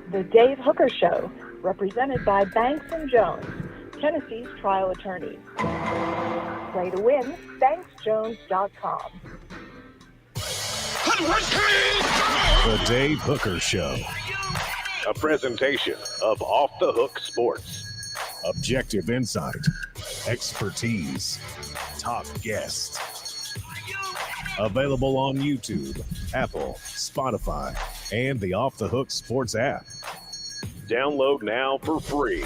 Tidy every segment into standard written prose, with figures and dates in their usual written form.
The Dave Hooker Show, represented by Banks & Jones, Tennessee's trial attorneys. Play to win, banksjones.com. The Dave Hooker Show. A presentation of Off the Hook Sports. Objective insight, expertise, top guests. Available on YouTube, Apple, Spotify, and the Off the Hook Sports app. Download now for free.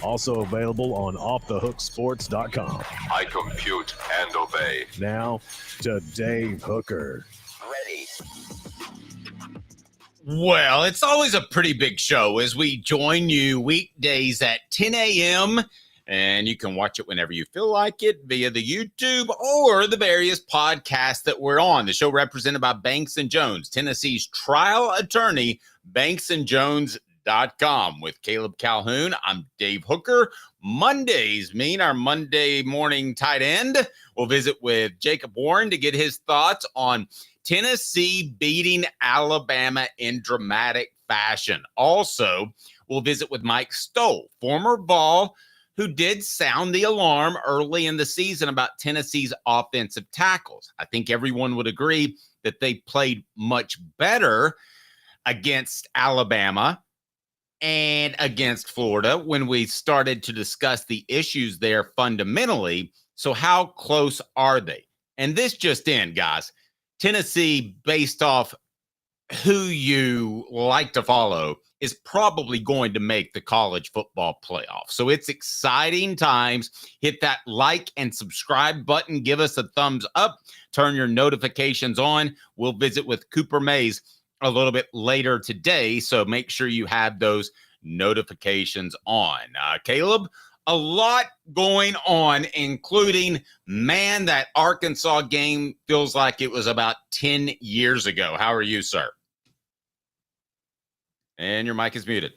Also available on offthehooksports.com. I compute and obey. Now to Dave Hooker. Ready. Well, it's always a pretty big show as we join you weekdays at 10 a.m. And you can watch it whenever you feel like it via the YouTube or the various podcasts that we're on. The show represented by Banks & Jones, Tennessee's trial attorney, banksandjones.com. With Caleb Calhoun, I'm Dave Hooker. Mondays mean our Monday morning tight end. We'll visit with Jacob Warren to get his thoughts on Tennessee beating Alabama in dramatic fashion. Also, we'll visit with Mike Stowell, former Vol, who did sound the alarm early in the season about Tennessee's offensive tackles. I think everyone would agree that they played much better against Alabama and against Florida when we started to discuss the issues there fundamentally. So how close are they? And this just in, guys. Tennessee, based off who you like to follow, is probably going to make the college football playoff. So it's exciting times. Hit that like and subscribe button. Give us a thumbs up. Turn your notifications on. We'll visit with Cooper Mays a little bit later today, so make sure you have those notifications on. Caleb, a lot going on, including, man, that Arkansas game feels like it was about 10 years ago. How are you, sir? And your mic is muted.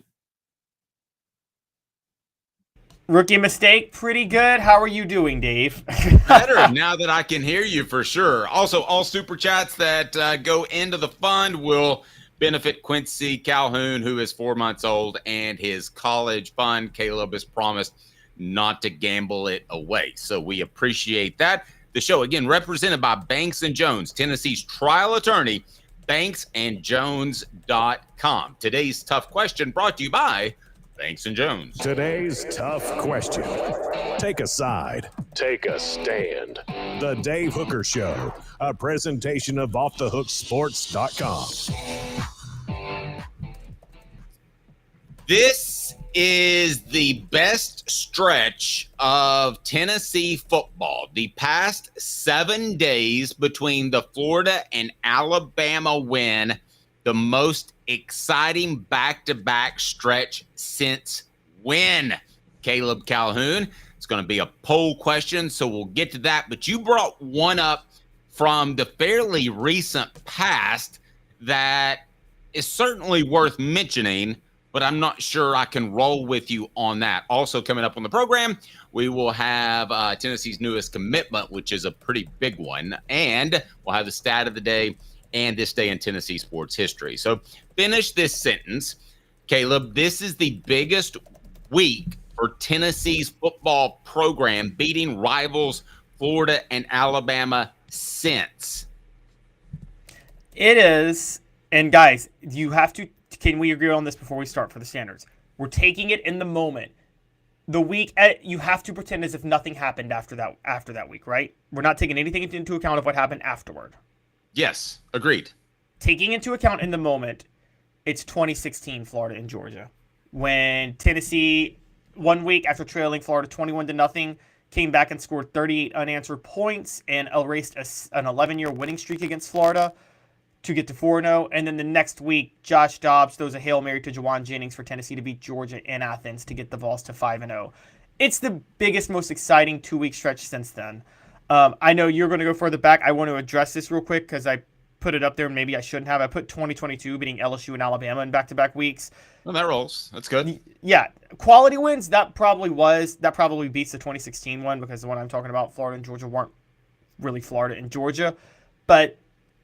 Rookie mistake, pretty good. How are you doing, Dave? Better now that I can hear you for sure. Also, all super chats that go into the fund will benefit Quincy Calhoun, who is 4 months old, and his college fund. Caleb has promised not to gamble it away, so we appreciate that. The show, again, represented by Banks & Jones, Tennessee's trial attorney, banksandjones.com. Today's tough question brought to you by Banks & Jones. Today's tough question. Take a side. Take a stand. The Dave Hooker Show, a presentation of offthehooksports.com. This is the best stretch of Tennessee football. The past 7 days between the Florida and Alabama win, the most exciting back-to-back stretch since when? Caleb Calhoun. It's going to be a poll question, so we'll get to that. But you brought one up from the fairly recent past that is certainly worth mentioning, but I'm not sure I can roll with you on that. Also coming up on the program, we will have Tennessee's newest commitment, which is a pretty big one. And we'll have the stat of the day and this day in Tennessee sports history. So finish this sentence. Caleb, this is the biggest week for Tennessee's football program, beating rivals Florida and Alabama since. It is. And guys, you have to, can we agree on this before we start for the standards? We're taking it in the moment. The week, you have to pretend as if nothing happened after that week, right? We're not taking anything into account of what happened afterward. Yes, agreed. Taking into account in the moment, it's 2016 Florida and Georgia, when Tennessee, 1 week after trailing Florida 21-0, came back and scored 38 unanswered points and erased an 11-year winning streak against Florida to get to 4-0. And then the next week, Josh Dobbs throws a Hail Mary to Jawan Jennings for Tennessee to beat Georgia in Athens to get the Vols to 5-0. It's the biggest, most exciting 2-week stretch since then. I know you're going to go further back. I want to address this real quick because I put it up there. Maybe I shouldn't have. I put 2022 beating LSU and Alabama in back-to-back weeks. Well, that rolls. That's good. Yeah. Quality wins, that probably beats the 2016 one, because the one I'm talking about, Florida and Georgia, weren't really Florida and Georgia. But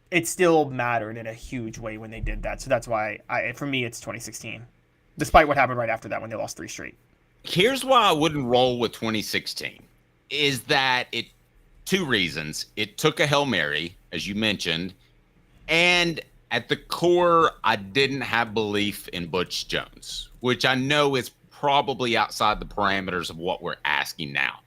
it still mattered in a huge way when they did that. So that's why, for me, it's 2016. despite what happened right after that when they lost 3 straight. Here's why I wouldn't roll with 2016 is that 2 reasons. It took a Hail Mary, as you mentioned, and at the core, I didn't have belief in Butch Jones, which I know is probably outside the parameters of what we're asking now.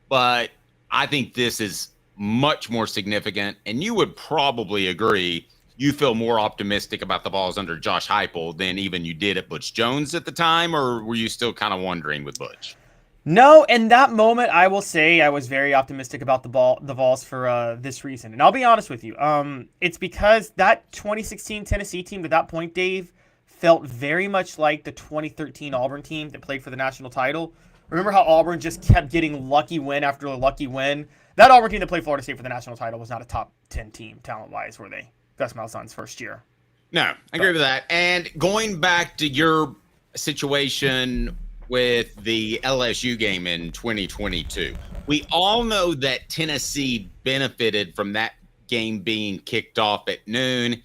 But I think this is much more significant, and you would probably agree you feel more optimistic about the Vols under Josh Heupel than even you did at Butch Jones at the time, or were you still kind of wondering with Butch? No, in that moment, I will say I was very optimistic about the Vols for this reason. And I'll be honest with you. It's because that 2016 Tennessee team at that point, Dave, felt very much like the 2013 Auburn team that played for the national title. Remember how Auburn just kept getting lucky win after lucky win? That Auburn team that played Florida State for the national title was not a top 10 team talent-wise, were they? Gus Malzahn's first year. No, I agree with that. And going back to your situation with the LSU game in 2022, we all know that Tennessee benefited from that game being kicked off at noon.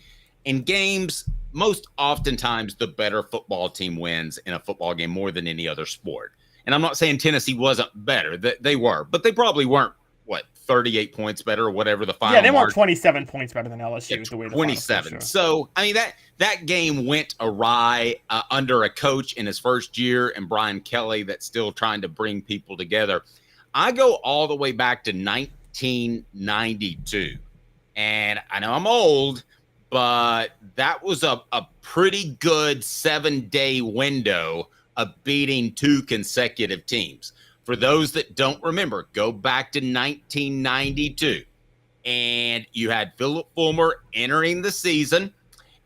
In games, most oftentimes the better football team wins in a football game more than any other sport. And I'm not saying Tennessee wasn't better. They were, but they probably weren't, 38 points better or whatever the final. Yeah, they weren't 27 points better than LSU. Yeah, the way 27. Sure. So, I mean, that game went awry under a coach in his first year and Brian Kelly that's still trying to bring people together. I go all the way back to 1992. And I know I'm old, but that was a pretty good 7-day window of beating 2 consecutive teams. For those that don't remember, go back to 1992. And you had Philip Fulmer entering the season,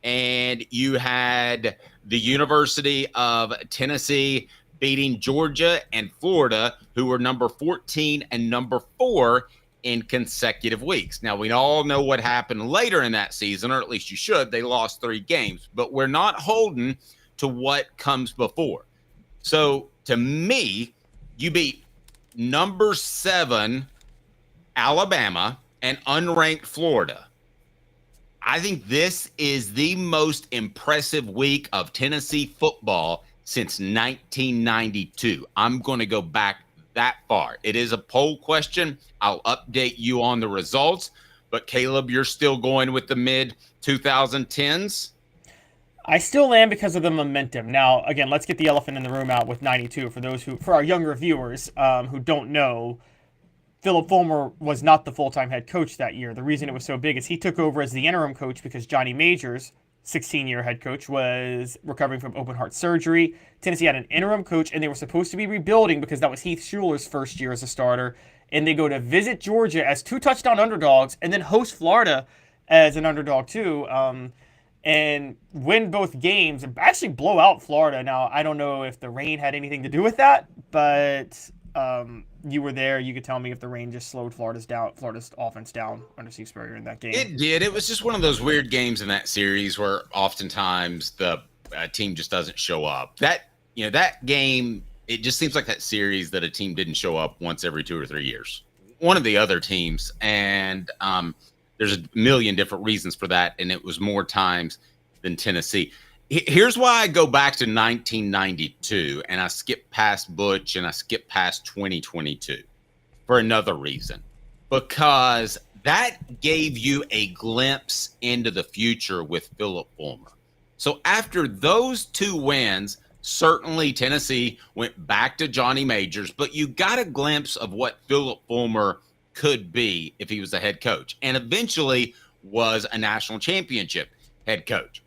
and you had the University of Tennessee beating Georgia and Florida, who were number 14 and number 4 in consecutive weeks. Now, we all know what happened later in that season, or at least you should. They lost 3 games, but we're not holding to what comes before. So, to me, you beat number 7 Alabama and unranked Florida. I think this is the most impressive week of Tennessee football since 1992. I'm going to go back that far. It is a poll question. I'll update you on the results. But Caleb, you're still going with the mid-2010s? I still am because of the momentum. Now, again, let's get the elephant in the room out with 92. For our younger viewers who don't know, Philip Fulmer was not the full-time head coach that year. The reason it was so big is he took over as the interim coach because Johnny Majors, 16-year head coach, was recovering from open heart surgery. Tennessee had an interim coach, and they were supposed to be rebuilding because that was Heath Schuler's first year as a starter. And they go to visit Georgia as 2 touchdown underdogs and then host Florida as an underdog too. And win both games and actually blow out Florida. Now, I don't know if the rain had anything to do with that, but you were there. You could tell me if the rain just slowed Florida's offense down under Steve Spurrier in that game. It did. It was just one of those weird games in that series where oftentimes the team just doesn't show up. That game, it just seems like that series that a team didn't show up once every 2 or 3 years. One of the other teams, and there's a million different reasons for that, and it was more times than Tennessee. Here's why I go back to 1992, and I skip past Butch, and I skip past 2022 for another reason. Because that gave you a glimpse into the future with Philip Fulmer. So after those 2 wins, certainly Tennessee went back to Johnny Majors, but you got a glimpse of what Philip Fulmer could be if he was a head coach, and eventually was a national championship head coach.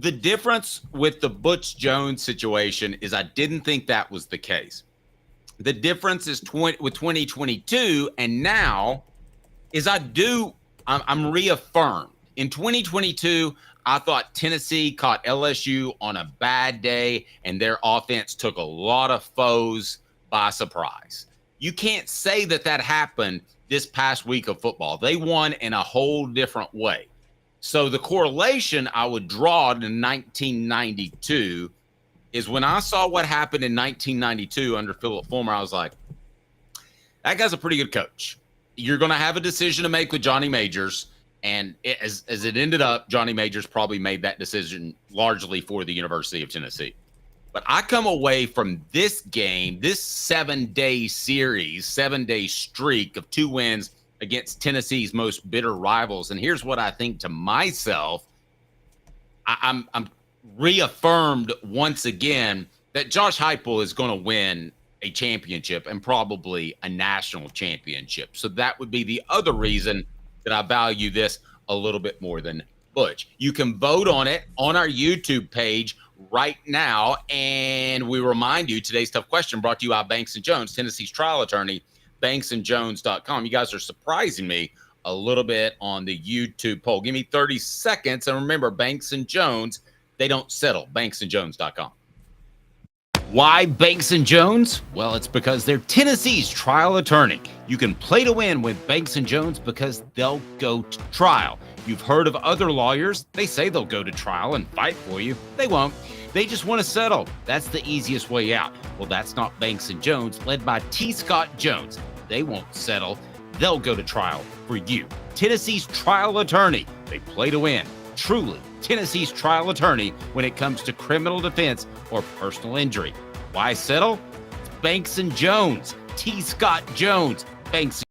The difference with the Butch Jones situation is I didn't think that was the case. The difference is with 2022 and now is I'm reaffirmed. In 2022, I thought Tennessee caught LSU on a bad day, and their offense took a lot of foes by surprise. You can't say that happened this past week of football. They won in a whole different way. So the correlation I would draw to 1992 is when I saw what happened in 1992 under Philip Fulmer, I was like, that guy's a pretty good coach. You're going to have a decision to make with Johnny Majors, And as it ended up, Johnny Majors probably made that decision largely for the University of Tennessee. But I come away from this game, this 7-day series, 7-day streak of 2 wins against Tennessee's most bitter rivals. And here's what I think to myself. I'm reaffirmed once again that Josh Heupel is going to win a championship and probably a national championship. So that would be the other reason that I value this a little bit more than Butch. You can vote on it on our YouTube page right now. And we remind you, today's tough question brought to you by Banks & Jones, Tennessee's trial attorney, banksandjones.com. You guys are surprising me a little bit on the YouTube poll. Give me 30 seconds. And remember, Banks & Jones, they don't settle, banksandjones.com. Why Banks & Jones? Well, it's because they're Tennessee's trial attorney. You can play to win with Banks & Jones because they'll go to trial. You've heard of other lawyers. They say they'll go to trial and fight for you. They won't. They just want to settle. That's the easiest way out. Well, that's not Banks & Jones, led by T. Scott Jones. They won't settle. They'll go to trial for you. Tennessee's trial attorney. They play to win. Truly, Tennessee's trial attorney when it comes to criminal defense or personal injury. Why settle? It's Banks & Jones. T. Scott Jones. Banks.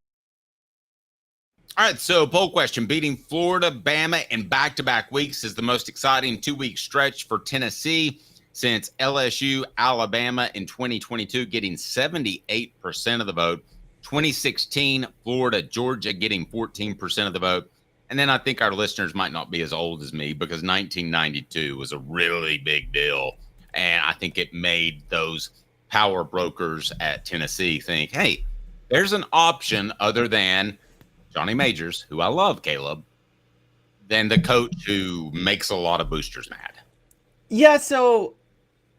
All right, so poll question. Beating Florida, Bama in back-to-back weeks is the most exciting 2-week stretch for Tennessee since LSU, Alabama in 2022 getting 78% of the vote. 2016, Florida, Georgia getting 14% of the vote. And then I think our listeners might not be as old as me because 1992 was a really big deal. And I think it made those power brokers at Tennessee think, hey, there's an option other than Johnny Majors, who I love, Caleb, than the coach who makes a lot of boosters mad. Yeah, so,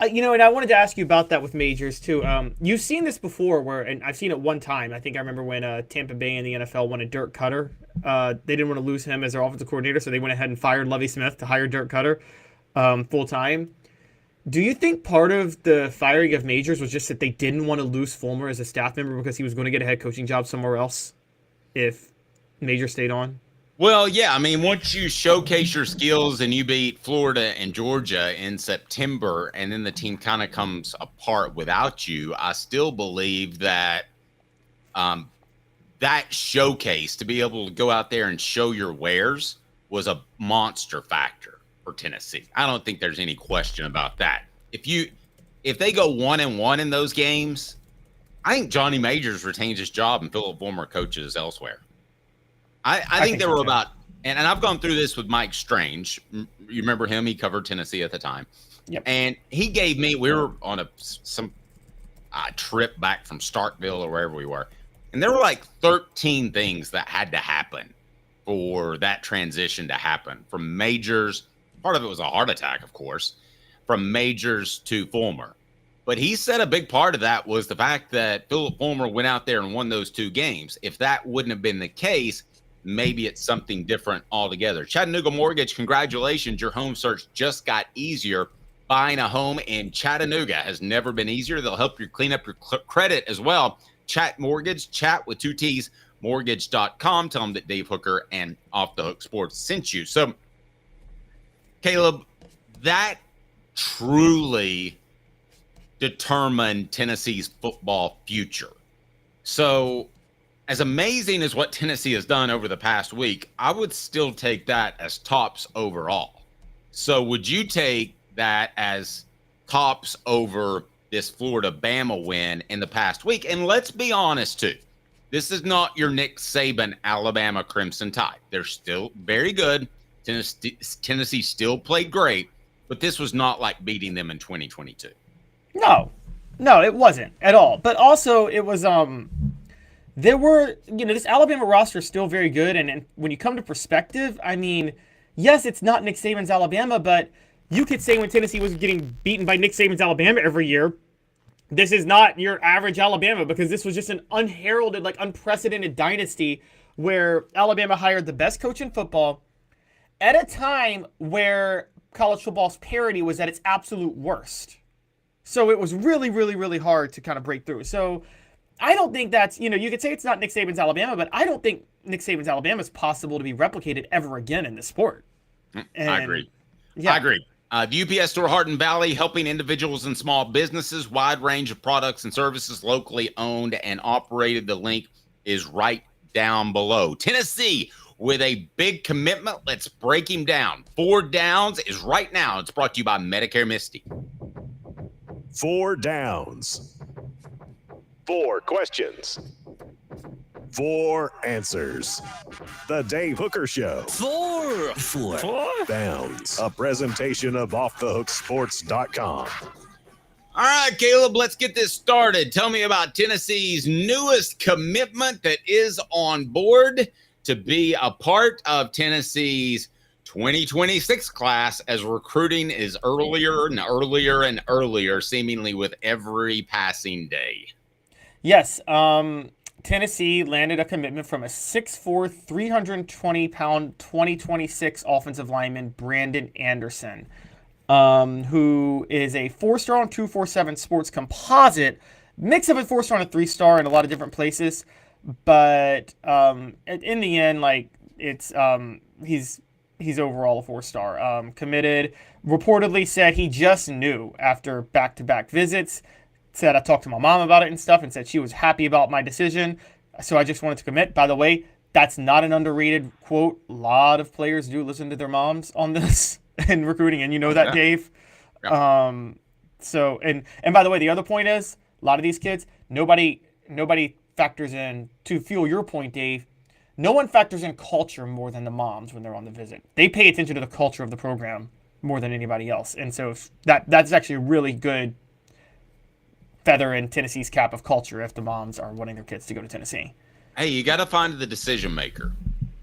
and I wanted to ask you about that with Majors, too. You've seen this before, and I've seen it one time. I think I remember when Tampa Bay in the NFL wanted Dirk Cutter. They didn't want to lose him as their offensive coordinator, so they went ahead and fired Lovie Smith to hire Dirk Cutter full-time. Do you think part of the firing of Majors was just that they didn't want to lose Fulmer as a staff member because he was going to get a head coaching job somewhere else if Majors stayed on? Well, yeah. I mean, once you showcase your skills and you beat Florida and Georgia in September, and then the team kind of comes apart without you, I still believe that that showcase to be able to go out there and show your wares was a monster factor for Tennessee. I don't think there's any question about that. If they go 1-1 in those games, I think Johnny Majors retains his job and Philip Fulmer coaches elsewhere. I think there were about, and I've gone through this with Mike Strange. You remember him? He covered Tennessee at the time. Yep. And he gave me, we were on some trip back from Starkville or wherever we were. And there were like 13 things that had to happen for that transition to happen from Majors. Part of it was a heart attack, of course, from Majors to Fulmer. But he said a big part of that was the fact that Philip Fulmer went out there and won those 2 games. If that wouldn't have been the case, maybe it's something different altogether. Chattanooga Mortgage, congratulations. Your home search just got easier. Buying a home in Chattanooga has never been easier. They'll help you clean up your credit as well. Chat Mortgage, chat with 2 T's, mortgage.com. Tell them that Dave Hooker and Off the Hook Sports sent you. So, Caleb, that truly determined Tennessee's football future. So, as amazing as what Tennessee has done over the past week, I would still take that as tops overall. So, would you take that as tops over this Florida-Bama win in the past week? And let's be honest, too. This is not your Nick Saban Alabama Crimson Tide. They're still very good. Tennessee still played great, but this was not like beating them in 2022. No, it wasn't at all. But also, it was there were, this Alabama roster is still very good. And when you come to perspective, I mean, yes, it's not Nick Saban's Alabama, but you could say when Tennessee was getting beaten by Nick Saban's Alabama every year, this is not your average Alabama because this was just an unheralded, like unprecedented dynasty where Alabama hired the best coach in football at a time where college football's parity was at its absolute worst. So it was really, really, really hard to kind of break through. So I don't think that's, you could say it's not Nick Saban's Alabama, but I don't think Nick Saban's Alabama is possible to be replicated ever again in this sport. I agree. Yeah. I agree. The UPS store Hardin Valley, helping individuals and small businesses, wide range of products and services, locally owned and operated. The link is right down below. Tennessee with a big commitment. Let's break him down. 4 Downs is right now. It's brought to you by Medicare Misty. 4 downs. 4 questions. 4 answers. The Dave Hooker Show. 4 Downs. A presentation of offthehooksports.com. All right, Caleb, let's get this started. Tell me about Tennessee's newest commitment that is on board to be a part of Tennessee's 2026 class, as recruiting is earlier and earlier and earlier, seemingly with every passing day. Yes. Tennessee landed a commitment from a 6'4", 320-pound 2026 offensive lineman, Brandon Anderson, who is a 4-star on 247 Sports composite, mix of a 4-star and a 3-star in a lot of different places. But in the end, like, it's he's overall a 4-star. Committed, reportedly said he just knew after back-to-back visits. Said I talked to my mom about it and stuff and said she was happy about my decision. So I just wanted to commit. By the way, that's not an underrated quote. A lot of players do listen to their moms on this in recruiting, and you know that, Dave. Yeah. So by the way, the other point is a lot of these kids, nobody factors in, to fuel your point, Dave. No one factors in culture more than the moms when they're on the visit. They pay attention to the culture of the program more than anybody else. And so that's actually a really good feather in Tennessee's cap of culture if the moms are wanting their kids to go to Tennessee. Hey, you got to find the decision maker.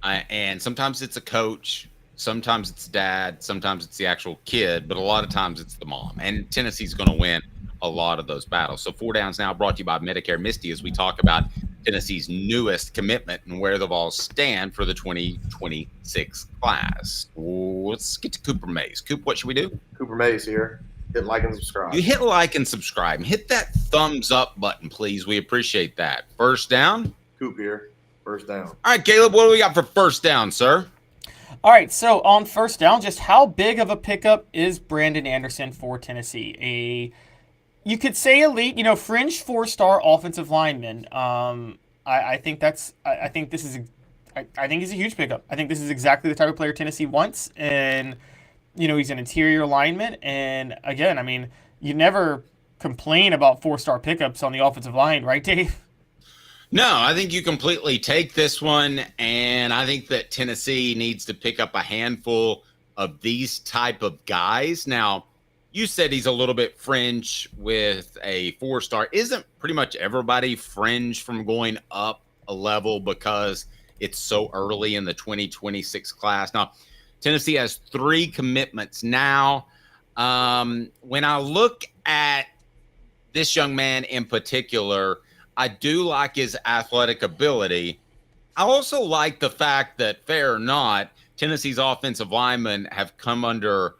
And sometimes it's a coach, sometimes it's dad, sometimes it's the actual kid, but a lot of times it's the mom. And Tennessee's going to win a lot of those battles. So 4 Downs now brought to you by Medicare Misty as we talk about Tennessee's newest commitment and where the Vols stand for the 2026 class. Let's get to Cooper Mays. Coop, what should we do? Cooper Mays here. Hit like and subscribe. You hit like and subscribe. Hit that thumbs up button, please. We appreciate that. First down. Coop here. First down. All right, Caleb, what do we got for first down, sir? All right, so on first down, just how big of a pickup is Brandon Anderson for Tennessee? You could say elite, fringe 4-star offensive lineman. I think this is a huge pickup. I think this is exactly the type of player Tennessee wants, and he's an interior lineman. And again, you never complain about 4-star pickups on the offensive line, right, Dave? No, I think you completely take this one, and I think that Tennessee needs to pick up a handful of these type of guys. Now, you said he's a little bit fringe with a 4-star. Isn't pretty much everybody fringe from going up a level because it's so early in the 2026 class? Now, Tennessee has 3 commitments now. When I look at this young man in particular, I do like his athletic ability. I also like the fact that, fair or not, Tennessee's offensive linemen have come under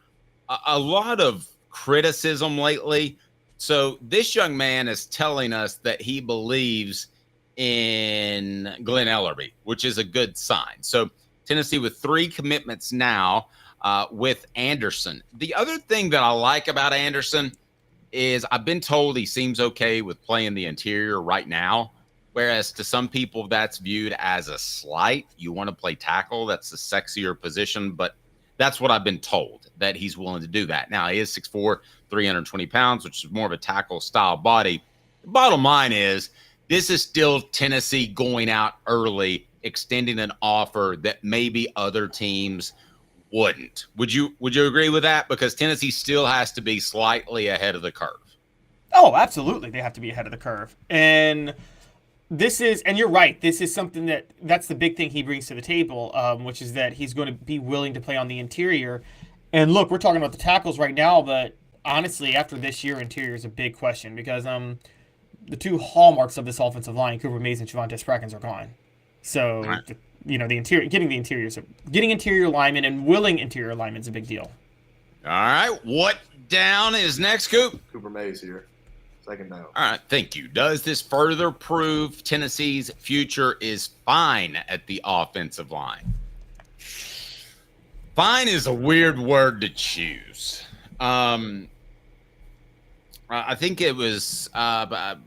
a lot of criticism lately. So this young man is telling us that he believes in Glenn Ellerbe, which is a good sign. So Tennessee with 3 commitments now with Anderson. The other thing that I like about Anderson is I've been told he seems okay with playing the interior right now, whereas to some people that's viewed as a slight. You want to play tackle, that's the sexier position, but that's what I've been told, that he's willing to do that. Now, he is 6'4", 320 pounds, which is more of a tackle-style body. The bottom line is this is still Tennessee going out early, extending an offer that maybe other teams wouldn't. Would you agree with that? Because Tennessee still has to be slightly ahead of the curve. Oh, absolutely. They have to be ahead of the curve. And you're right, this is something that's the big thing he brings to the table, which is that he's going to be willing to play on the interior. And look, we're talking about the tackles right now, but honestly, after this year, interior is a big question because the 2 hallmarks of this offensive line, Cooper Mays and Javonte Sprackens, are gone. So, right. The interior, getting interior linemen and willing interior linemen is a big deal. All right, what down is next, Coop? Cooper Mays here. Second down. All right, thank you. Does this further prove Tennessee's future is fine at the offensive line? Fine is a weird word to choose. I think it was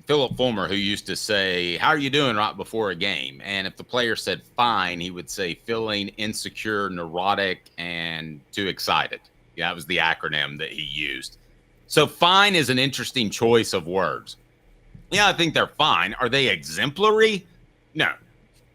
Philip Fulmer who used to say, "How are you doing?" right before a game. And if the player said fine, he would say feeling insecure, neurotic, and too excited. Yeah, that was the acronym that he used. So fine is an interesting choice of words. Yeah, I think they're fine. Are they exemplary? No,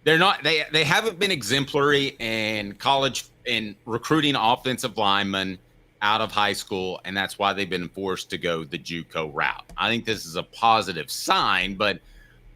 they're not. They haven't been exemplary in college in recruiting offensive linemen out of high school, and that's why they've been forced to go the JUCO route. I think this is a positive sign, but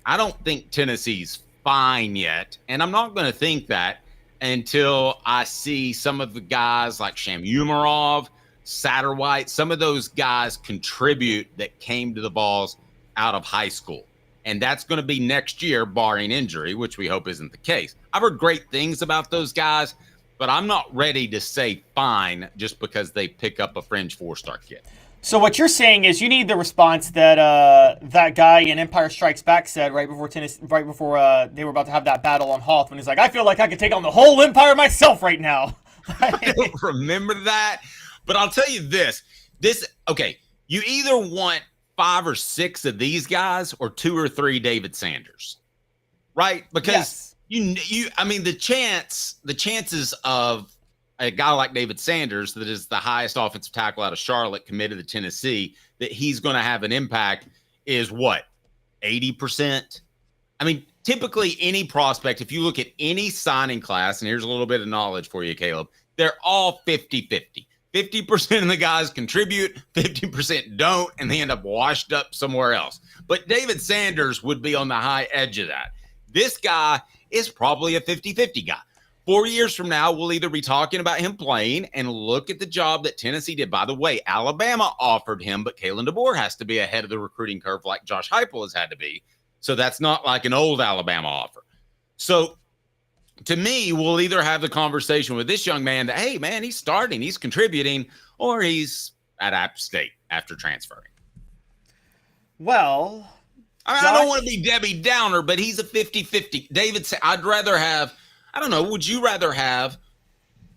I don't think Tennessee's fine yet, and I'm not going to think that until I see some of the guys like Shamumarov, Satterwhite, some of those guys contribute that came to the Vols out of high school. And that's going to be next year, barring injury, which we hope isn't the case. I've heard great things about those guys, but I'm not ready to say fine just because they pick up a fringe 4-star kid. So what you're saying is you need the response that that guy in Empire Strikes Back said right before they were about to have that battle on Hoth, when he's like, "I feel like I could take on the whole empire myself right now." I don't remember that, but I'll tell you this. Okay, you either want 5 or 6 of these guys or 2 or 3 David Sanders, right? Because yes. I mean, the chances of a guy like David Sanders, that is the highest offensive tackle out of Charlotte, committed to Tennessee, that he's going to have an impact is what, 80%? I mean, typically any prospect, if you look at any signing class, and here's a little bit of knowledge for you, Caleb, they're all 50-50. 50% of the guys contribute, 50% don't, and they end up washed up somewhere else. But David Sanders would be on the high edge of that. This guy is probably a 50-50 guy. 4 years from now, we'll either be talking about him playing, and look at the job that Tennessee did. By the way, Alabama offered him, but Kalen DeBoer has to be ahead of the recruiting curve like Josh Heupel has had to be. So that's not like an old Alabama offer. So to me, we'll either have the conversation with this young man that, hey, man, he's starting, he's contributing, or he's at App State after transferring. Well, I don't want to be Debbie Downer, but he's a 50-50. David said, I'd rather have, I don't know, would you rather have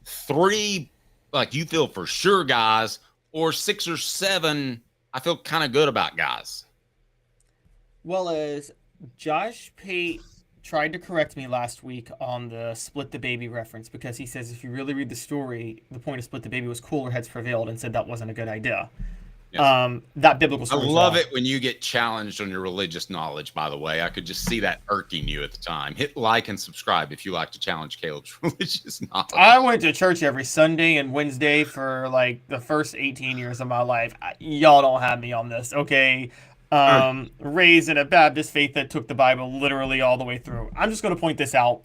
3, like you feel for sure guys, or 6 or 7, I feel kind of good about guys? Well, as Josh Pate tried to correct me last week on the split the baby reference, because he says if you really read the story, the point of split the baby was cooler heads prevailed, and said that wasn't a good idea. Yes. That biblical story. I love it when you get challenged on your religious knowledge, by the way. I could just see that irking you at the time. Hit like and subscribe if you like to challenge Caleb's religious knowledge. I went to church every Sunday and Wednesday for like the first 18 years of my life. Y'all don't have me on this, okay? Raised in a Baptist faith that took the Bible literally all the way through. I'm just going to point this out.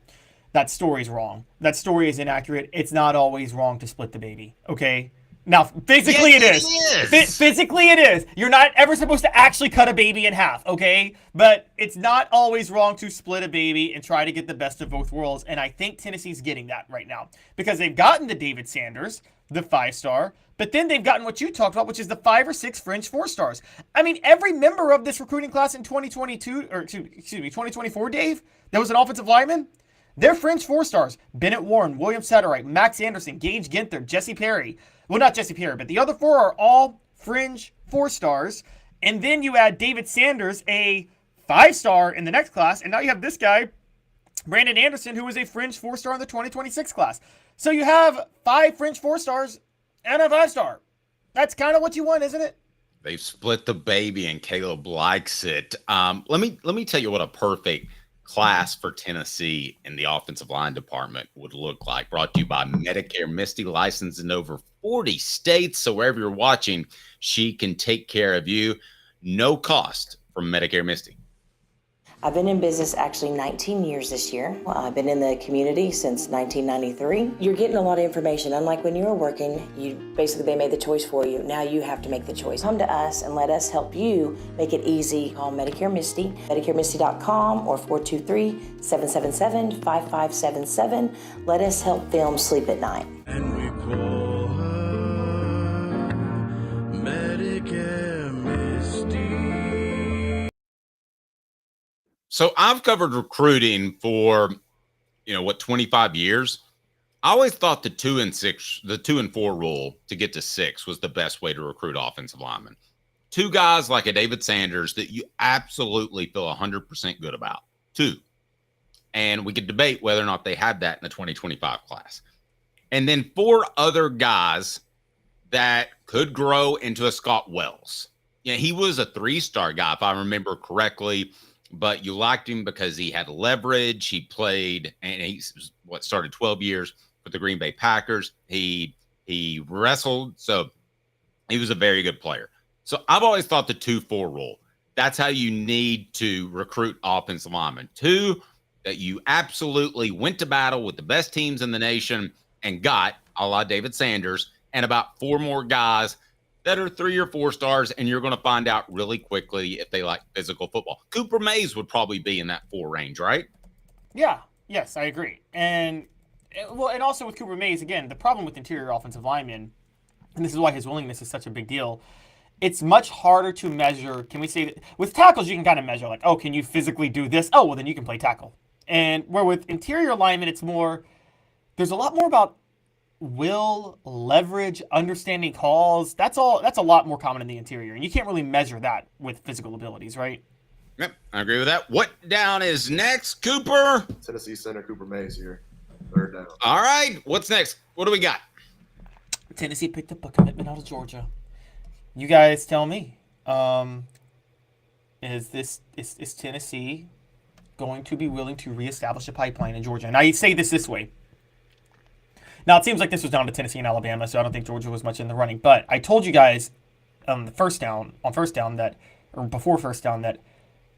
That story's wrong. That story is inaccurate. It's not always wrong to split the baby, okay? Now, physically yes, it is. Physically it is. You're not ever supposed to actually cut a baby in half, okay? But it's not always wrong to split a baby and try to get the best of both worlds. And I think Tennessee's getting that right now, because they've gotten the David Sanders, the 5-star, but then they've gotten what you talked about, which is the 5 or 6 fringe 4-stars. I mean, every member of this recruiting class in 2024, Dave, that was an offensive lineman, they're fringe 4-stars. Bennett Warren, William Satterwhite, Max Anderson, Gage Ginther, Jesse Perry. Well, not Jesse Perry, but the other 4 are all fringe 4-stars. And then you add David Sanders, a 5-star in the next class. And now you have this guy, Brandon Anderson, who is a fringe 4-star in the 2026 class. So you have 5 fringe 4-stars and a 5-star. That's kind of what you want, isn't it? They've split the baby and Caleb likes it. Let me tell you what a perfect class for Tennessee in the offensive line department would look like. Brought to you by Medicare Misty, licensed in over 40 states. So wherever you're watching, she can take care of you. No cost from Medicare Misty. I've been in business actually 19 years this year. I've been in the community since 1993. You're getting a lot of information. Unlike when you were working, they made the choice for you. Now you have to make the choice. Come to us and let us help you make it easy. Call Medicare Misty, MedicareMisty.com or 423-777-5577. Let us help them sleep at night. And we call her Medicare Misty. So I've covered recruiting for, 25 years. I always thought the 2 and 4 rule to get to 6 was the best way to recruit offensive linemen. 2 guys like a David Sanders that you absolutely feel 100% good about. 2. And we could debate whether or not they had that in the 2025 class. And then 4 other guys that could grow into a Scott Wells. Yeah, he was a 3-star guy, if I remember correctly, but you liked him because he had leverage. He played, and he started 12 years with the Green Bay Packers. He wrestled, so he was a very good player. So I've always thought the 2-4 rule, that's how you need to recruit offensive linemen. 2, that you absolutely went to battle with the best teams in the nation and got, a la David Sanders, and about 4 more guys that are 3 or 4 stars, and you're going to find out really quickly if they like physical football. Cooper Mays would probably be in that 4 range, right? Yeah. Yes, I agree. And also with Cooper Mays, again, the problem with interior offensive linemen, and this is why his willingness is such a big deal, it's much harder to measure. Can we say that with tackles, you can kind of measure like, oh, can you physically do this? Oh, well, then you can play tackle. And where with interior linemen, it's more, there's a lot more about will, leverage, understanding calls. That's a lot more common in the interior, and you can't really measure that with physical abilities, right? Yep, I agree with that. What down is next, Cooper? Tennessee center Cooper Mays here. 3rd down. All right, what's next? What do we got? Tennessee picked up a commitment out of Georgia. You guys tell me. Is Tennessee going to be willing to reestablish a pipeline in Georgia? And I say this way. Now, it seems like this was down to Tennessee and Alabama, so I don't think Georgia was much in the running. But I told you guys before first down, that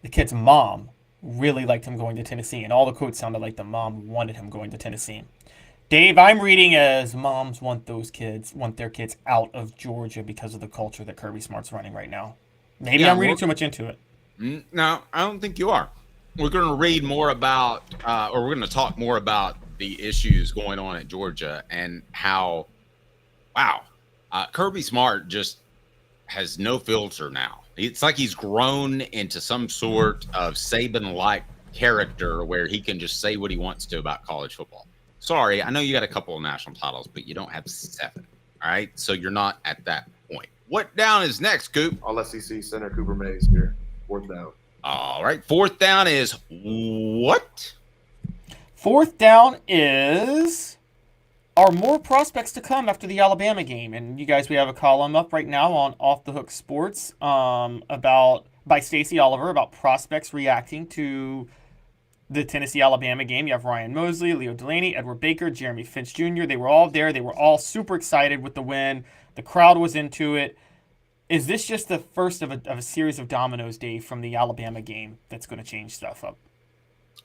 the kid's mom really liked him going to Tennessee, and all the quotes sounded like the mom wanted him going to Tennessee. Dave, I'm reading as moms want their kids out of Georgia because of the culture that Kirby Smart's running right now. Maybe I'm reading too much into it. No, I don't think you are. We're going to read more about, or we're going to talk more about the issues going on at Georgia and how, Kirby Smart just has no filter now. It's like he's grown into some sort of Saban-like character where he can just say what he wants to about college football. Sorry, I know you got a couple of national titles, but you don't have 7. All right, so you're not at that point. What down is next, Coop? All SEC center Cooper Mays here. 4th down. All right, 4th down is what? 4th down is, are more prospects to come after the Alabama game? And you guys, we have a column up right now on Off the Hook Sports by Stacey Oliver about prospects reacting to the Tennessee-Alabama game. You have Ryan Mosley, Leo Delaney, Edward Baker, Jeremy Finch Jr. They were all there. They were all super excited with the win. The crowd was into it. Is this just the first of a series of dominoes, Dave, from the Alabama game that's going to change stuff up?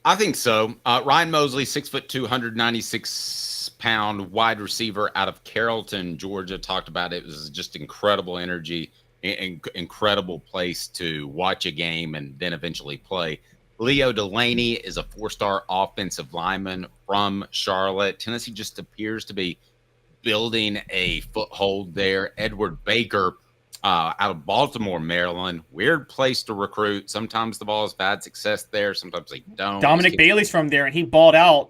I think so. Ryan Mosley, 6'2", 196-pound wide receiver out of Carrollton, Georgia, talked about it. It was just incredible energy, incredible place to watch a game and then eventually play. Leo Delaney is a 4-star offensive lineman from Charlotte. Tennessee just appears to be building a foothold there. Edward Baker out of Baltimore, Maryland. Weird place to recruit. Sometimes the Vols have had success there. Sometimes they don't. Dominic Bailey's from there, and he balled out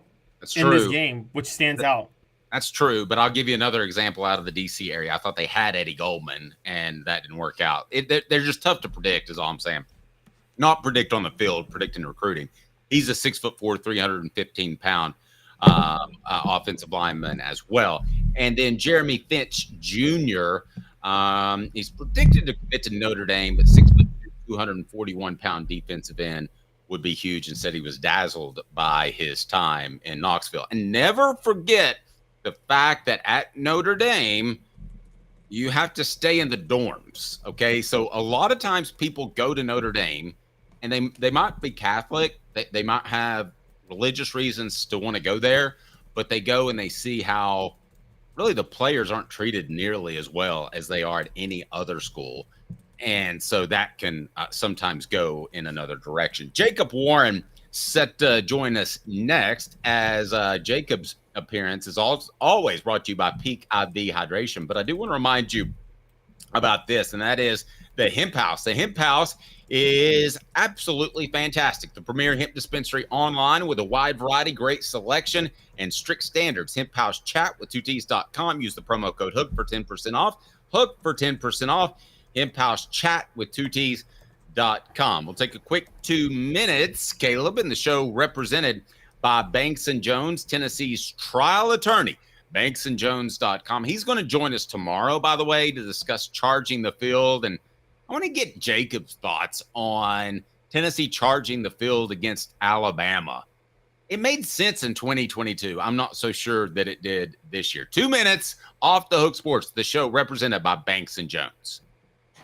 in this game, which stands out. That's true, but I'll give you another example out of the D.C. area. I thought they had Eddie Goldman, and that didn't work out. They're just tough to predict is all I'm saying. Not predict on the field, predict in recruiting. He's a 6'4", 315-pound offensive lineman as well. And then Jeremy Finch Jr., he's predicted to commit to Notre Dame, but 6'2", 241-pound defensive end would be huge, and said he was dazzled by his time in Knoxville. And never forget the fact that at Notre Dame, you have to stay in the dorms, okay? So a lot of times people go to Notre Dame, and they might be Catholic. They might have religious reasons to want to go there, but they go and they see how really the players aren't treated nearly as well as they are at any other school. And so that can sometimes go in another direction. Jacob Warren set to join us next, as Jacob's appearance is always brought to you by Peak IV Hydration. But I do want to remind you about this, and that is the Hemp House. The Hemp House is absolutely fantastic. The premier hemp dispensary online with a wide variety, great selection, and strict standards. Hemp House Chat with 2ts.com. Use the promo code HOOK for 10% off. HOOK for 10% off. Hemp House Chat with 2ts.com. We'll take a quick 2 minutes, Caleb, and the show represented by Banks & Jones, Tennessee's trial attorney. BanksandJones.com. He's going to join us tomorrow, by the way, to discuss charging the field. And I want to get Jacob's thoughts on Tennessee charging the field against Alabama. It made sense in 2022. I'm not so sure that it did this year. 2 minutes off the Hook Sports, the show represented by Banks & Jones.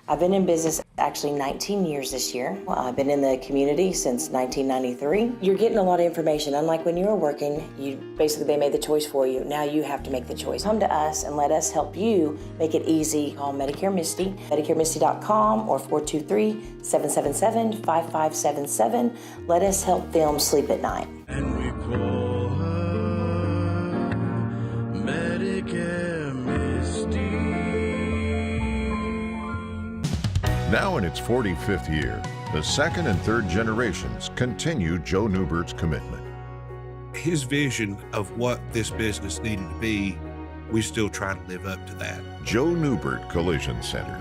I've been in business actually 19 years this year. I've been in the community since 1993. You're getting a lot of information. Unlike when you were working, they made the choice for you. Now you have to make the choice. Come to us and let us help you make it easy. Call Medicare Misty, MedicareMisty.com or 423-777-5577. Let us help them sleep at night. And we call her Medicare Misty. Now in its 45th year, the second and third generations continue Joe Neubert's commitment. His vision of what this business needed to be, we still try to live up to that. Joe Neubert Collision Center.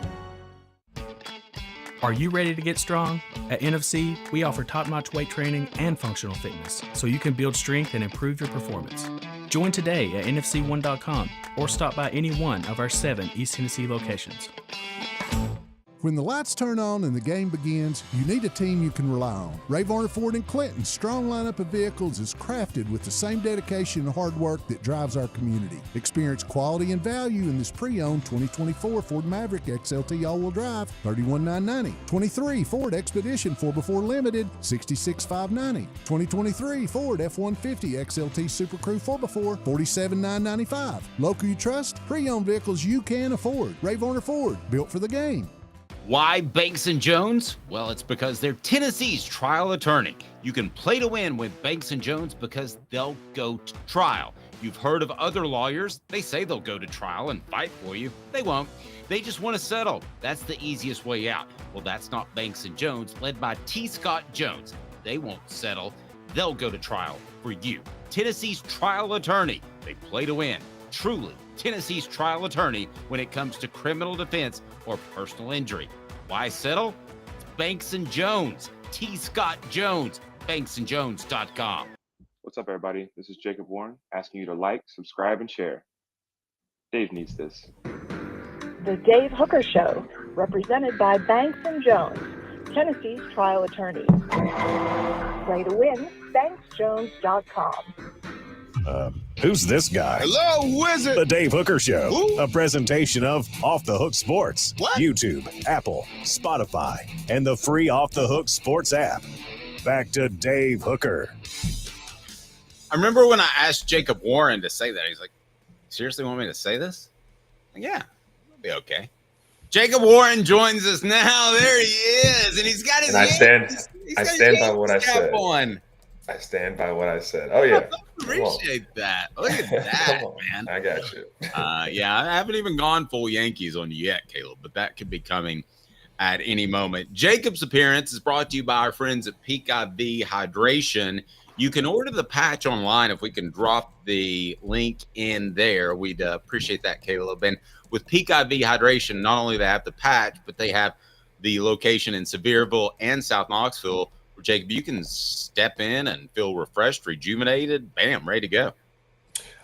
Are you ready to get strong? At NFC, we offer top-notch weight training and functional fitness, so you can build strength and improve your performance. Join today at NFC1.com or stop by any one of our 7 East Tennessee locations. When the lights turn on and the game begins, you need a team you can rely on. Ray Varner Ford and Clinton's strong lineup of vehicles is crafted with the same dedication and hard work that drives our community. Experience quality and value in this pre-owned 2024 Ford Maverick XLT all-wheel drive, $31,990. 23 Ford Expedition 4x4 Limited, $66,590. 2023 Ford F-150 XLT Super Crew 4x4, $47,995. Local you trust, pre-owned vehicles you can afford. Ray Varner Ford, built for the game. Why Banks & Jones? Well, it's because they're Tennessee's trial attorney. You can play to win with Banks & Jones because they'll go to trial. You've heard of other lawyers. They say they'll go to trial and fight for you. They won't. They just want to settle. That's the easiest way out. Well, that's not Banks & Jones, led by T. Scott Jones. They won't settle. They'll go to trial for you. Tennessee's trial attorney. They play to win. Truly, Tennessee's trial attorney when it comes to criminal defense or personal injury. Why settle? It's Banks & Jones. T. Scott Jones. BanksandJones.com. What's up, everybody? This is Jacob Warren asking you to like, subscribe, and share. Dave needs this. The Dave Hooker Show, represented by Banks & Jones, Tennessee's trial attorney. Play to win, BanksJones.com. Who's this guy? Hello, wizard. The Dave Hooker Show, Who? a presentation of Off the Hook Sports, What? YouTube, Apple, Spotify, and the free Off the Hook Sports app. Back to Dave Hooker. I remember when I asked Jacob Warren to say that. He's like, seriously want me to say this? I'm like, yeah, it'll be okay. Jacob Warren joins us now. There he is. And he's got his I stand by what I said. On. I stand by what I said. Oh, yeah. Appreciate that. Look at that, man. I got you. Yeah, I haven't even gone full Yankees on you yet, Caleb, but that could be coming at any moment. Jacob's appearance is brought to you by our friends at Peak IV Hydration. You can order the patch online if we can drop the link in there. We'd appreciate that, Caleb. And with Peak IV Hydration, not only they have the patch, but they have the location in Sevierville and South Knoxville. Jacob, you can step in and feel refreshed, rejuvenated, bam, ready to go.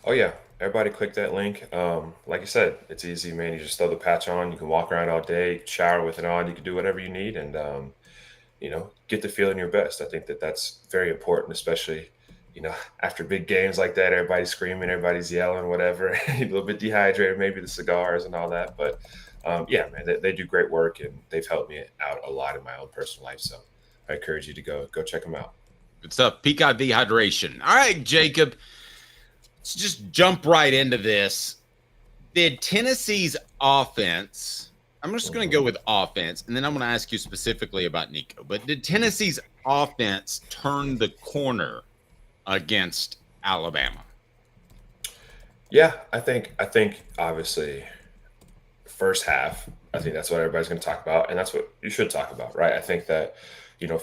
Oh, yeah. Everybody click that link. Like I said, it's easy, man. You just throw the patch on. You can walk around all day, shower with it on. You can do whatever you need and, get to feeling your best. I think that's very important, especially, after big games like that, everybody's screaming, everybody's yelling, whatever, a little bit dehydrated, maybe the cigars and all that. But, yeah, man, they do great work, and they've helped me out a lot in my own personal life. So I encourage you to go check them out. Good stuff. Peak IV Hydration. All right, Jacob, let's just jump right into this. Did Tennessee's offense, I'm just going to go with offense, and then I'm going to ask you specifically about Nico, but did Tennessee's offense turn the corner against Alabama? Yeah, I think obviously first half, I think that's what everybody's going to talk about, and that's what you should talk about, right? I think that,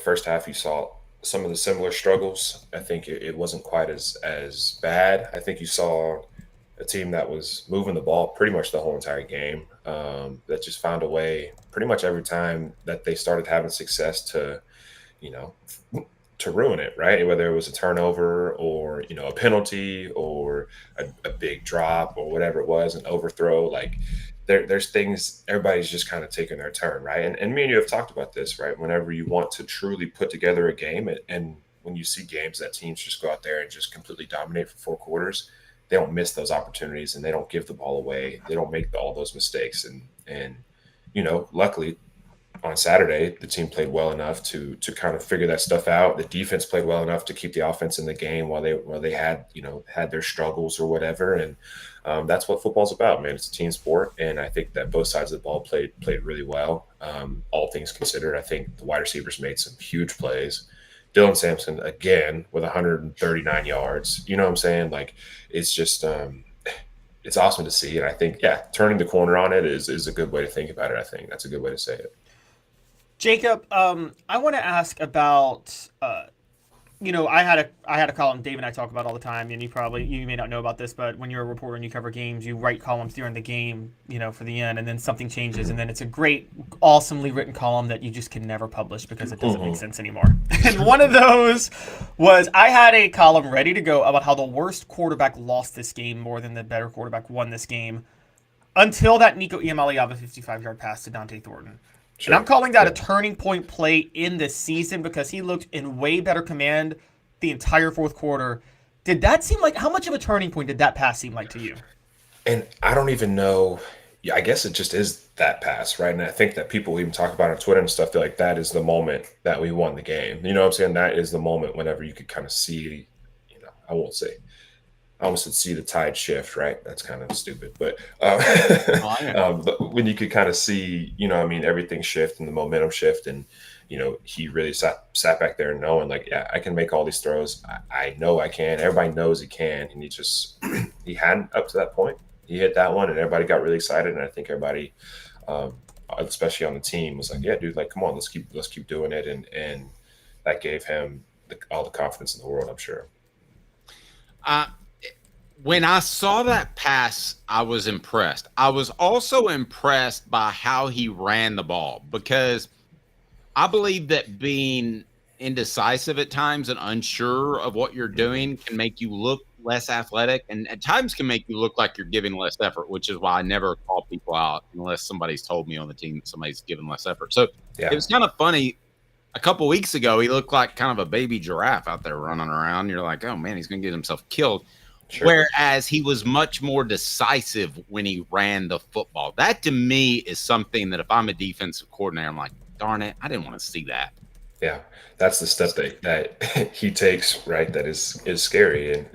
first half you saw some of the similar struggles. I think it wasn't quite as bad. I think you saw a team that was moving the ball pretty much the whole entire game, that just found a way pretty much every time that they started having success to ruin it, right? Whether it was a turnover or, a penalty or a big drop or whatever it was, an overthrow. Like there's things, everybody's just kind of taking their turn, right? And me and you have talked about this, right? Whenever you want to truly put together a game, and when you see games that teams just go out there and just completely dominate for 4 quarters, they don't miss those opportunities and they don't give the ball away. They don't make all those mistakes. And luckily, on Saturday, the team played well enough to kind of figure that stuff out. The defense played well enough to keep the offense in the game while they had their struggles or whatever. And that's what football's about, man. It's a team sport, and I think that both sides of the ball played really well. All things considered, I think the wide receivers made some huge plays. Dylan Sampson again with 139 yards. You know what I'm saying? Like it's just it's awesome to see, and I think turning the corner on it is a good way to think about it. I think that's a good way to say it. Jacob, I want to ask about, I had a column Dave and I talk about all the time, and you may not know about this, but when you're a reporter and you cover games, you write columns during the game, for the end, and then something changes, and then it's a great, awesomely written column that you just can never publish because it doesn't make sense anymore. And one of those was I had a column ready to go about how the worst quarterback lost this game more than the better quarterback won this game until that Nico Iamaleava 55-yard pass to Dante Thornton. Sure. And I'm calling that a turning point play in the season because he looked in way better command the entire fourth quarter. Did that seem like, how much of a turning point did that pass seem like to you? And I don't even know. Yeah, I guess it just is that pass, right? And I think that people even talk about on Twitter and stuff, they're like, that is the moment that we won the game. You know what I'm saying? That is the moment whenever you could kind of see, I won't say, I almost said see the tide shift, right? That's kind of stupid. But but when you could kind of see, everything shift and the momentum shift, and, he really sat back there knowing like, I can make all these throws. I know I can. Everybody knows he can. And he hadn't up to that point. He hit that one and everybody got really excited. And I think everybody, especially on the team, was like, yeah, dude, like, come on, let's keep doing it. And that gave him all the confidence in the world, I'm sure. When I saw that pass, I was impressed. I was also impressed by how he ran the ball, because I believe that being indecisive at times and unsure of what you're doing can make you look less athletic, and at times can make you look like you're giving less effort, which is why I never call people out unless somebody's told me on the team that somebody's giving less effort. So It was kind of funny. A couple weeks ago, he looked like kind of a baby giraffe out there running around. You're like, oh, man, he's going to get himself killed. Sure. Whereas he was much more decisive when he ran the football. That to me is something that if I'm a defensive coordinator, I'm like, darn it, I didn't want to see that. Yeah, that's the step that he takes, right? That is scary. And,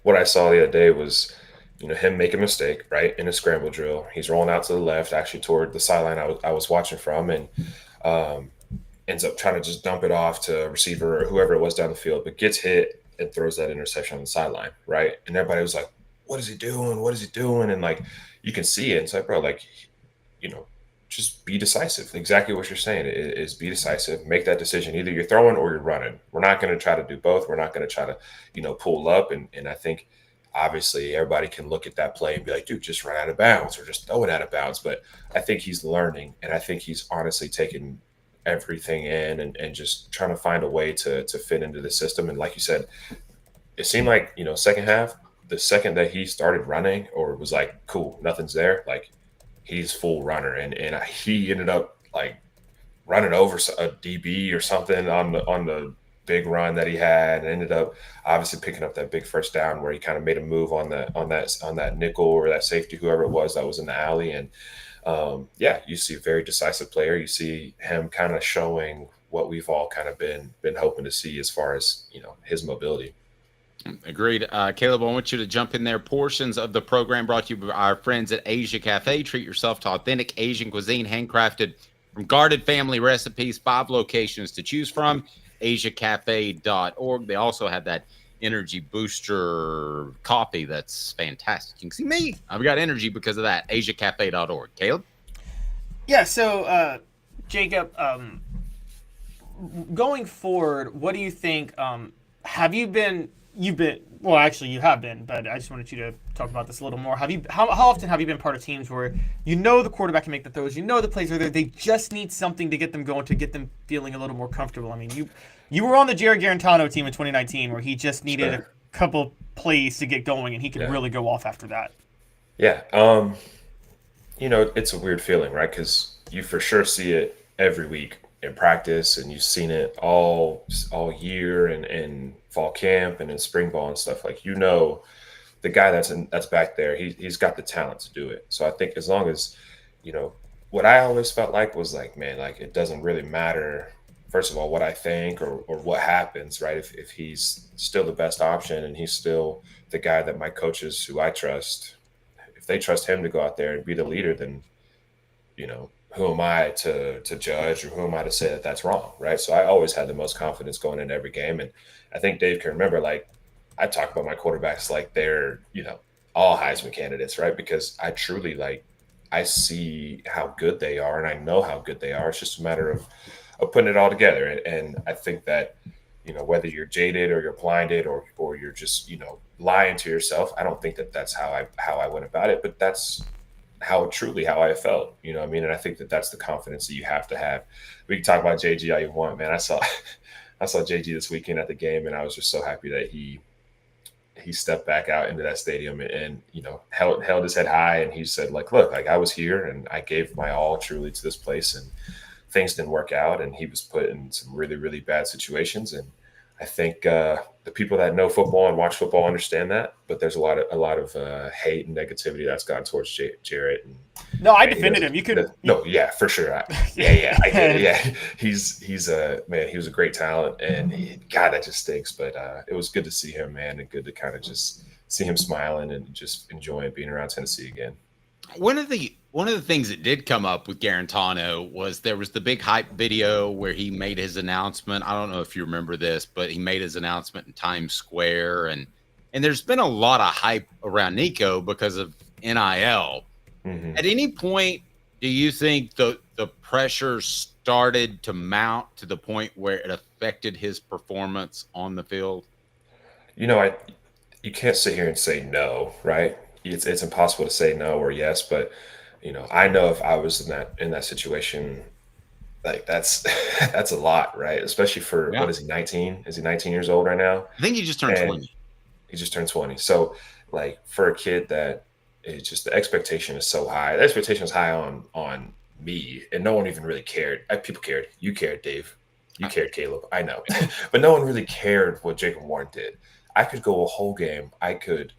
what I saw the other day was, him make a mistake, right, in a scramble drill. He's rolling out to the left, actually toward the sideline I was watching from, and ends up trying to just dump it off to a receiver or whoever it was down the field, but gets hit and throws that interception on the sideline, right? And everybody was like, what is he doing? What is he doing? And, like, you can see it. It's like, bro, like, just be decisive. Exactly what you're saying is be decisive. Make that decision. Either you're throwing or you're running. We're not going to try to do both. We're not going to try to, pull up. And I think, obviously, everybody can look at that play and be like, dude, just run out of bounds or just throw it out of bounds. But I think he's learning, and I think he's honestly taking everything in and just trying to find a way to fit into the system. And like you said, it seemed like, second half, the second that he started running or was like, cool, nothing's there, like he's full runner. And he ended up like running over a DB or something on the big run that he had, and ended up obviously picking up that big first down where he kind of made a move on that nickel or that safety, whoever it was that was in the alley. And you see a very decisive player. You see him kind of showing what we've all kind of been hoping to see as far as, his mobility. Agreed. Caleb, I want you to jump in there. Portions of the program brought to you by our friends at Asia Cafe. Treat yourself to authentic Asian cuisine, handcrafted from guarded family recipes, 5 locations to choose from, asiacafe.org. They also have that energy booster coffee that's fantastic. You can see me. I've got energy because of that. AsiaCafe.org. Caleb? Yeah, so Jacob, going forward, what do you think? Have you been? Well, actually, you have been, but I just wanted you to talk about this a little more. How often have you been part of teams where you know the quarterback can make the throws, you know the plays are there, they just need something to get them going, to get them feeling a little more comfortable? I mean, you were on the Jared Garantano team in 2019 where he just needed a couple plays to get going, and he could really go off after that. Yeah, it's a weird feeling, right? Because you for sure see it every week in practice, and you've seen it all year and in fall camp and in spring ball and stuff. Like, the guy that's back there, he's got the talent to do it. So I think as long as, what I always felt like was like, man, like it doesn't really matter, first of all, what I think or what happens, right? If he's still the best option and he's still the guy that my coaches who I trust, if they trust him to go out there and be the leader, then, who am I to judge, or who am I to say that that's wrong, right? So I always had the most confidence going into every game. And I think Dave can remember, like, I talk about my quarterbacks like they're, all Heisman candidates, right? Because I truly, I see how good they are, and I know how good they are. It's just a matter of putting it all together. And I think that, whether you're jaded or you're blinded or you're just, lying to yourself, I don't think that that's how I went about it, but that's how I felt, you know what I mean? And I think that that's the confidence that you have to have. We can talk about JG all you want, man. I saw JG this weekend at the game, and I was just so happy that he stepped back out into that stadium and held his head high, and he said, like, look, like, I was here and I gave my all truly to this place, and things didn't work out, and he was put in some really, really bad situations. And I think the people that know football and watch football understand that, but there's a lot of hate and negativity that's gone towards Jarrett. No, I defended him. You could. No, yeah, for sure. I get it. Yeah, he's a man. He was a great talent, and God, that just stinks. But it was good to see him, man, and good to kind of just see him smiling and just enjoying being around Tennessee again. One of the things that did come up with Garantano was there was the big hype video where he made his announcement. I don't know if you remember this, but he made his announcement in Times Square, and there's been a lot of hype around Nico because of NIL. Mm-hmm. At any point, do you think the pressure started to mount to the point where it affected his performance on the field? You can't sit here and say no, right? It's impossible to say no or yes, but I know if I was in that situation, like that's a lot, right? Especially for what is he, 19? Is he 19 years old right now? I think he just turned 20. He just turned 20. So like for a kid that it's just the expectation is so high. The expectation is high on me, and no one even really cared. People cared. You cared, Dave. You cared, Caleb. I know, but no one really cared what Jacob Warren did. I could go a whole game. I could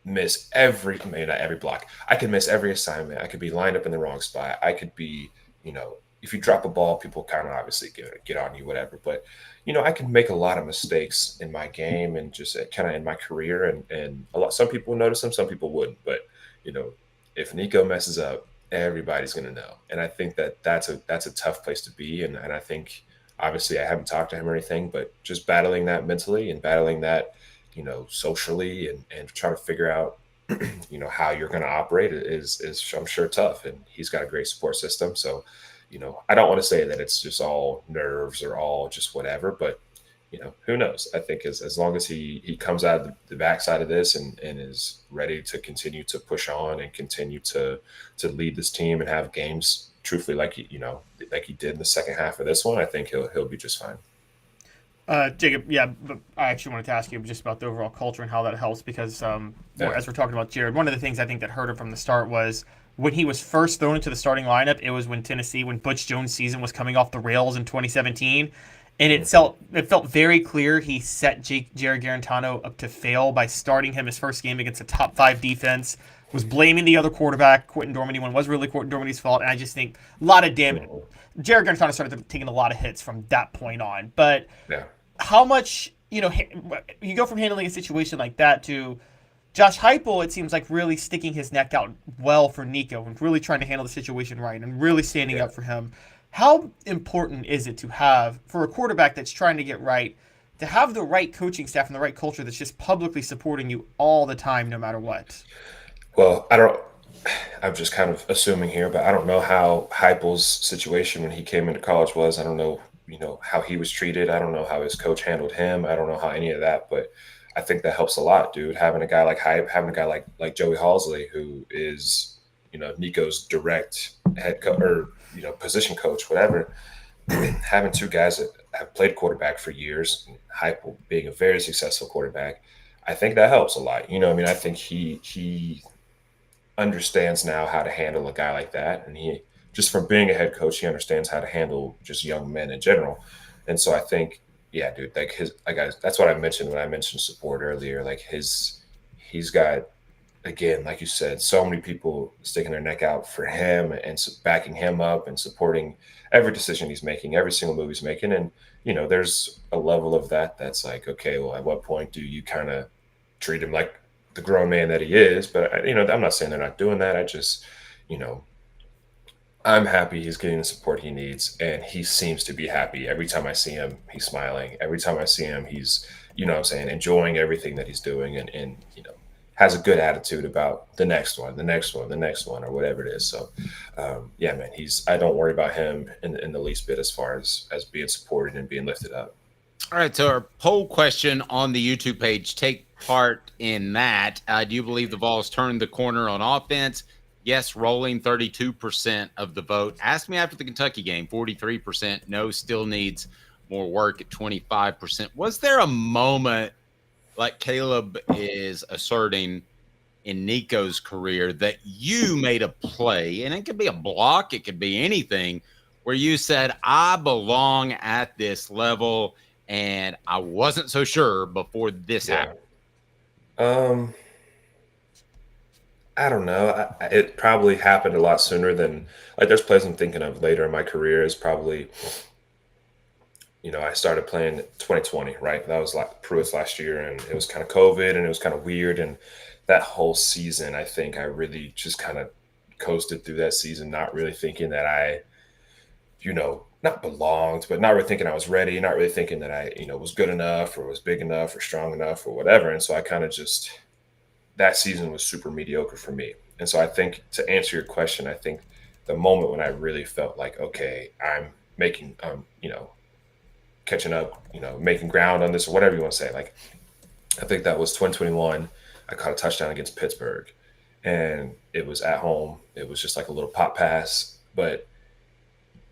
miss not every block. I could miss every assignment. I could be lined up in the wrong spot. I could be, if you drop a ball, people kind of obviously get on you, whatever. But, I can make a lot of mistakes in my game and just kind of in my career. And some people notice them, some people wouldn't. But, if Nico messes up, everybody's going to know. And I think that's a tough place to be. And I think, obviously, I haven't talked to him or anything, but just battling that mentally and battling that, socially and trying to figure out, how you're going to operate is I'm sure tough. And he's got a great support system. So, I don't want to say that it's just all nerves or all just whatever, but, who knows? I think as long as he comes out of the backside of this and is ready to continue to push on and continue to lead this team and have games truthfully like he did in the second half of this one, I think he'll be just fine. Jacob, yeah, but I actually wanted to ask you just about the overall culture and how that helps because as we're talking about Jared, one of the things I think that hurt him from the start was when he was first thrown into the starting lineup, it was when Butch Jones' season was coming off the rails in 2017, and it felt very clear he set Jared Garantano up to fail by starting him his first game against a top 5 defense, was blaming the other quarterback, Quentin Dormady, when it was really Quentin Dormady's fault, and I just think a lot of damage. Jared Garantano started taking a lot of hits from that point on, but how much, you go from handling a situation like that to Josh Heupel, it seems like really sticking his neck out well for Nico and really trying to handle the situation right and really standing up for him. How important is it to have, for a quarterback that's trying to get right, to have the right coaching staff and the right culture that's just publicly supporting you all the time, no matter what. Well, I'm just kind of assuming here, but I don't know how Heupel's situation when he came into college was. I don't know, how he was treated. I don't know how his coach handled him. I don't know how any of that, but I think that helps a lot, dude. Having a guy like Hype, having a guy like Joey Halsley, who is, Nico's direct head coach or, position coach, whatever. Having two guys that have played quarterback for years, Heupel being a very successful quarterback, I think that helps a lot. I think he understands now how to handle a guy like that, and he just from being a head coach, he understands how to handle just young men in general. And so I think, yeah, dude, that's what I mentioned when I mentioned support earlier. Like he's got, again, like you said, so many people sticking their neck out for him and backing him up and supporting every decision he's making, every single move he's making. And, there's a level of that's like, okay, well, at what point do you kind of treat him like the grown man that he is? But, I'm not saying they're not doing that. I just, I'm happy he's getting the support he needs, and he seems to be happy. Every time I see him, he's smiling. Every time I see him, he's, enjoying everything that he's doing and has a good attitude about the next one, or whatever it is. So, yeah, man, I don't worry about him in the least bit as far as being supported and being lifted up. All right, so our poll question on the YouTube page, take part in that. Do you believe the Vols turned the corner on offense? Yes, rolling 32% of the vote. Ask me after the Kentucky game, 43%. No, still needs more work at 25%. Was there a moment like Caleb is asserting in Nico's career that you made a play, and it could be a block, it could be anything, where you said, I belong at this level, and I wasn't so sure before this happened? I don't know. It probably happened a lot sooner than, there's plays I'm thinking of later in my career is probably, I started playing 2020, right? That was like Pruitt's last year, and it was kind of COVID, and it was kind of weird. And that whole season, I think I really just kind of coasted through that season, not really thinking that I, not belonged, but not really thinking I was ready, not really thinking that I, was good enough or was big enough or strong enough or whatever. And so I kind of just, that season was super mediocre for me. And so I think, to answer your question, I think the moment when I really felt like, okay, I'm making, catching up, making ground on this, or whatever you want to say. Like, I think that was 2021. I caught a touchdown against Pittsburgh, and it was at home. It was just like a little pop pass. But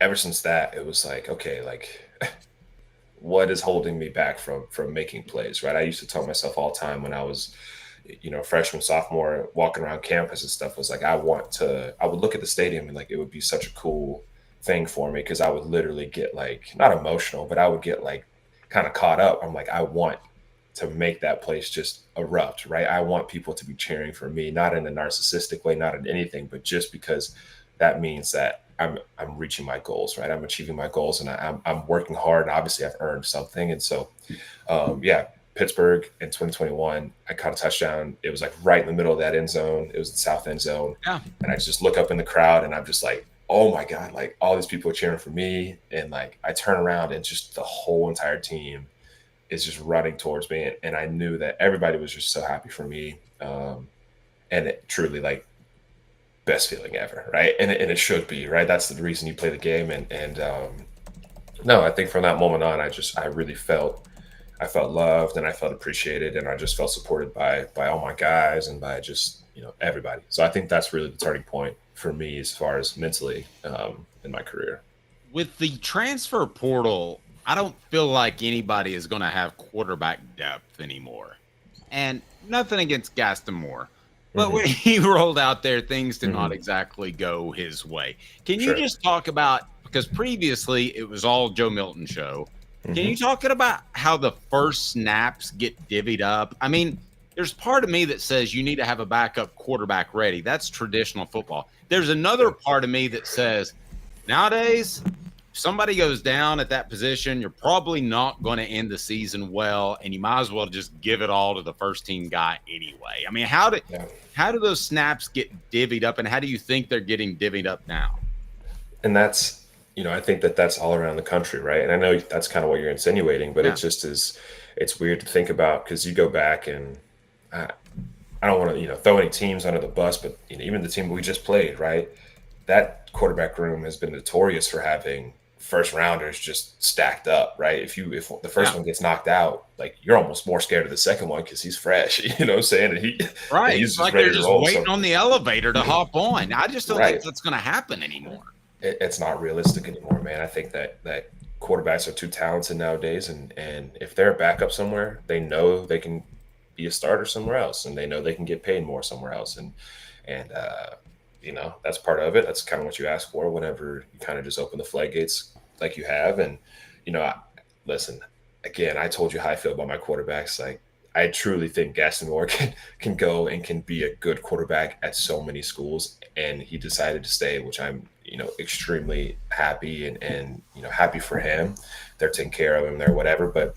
ever since that, it was like, okay, like, what is holding me back from making plays, right? I used to tell myself all the time when I was, freshman, sophomore, walking around campus and stuff, was like, I would look at the stadium and like, it would be such a cool thing for me, because I would literally get like, not emotional, but I would get like kind of caught up. I'm like, I want to make that place just erupt, right? I want people to be cheering for me, not in a narcissistic way, not in anything, but just because that means that I'm reaching my goals, right? I'm achieving my goals, and I'm working hard, and obviously I've earned something. And so, yeah, Pittsburgh in 2021, I caught a touchdown. It was like right in the middle of that end zone. It was the south end zone. Yeah. And I just look up in the crowd, and I'm just like, oh my God, like all these people are cheering for me. And like, I turn around, and just the whole entire team is just running towards me. And I knew that everybody was just so happy for me. And it truly, like, best feeling ever, right? And it should be, right? That's the reason you play the game. And no, I think from that moment on, I really felt loved, and I felt appreciated, and I just felt supported by all my guys and by just, everybody. So I think that's really the turning point for me as far as mentally in my career. With the transfer portal, I don't feel like anybody is going to have quarterback depth anymore. And nothing against Gaston Moore, but when he rolled out there, things did not exactly go his way. Can you just talk about, because previously it was all Joe Milton show. Can you talk about how the first snaps get divvied up? I mean, there's part of me that says you need to have a backup quarterback ready. That's traditional football. There's another part of me that says nowadays, if somebody goes down at that position, you're probably not going to end the season well, and you might as well just give it all to the first team guy anyway. I mean, how do those snaps get divvied up, and how do you think they're getting divvied up now? And that's I think that that's all around the country, right? And I know that's kind of what you're insinuating, but it just is. It's weird to think about because you go back and I don't want to, throw any teams under the bus, but even the team we just played, right? That quarterback room has been notorious for having first rounders just stacked up, right? If the first one gets knocked out, like you're almost more scared of the second one because he's fresh. You know what I'm saying? And he's like ready they're to just roll. waiting on the elevator to hop on. I just don't think that's going to happen anymore. It's not realistic anymore, man. I think that quarterbacks are too talented nowadays, and if they're a backup somewhere, they know they can be a starter somewhere else, and they know they can get paid more somewhere else, and that's part of it. That's kind of what you ask for whenever you kind of just open the floodgates like you have. And listen, again, I told you how I feel about my quarterbacks. Like I truly think Gaston Moore can go and can be a good quarterback at so many schools, and he decided to stay, which I'm extremely happy and happy for him. They're taking care of him there, whatever. But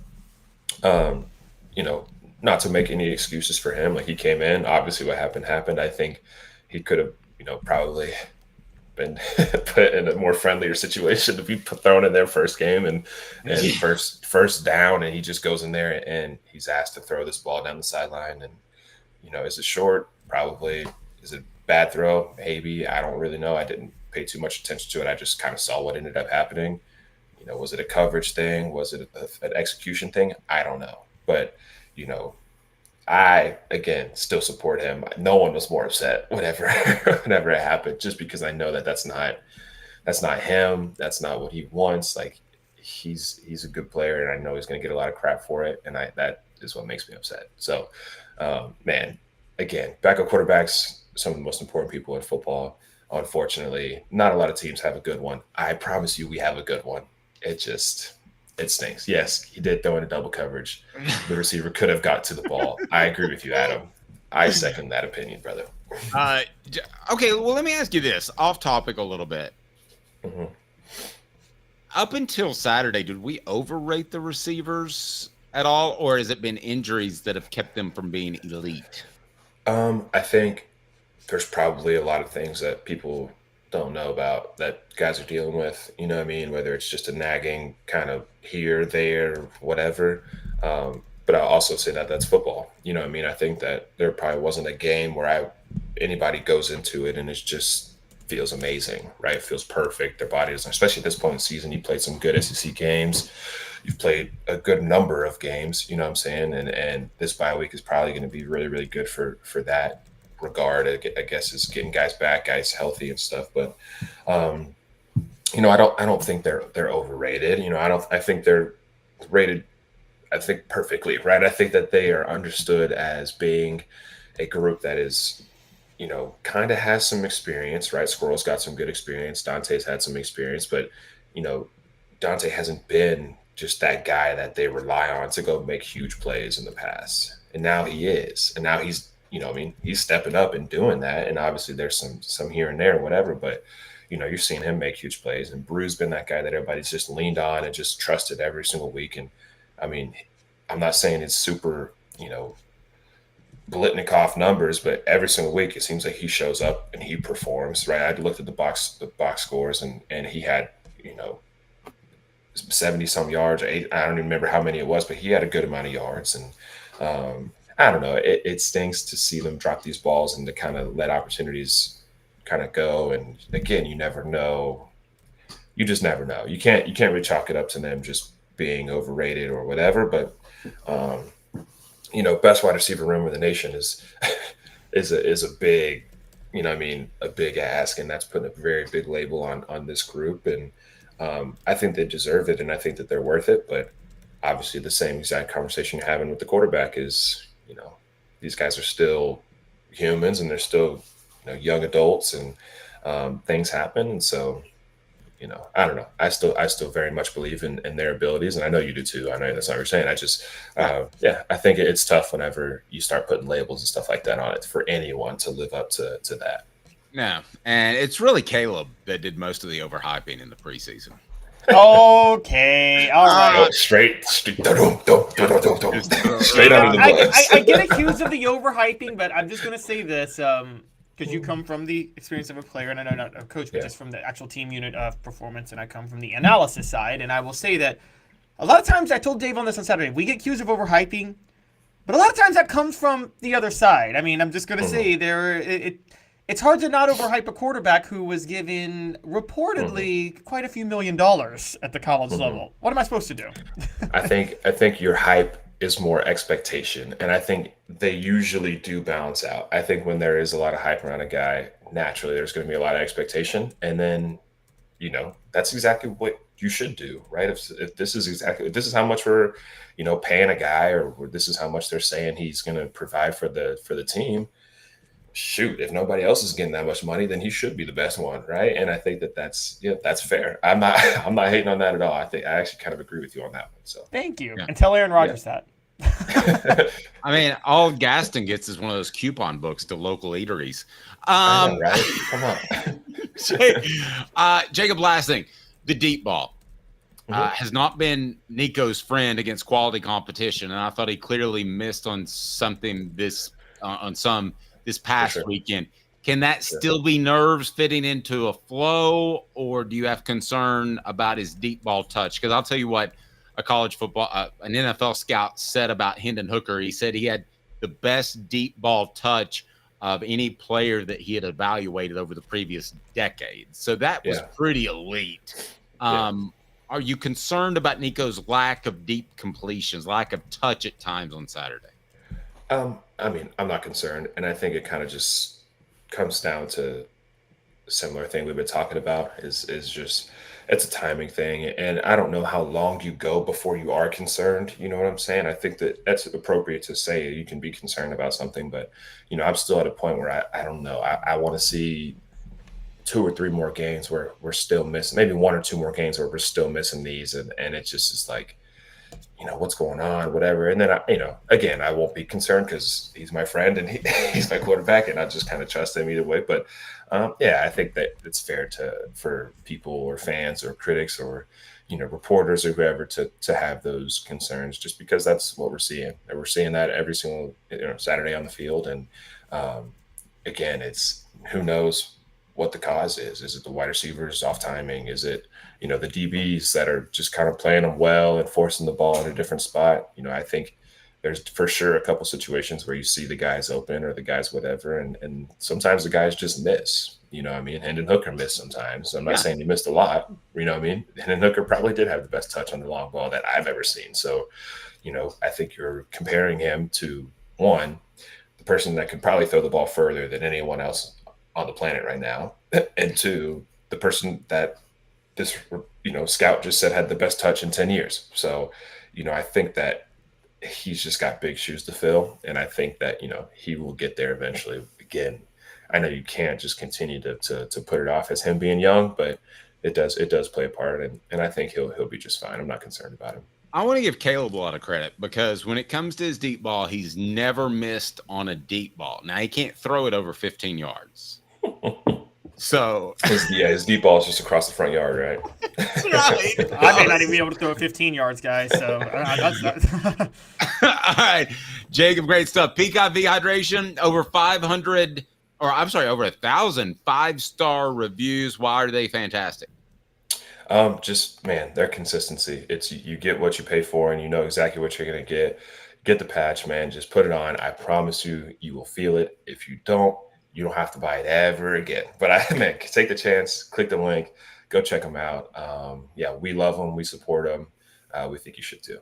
not to make any excuses for him. Like he came in, obviously what happened. I think he could have, probably been put in a more friendlier situation to be thrown in their first game and first down, and he just goes in there and he's asked to throw this ball down the sideline. And is it short? Probably. Is it bad throw? Maybe. I don't really know. I didn't pay too much attention to it. I just kind of saw what ended up happening. Was it a coverage thing? Was it an execution thing? I don't know. But I again still support him. No one was more upset whenever it happened, just because I know that's not him. That's not what he wants. Like he's a good player, and I know he's going to get a lot of crap for it, and that is what makes me upset. So, man, again, backup quarterbacks, some of the most important people in football. Unfortunately, not a lot of teams have a good one. I promise you, we have a good one. It stinks. Yes, he did throw into double coverage. The receiver could have got to the ball. I agree with you, Adam. I second that opinion, brother. Okay, well, let me ask you this, off topic a little bit. Mm-hmm. Up until Saturday, did we overrate the receivers at all, or has it been injuries that have kept them from being elite? I think there's probably a lot of things that people don't know about that guys are dealing with, whether it's just a nagging kind of here, there, whatever. But I'll also say that that's football. I think that there probably wasn't a game where anybody goes into it and it just feels amazing, right? It feels perfect. Their body is, especially at this point in the season, you played some good SEC games. You've played a good number of games, you know what I'm saying? And this bye week is probably going to be really, really good for that regard. I guess is getting guys back, guys healthy and stuff. But I don't think they're overrated. I think they're rated, I think, perfectly, right? I think that they are understood as being a group that is, kind of has some experience, right? Squirrel's got some good experience. Dante's had some experience, but Dante hasn't been just that guy that they rely on to go make huge plays in the past. And now he is. And now he's he's stepping up and doing that. And obviously there's some here and there, whatever, but you're seeing him make huge plays. And Brew's been that guy that everybody's just leaned on and just trusted every single week. And I'm not saying it's super, Blitnikoff numbers, but every single week it seems like he shows up and he performs, right? I looked at the box scores and he had, 70 some yards, or 8, I don't even remember how many it was, but he had a good amount of yards. And I don't know. It stings to see them drop these balls and to kind of let opportunities kind of go. And again, you never know. You just never know. You can't really chalk it up to them just being overrated or whatever. But best wide receiver room in the nation is a big, a big ask, and that's putting a very big label on this group. And I think they deserve it, and I think that they're worth it. But obviously, the same exact conversation you're having with the quarterback is, these guys are still humans and they're still, young adults, and things happen. And so, I don't know. I still very much believe in their abilities, and I know you do too. I know that's not what you're saying. I just, I think it's tough whenever you start putting labels and stuff like that on it for anyone to live up to that. No, and it's really Caleb that did most of the overhyping in the preseason. Okay, all right. Straight under the bus. I get accused of the overhyping, but I'm just gonna say this. because you come from the experience of a player, and I know not a coach, but Yeah. just from the actual team unit of performance, and I come from the analysis side. And I will say that a lot of times, I told Dave on this on Saturday, we get accused of overhyping, but a lot of times that comes from the other side. I mean, I'm just going to say it's hard to not overhype a quarterback who was given reportedly quite a few $1 million at the college level. What am I supposed to do? I think your hype is more expectation, and I think they usually do balance out. I think when there is a lot of hype around a guy, naturally there's going to be a lot of expectation, and then that's exactly what you should do, right? If this is how much we're paying a guy, or this is how much they're saying he's going to provide for the team. Shoot, if nobody else is getting that much money, then he should be the best one, right? And I think that's fair. I'm not hating on that at all. I actually kind of agree with you on that one. So thank you, and tell Aaron Rodgers that. I mean, all Gaston gets is one of those coupon books to local eateries. I know, right? Come on. Jacob, last thing, the deep ball has not been Nico's friend against quality competition, and I thought he clearly missed on something this past weekend. Can that still be nerves fitting into a flow, or do you have concern about his deep ball touch? Because I'll tell you what, a college football, an NFL scout said about Hendon Hooker. He said he had the best deep ball touch of any player that he had evaluated over the previous decade. So that was pretty elite. Are you concerned about Nico's lack of deep completions, lack of touch at times on Saturday? I mean, I'm not concerned, and I think it kind of just comes down to a similar thing we've been talking about is just it's a timing thing, and I don't know how long you go before you are concerned. You know what I'm saying? I think that's appropriate to say you can be concerned about something, but I'm still at a point where I don't know. I want to see 2 or 3 more games where we're still missing, maybe 1 or 2 more games where we're still missing these, and it just is like, what's going on, whatever. And then, again, I won't be concerned because he's my friend and he's my quarterback, and I just kind of trust him either way. But I think that it's fair for people or fans or critics or, reporters or whoever to have those concerns, just because that's what we're seeing. And we're seeing that every single, Saturday on the field. And again, it's who knows what the cause is. Is it the wide receivers off timing? Is it, the DBs that are just kind of playing them well and forcing the ball in a different spot? I think there's for sure a couple situations where you see the guys open or the guys whatever, and sometimes the guys just miss. Hendon Hooker missed sometimes. So I'm not saying he missed a lot. Hendon Hooker probably did have the best touch on the long ball that I've ever seen. So, I think you're comparing him to, one, the person that could probably throw the ball further than anyone else on the planet right now, and 2, the person that this, scout just said had the best touch in 10 years. So, I think that he's just got big shoes to fill. And I think that, he will get there eventually. Again, I know you can't just continue to put it off as him being young, but it does play a part. And I think he'll be just fine. I'm not concerned about him. I want to give Caleb a lot of credit, because when it comes to his deep ball, he's never missed on a deep ball. Now, he can't throw it over 15 yards. So his deep ball is just across the front yard, right? That's right. I may not even be able to throw 15 yards, guys. So that's all right, Jacob, great stuff. Peacock V Hydration, over 500, or I'm sorry, over 1,000 5-star reviews. Why are they fantastic? Just, man, their consistency. It's you get what you pay for, and you know exactly what you're gonna get. Get the patch, man. Just put it on. I promise you will feel it. If you don't, you don't have to buy it ever again. But take the chance, click the link, go check them out. We love them. We support them. We think you should too.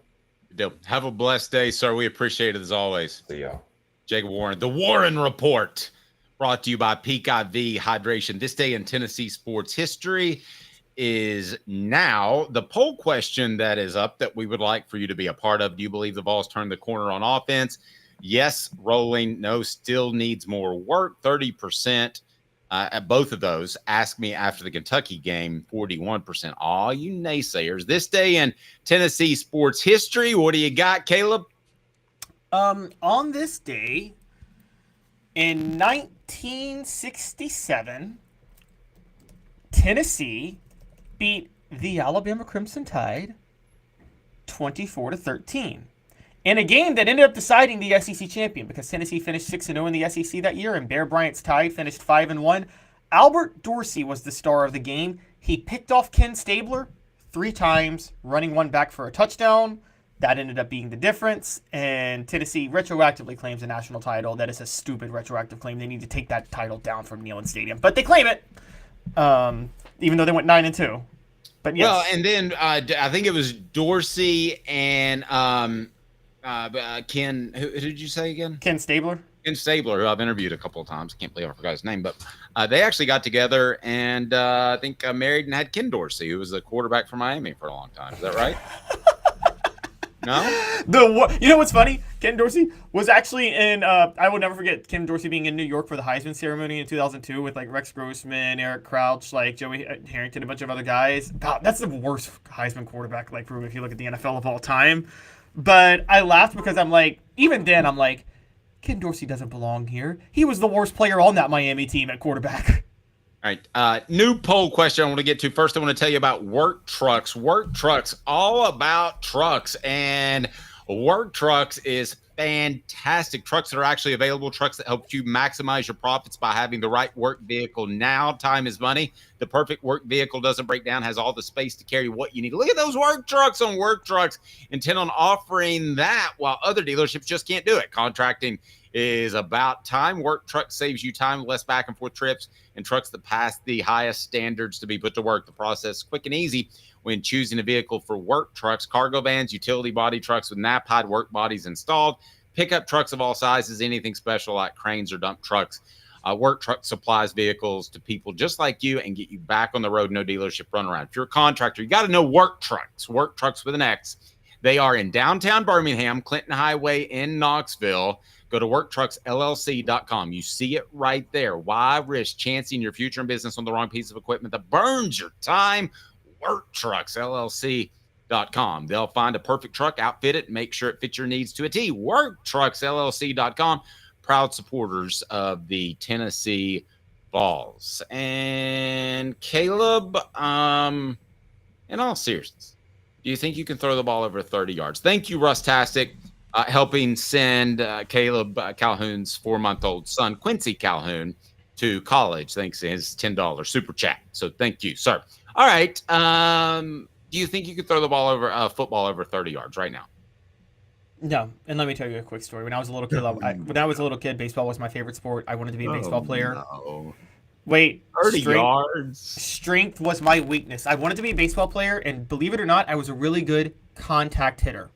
Have a blessed day, sir. We appreciate it as always. See y'all. Jacob Warren, the Warren Report, brought to you by Peacock V Hydration. This day in Tennessee sports history is now the poll question that is up that we would like for you to be a part of. Do you believe the Vols turned the corner on offense? Yes, rolling. No, still needs more work. 30% at both of those. Ask me after the Kentucky game, 41%. All you naysayers. This day in Tennessee sports history, what do you got, Caleb? On this day in 1967, Tennessee beat the Alabama Crimson Tide 24-13. in a game that ended up deciding the SEC champion because Tennessee finished 6-0 in the SEC that year and Bear Bryant's Tide finished 5-1. Albert Dorsey was the star of the game. He picked off Ken Stabler 3 times, running one back for a touchdown. That ended up being the difference, and Tennessee retroactively claims a national title. That is a stupid retroactive claim. They need to take that title down from Neyland Stadium, but they claim it, even though they went 9-2. But yes. Well, and then I think it was Dorsey and Ken. Who did you say again? Ken Stabler. Ken Stabler, who I've interviewed a couple of times. I can't believe I forgot his name, but they actually got together and I think married and had Ken Dorsey, who was the quarterback for Miami for a long time. Is that right? No? You know what's funny? Ken Dorsey was actually in, I will never forget Ken Dorsey being in New York for the Heisman ceremony in 2002 with like Rex Grossman, Eric Crouch, like Joey Harrington, a bunch of other guys. God, that's the worst Heisman quarterback like room if you look at the NFL of all time. But I laughed because I'm like, even then I'm like, Ken Dorsey doesn't belong here. He was the worst player on that Miami team at quarterback. All right. New poll question I want to get to. First, I want to tell you about Work Trucks. Work Trucks, all about trucks. And Work Trucks is fantastic. Trucks that are actually available, trucks that help you maximize your profits by having the right work vehicle now. Time is money. The perfect work vehicle doesn't break down, has all the space to carry what you need. Look at those Work Trucks on Work Trucks. Intent on offering that while other dealerships just can't do it. Contracting is about time. Work Truck saves you time, less back and forth trips, and trucks that pass the highest standards to be put to work. The process is quick and easy when choosing a vehicle for Work Trucks. Cargo vans, utility body trucks with nap-hide work bodies installed, pickup trucks of all sizes, anything special like cranes or dump trucks. Work Truck supplies vehicles to people just like you and get you back on the road, no dealership runaround. If you're a contractor, you got to know Work Trucks. Work Trucks with an X. They are in downtown Birmingham, Clinton Highway in Knoxville. Go to worktrucksllc.com. You see it right there. Why risk chancing your future in business on the wrong piece of equipment that burns your time? Worktrucksllc.com. They'll find a perfect truck, outfit it, make sure it fits your needs to a T. Worktrucksllc.com. Proud supporters of the Tennessee Vols. And Caleb, in all seriousness, do you think you can throw the ball over 30 yards? Thank you, Rustastic. Helping send Caleb Calhoun's 4-month-old son, Quincy Calhoun, to college thanks to his $10 super chat. So thank you, sir. All right. Do you think you could throw the ball over football over 30 yards right now? No. And let me tell you a quick story. When I was a little kid, baseball was my favorite sport. I wanted to be a baseball player. No. Wait, 30 yards. Strength was my weakness. I wanted to be a baseball player, and believe it or not, I was a really good contact hitter.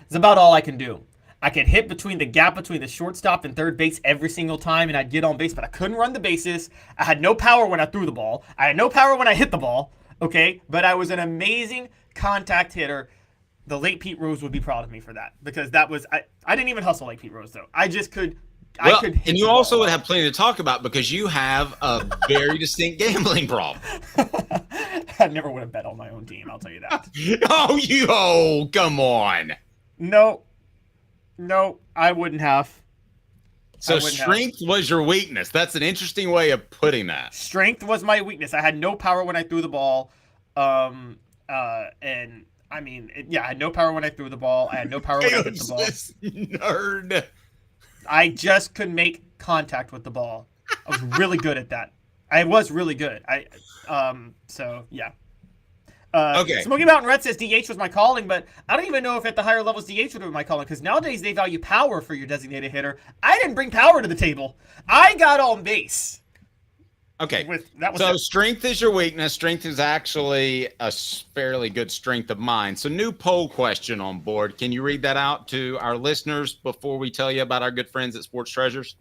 It's about all I can do. I could hit between the gap between the shortstop and third base every single time, and I'd get on base, but I couldn't run the bases. I had no power when I threw the ball. I had no power when I hit the ball, okay? But I was an amazing contact hitter. The late Pete Rose would be proud of me for that because that was – I didn't even hustle like Pete Rose, though. I just could – Well, and you also would have plenty to talk about because you have a very distinct gambling problem. I never would have bet on my own team, I'll tell you that. Oh, come on. No, I wouldn't have. So strength was your weakness. That's an interesting way of putting that. Strength was my weakness. I had no power when I threw the ball. And I mean, I had no power when I threw the ball. I had no power when I hit the ball. Nerd. I just could make contact with the ball. I was really good at that. I was really good. So yeah. Okay. Smoky Mountain Red says DH was my calling, but I don't even know if at the higher levels DH would have been my calling because nowadays they value power for your designated hitter. I didn't bring power to the table. I got on base. Okay. Strength is your weakness. Strength is actually a fairly good strength of mine. So new poll question on board. Can you read that out to our listeners before we tell you about our good friends at Sports Treasures?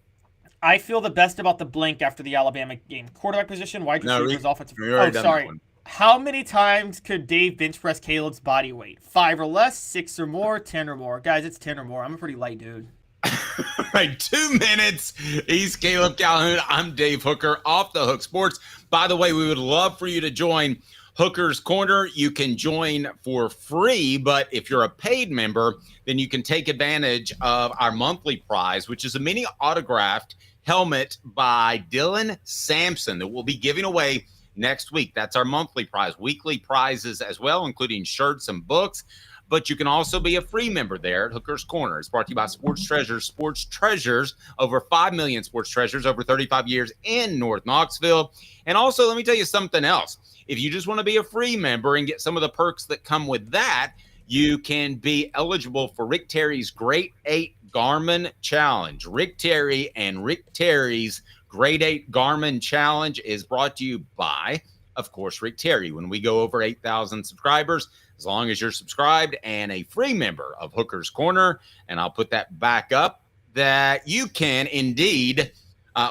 I feel the best about the blank after the Alabama game. Quarterback position, wide receivers, offensive. Oh, sorry. How many times could Dave bench press Caleb's body weight? 5 or less, 6 or more, 10 or more? Guys, it's 10 or more. I'm a pretty light dude. All right, 2 minutes. He's Caleb Calhoun. I'm Dave Hooker, Off the Hook Sports. By the way, we would love for you to join Hooker's Corner. You can join for free, but if you're a paid member, then you can take advantage of our monthly prize, which is a mini autographed helmet by Dylan Sampson that we'll be giving away next week. That's our monthly prize. Weekly prizes as well, including shirts and books. but you can also be a free member there at Hooker's Corner. It's brought to you by Sports Treasures. Sports Treasures, over 5 million sports treasures over 35 years in North Knoxville. And also, let me tell you something else. If you just want to be a free member and get some of the perks that come with that, you can be eligible for Rick Terry's Grade 8 Garmin Challenge. Rick Terry and Rick Terry's Grade 8 Garmin Challenge is brought to you by, of course, Rick Terry. When we go over 8,000 subscribers, as long as you're subscribed and a free member of Hooker's Corner, and I'll put that back up, that you can indeed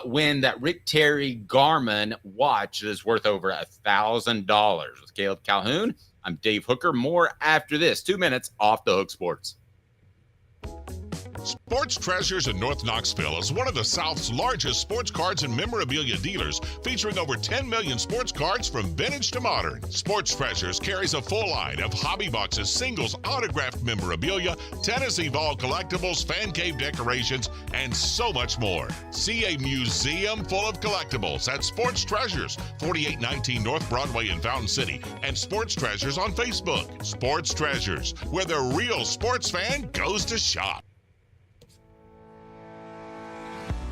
win that Rick Terry Garmin watch that is worth over $1,000. With Caleb Calhoun, I'm Dave Hooker. More after this. 2 minutes off the Hook Sports. Sports Treasures in North Knoxville is one of the South's largest sports cards and memorabilia dealers, featuring over 10 million sports cards from vintage to modern. Sports Treasures carries a full line of hobby boxes, singles, autographed memorabilia, Tennessee Vol collectibles, fan cave decorations, and so much more. See a museum full of collectibles at Sports Treasures, 4819 North Broadway in Fountain City, and Sports Treasures on Facebook. Sports Treasures, where the real sports fan goes to shop.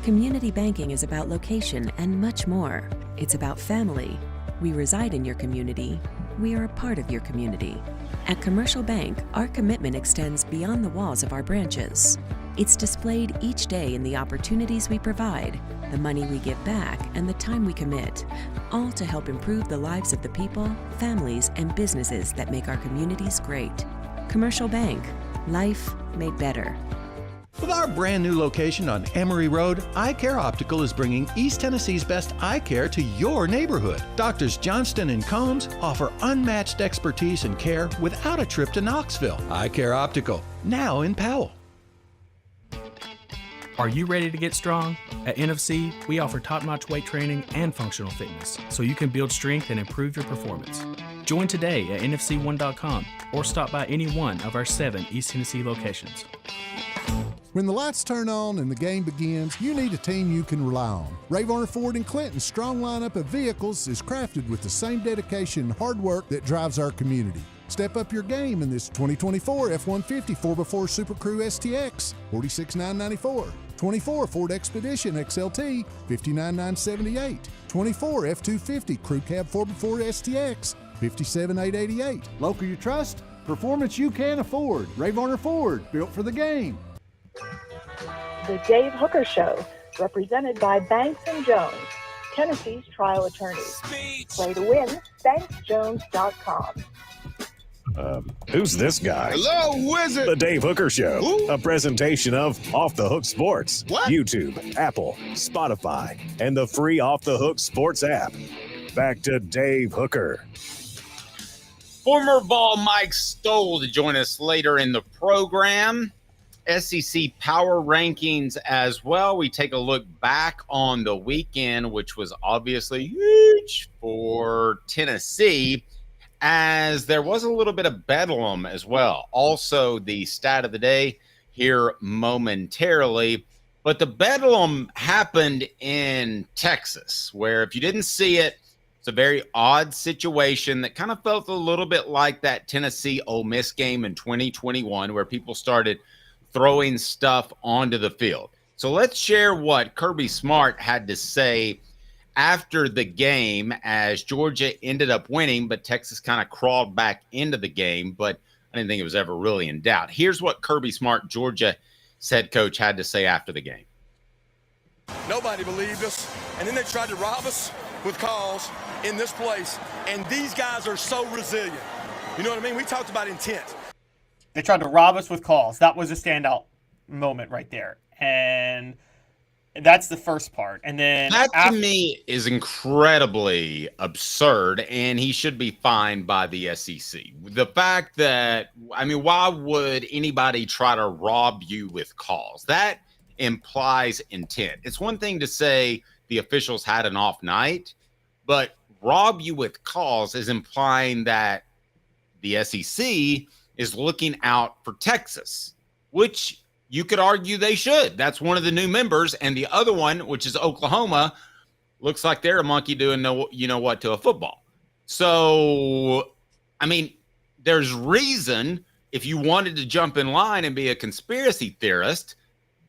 Community banking is about location and much more. It's about family. We reside in your community. We are a part of your community. At Commercial Bank, our commitment extends beyond the walls of our branches. It's displayed each day in the opportunities we provide, the money we give back, and the time we commit, all to help improve the lives of the people, families, and businesses that make our communities great. Commercial Bank, life made better. With our brand new location on Emory Road, Eye Care Optical is bringing East Tennessee's best eye care to your neighborhood. Doctors Johnston and Combs offer unmatched expertise and care without a trip to Knoxville. Eye Care Optical, now in Powell. Are you ready to get strong? At NFC, we offer top-notch weight training and functional fitness, so you can build strength and improve your performance. Join today at NFC1.com or stop by any one of our 7 East Tennessee locations. When the lights turn on and the game begins, you need a team you can rely on. Ray Varner Ford and Clinton's strong lineup of vehicles is crafted with the same dedication and hard work that drives our community. Step up your game in this 2024 F-150 4x4 Super Crew STX, $46,994. 24 Ford Expedition XLT, $59,978. 24 F-250 Crew Cab 4x4 STX, $57,888. Local you trust, performance you can afford. Ray Varner Ford, built for the game. The Dave Hooker Show, represented by Banks & Jones, Tennessee's trial attorneys. Play to win, banksjones.com. Who's this guy? Hello, wizard. The Dave Hooker Show, a presentation of Off the Hook Sports. What? YouTube, Apple, Spotify, and the free Off the Hook Sports app. Back to Dave Hooker. Former Vol Mike Stowell to join us later in the program. SEC power rankings as well. We take a look back on the weekend, which was obviously huge for Tennessee, as there was a little bit of bedlam as well. Also, the stat of the day here momentarily. But the bedlam happened in Texas, where if you didn't see it, it's a very odd situation that kind of felt a little bit like that Tennessee Ole Miss game in 2021, where people started throwing stuff onto the field. So let's share what Kirby Smart had to say after the game, as Georgia ended up winning, but Texas kind of crawled back into the game, but I didn't think it was ever really in doubt. Here's what Kirby Smart, Georgia head coach, had to say after the game. Nobody believed us, and then they tried to rob us with calls in this place, and these guys are so resilient. You know what I mean? We talked about intent. They tried to rob us with calls. That was a standout moment right there. And that's the first part. And then that to me is incredibly absurd, and he should be fined by the SEC. The fact that, I mean, why would anybody try to rob you with calls? That implies intent. It's one thing to say the officials had an off night, but rob you with calls is implying that the SEC is looking out for Texas, which you could argue they should. That's one of the new members. And the other one, which is Oklahoma, looks like they're a monkey doing what to a football. So, I mean, there's reason if you wanted to jump in line and be a conspiracy theorist,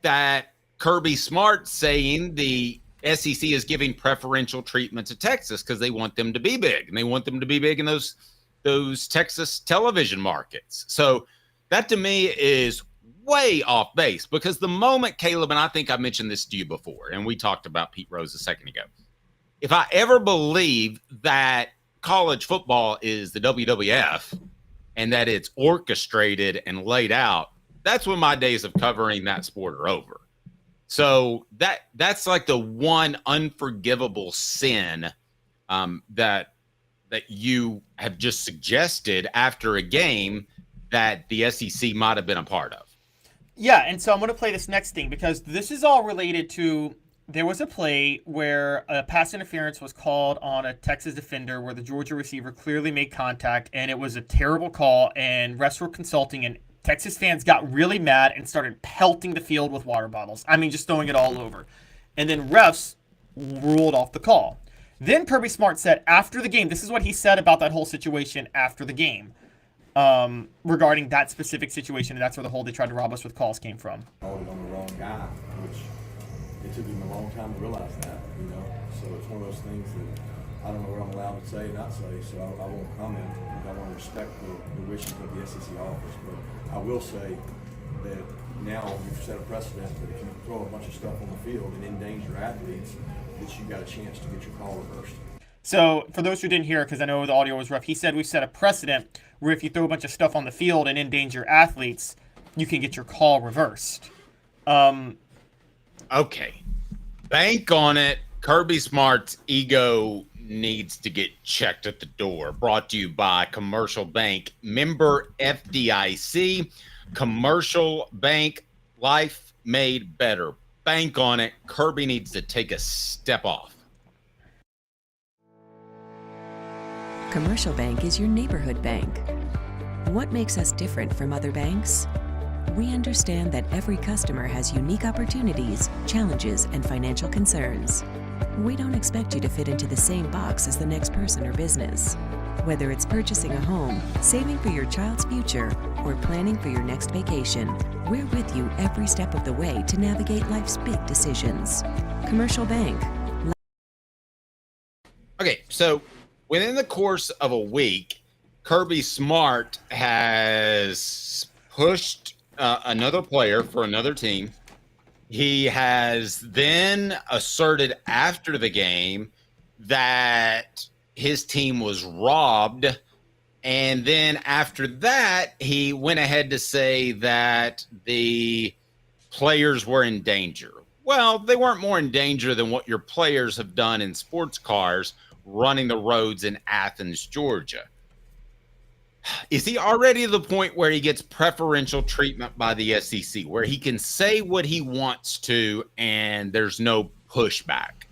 that Kirby Smart saying the SEC is giving preferential treatment to Texas because they want them to be big, and they want them to be big in those Texas television markets. So that to me is way off base, because the moment, Caleb, and I think I mentioned this to you before, and we talked about Pete Rose a second ago, if I ever believe that college football is the WWF and that it's orchestrated and laid out, that's when my days of covering that sport are over. So that's like the one unforgivable sin that you have just suggested after a game that the SEC might have been a part of. Yeah, and so I'm going to play this next thing, because this is all related to, there was a play where a pass interference was called on a Texas defender where the Georgia receiver clearly made contact, and it was a terrible call, and refs were consulting, and Texas fans got really mad and started pelting the field with water bottles. I mean, just throwing it all over. And then refs ruled off the call. Then Kirby Smart said after the game, this is what he said about that whole situation after the game, regarding that specific situation, and that's where the whole "they tried to rob us with calls" came from. Called it on the wrong guy, which it took him a long time to realize that, you know. So it's one of those things that I don't know what I'm allowed to say and not say, so I won't comment. I want to respect the wishes of the SEC office, but I will say that now you've set a precedent that if you throw a bunch of stuff on the field and endanger athletes, that you got a chance to get your call reversed. So for those who didn't hear, because I know the audio was rough, he said we've set a precedent where if you throw a bunch of stuff on the field and endanger athletes, you can get your call reversed. Okay. Bank on it. Kirby Smart's ego needs to get checked at the door. Brought to you by Commercial Bank, member FDIC. Commercial Bank, life made better. Bank on it. Kirby needs to take a step off. Commercial Bank is your neighborhood bank. What makes us different from other banks? We understand that every customer has unique opportunities, challenges, and financial concerns. We don't expect you to fit into the same box as the next person or business. Whether it's purchasing a home, saving for your child's future, or planning for your next vacation, we're with you every step of the way to navigate life's big decisions. Commercial Bank. Okay, so within the course of a week, Kirby Smart has pushed another player for another team. He has then asserted after the game that his team was robbed. And then after that, he went ahead to say that the players were in danger. Well, they weren't more in danger than what your players have done in sports cars running the roads in Athens, Georgia. Is he already to the point where he gets preferential treatment by the SEC, where he can say what he wants to and there's no pushback?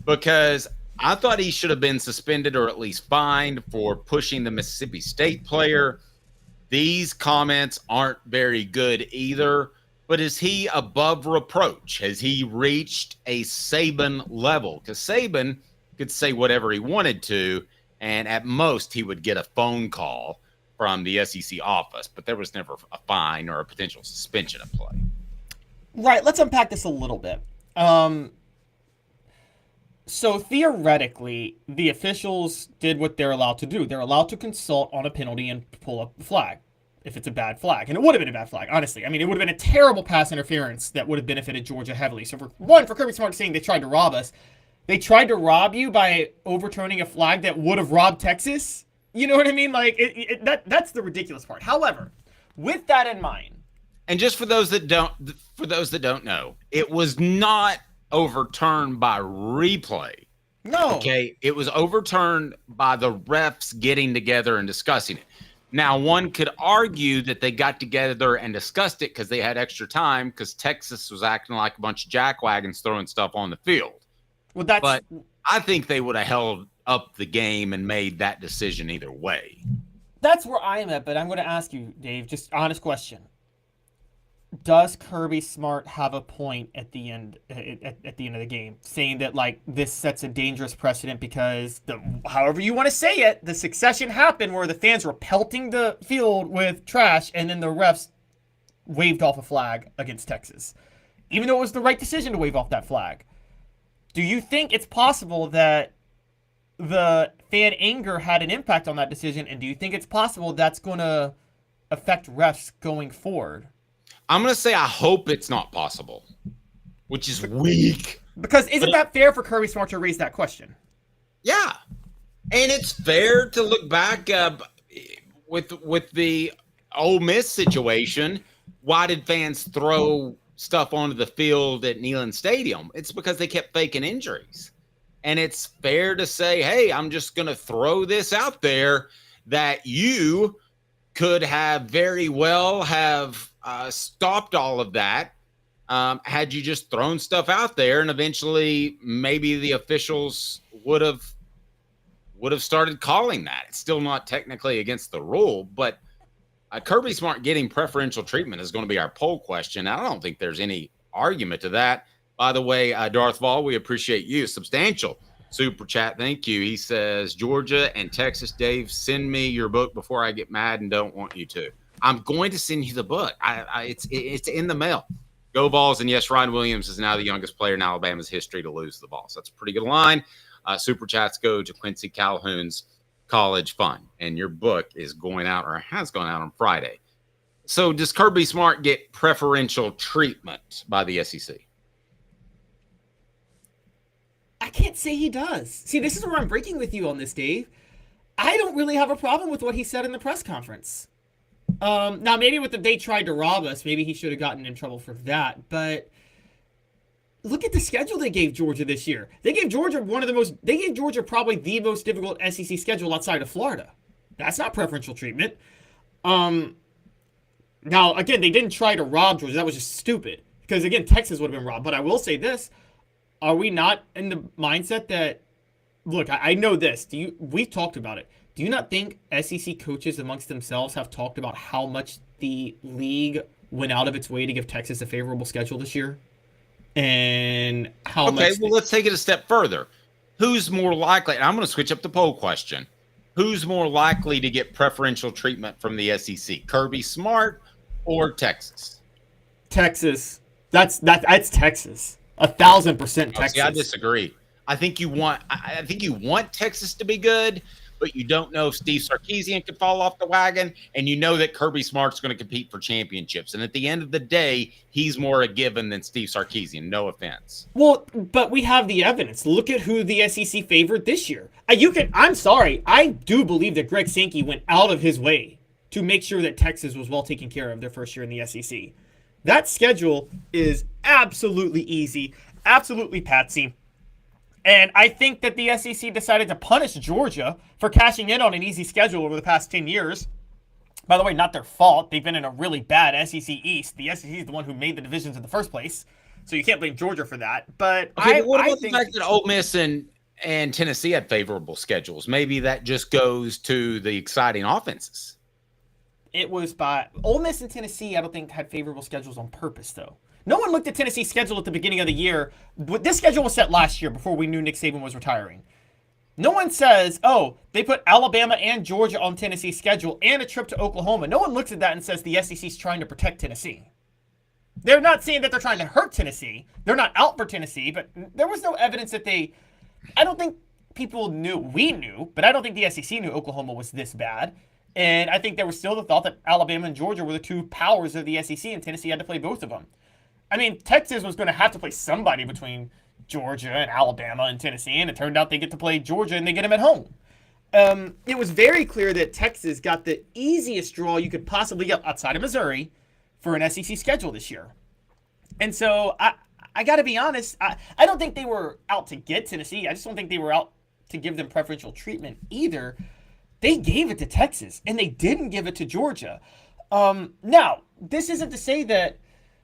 Because I thought he should have been suspended or at least fined for pushing the Mississippi State player. These comments aren't very good either. But is he above reproach? Has he reached a Saban level? Because Saban could say whatever he wanted to, and at most he would get a phone call from the SEC office, but there was never a fine or a potential suspension in play. Right, let's unpack this a little bit. So theoretically, the officials did what they're allowed to do. They're allowed to consult on a penalty and pull up the flag if it's a bad flag. And it would have been a bad flag, honestly. I mean, it would have been a terrible pass interference that would have benefited Georgia heavily. So for Kirby Smart saying they tried to rob us, they tried to rob you by overturning a flag that would have robbed Texas. You know what I mean? Like that's the ridiculous part. However, with that in mind, and just for those that don't know, it was not overturned by replay. No. Okay, it was overturned by the refs getting together and discussing it. Now, one could argue that they got together and discussed it because they had extra time because Texas was acting like a bunch of jackwagons throwing stuff on the field. Well, but I think they would have held up the game and made that decision either way. That's where I am at, but I'm going to ask you, Dave, just honest question. does Kirby Smart have a point at the end at the end of the game, saying that like this sets a dangerous precedent because however you want to say it, the succession happened where the fans were pelting the field with trash and then the refs waved off a flag against Texas, even though it was the right decision to wave off that flag. Do you think it's possible that the fan anger had an impact on that decision, and do you think it's possible that's going to affect refs going forward? I'm going to say I hope it's not possible, which is weak. Because isn't that fair for Kirby Smart to raise that question? Yeah. And it's fair to look back with the Ole Miss situation. Why did fans throw stuff onto the field at Neyland Stadium? It's because they kept faking injuries. And it's fair to say, hey, I'm just going to throw this out there that you could have very well have stopped all of that had you just thrown stuff out there, and eventually maybe the officials would have started calling that. It's still not technically against the rule, but Kirby Smart getting preferential treatment is going to be our poll question. I don't think there's any argument to that. By the way, Darth Vol, we appreciate you. Substantial super chat. Thank you. He says, Georgia and Texas, Dave, send me your book before I get mad and don't want you to. I'm going to send you the book. It's in the mail. Go Vols. And yes, Ryan Williams is now the youngest player in Alabama's history to lose the Vols. That's a pretty good line. Super chats go to Quincy Calhoun's College Fund. And your book is going out, or has gone out, on Friday. So does Kirby Smart get preferential treatment by the SEC? I can't say he does. See, this is where I'm breaking with you on this, Dave. I don't really have a problem with what he said in the press conference. Now, maybe they tried to rob us. Maybe he should have gotten in trouble for that. But look at the schedule they gave Georgia this year. They gave Georgia probably the most difficult SEC schedule outside of Florida. That's not preferential treatment. Now, again, they didn't try to rob Georgia. That was just stupid. Because, again, Texas would have been robbed. But I will say this. Are we not in the mindset that, look, I know this. We've talked about it. Do you not think SEC coaches amongst themselves have talked about how much the league went out of its way to give Texas a favorable schedule this year? And how much... Okay, well, let's take it a step further. Who's more likely... And I'm going to switch up the poll question. Who's more likely to get preferential treatment from the SEC? Kirby Smart or Texas? Texas. That's Texas. 1,000% Texas. See, I disagree. I think you want Texas to be good, but you don't know if Steve Sarkisian could fall off the wagon, and you know that Kirby Smart's going to compete for championships. And at the end of the day, he's more a given than Steve Sarkisian. No offense. Well, but we have the evidence. Look at who the SEC favored this year. I'm sorry. I do believe that Greg Sankey went out of his way to make sure that Texas was well taken care of their first year in the SEC. That schedule is absolutely easy, absolutely patsy. And I think that the SEC decided to punish Georgia for cashing in on an easy schedule over the past 10 years. By the way, not their fault. They've been in a really bad SEC East. The SEC is the one who made the divisions in the first place. So you can't blame Georgia for that. But what about the fact that Ole Miss and Tennessee had favorable schedules? Maybe that just goes to the exciting offenses. It was by Ole Miss and Tennessee, I don't think, had favorable schedules on purpose, though. No one looked at Tennessee's schedule at the beginning of the year. This schedule was set last year before we knew Nick Saban was retiring. No one says, oh, they put Alabama and Georgia on Tennessee's schedule and a trip to Oklahoma. No one looks at that and says the SEC's trying to protect Tennessee. They're not saying that they're trying to hurt Tennessee. They're not out for Tennessee, but there was no evidence that I don't think people knew. We knew, but I don't think the SEC knew Oklahoma was this bad. And I think there was still the thought that Alabama and Georgia were the two powers of the SEC, and Tennessee had to play both of them. I mean, Texas was going to have to play somebody between Georgia and Alabama and Tennessee, and it turned out they get to play Georgia and they get them at home. It was very clear that Texas got the easiest draw you could possibly get outside of Missouri for an SEC schedule this year. And so I got to be honest, I don't think they were out to get Tennessee. I just don't think they were out to give them preferential treatment either. They gave it to Texas, and they didn't give it to Georgia. Now, this isn't to say that...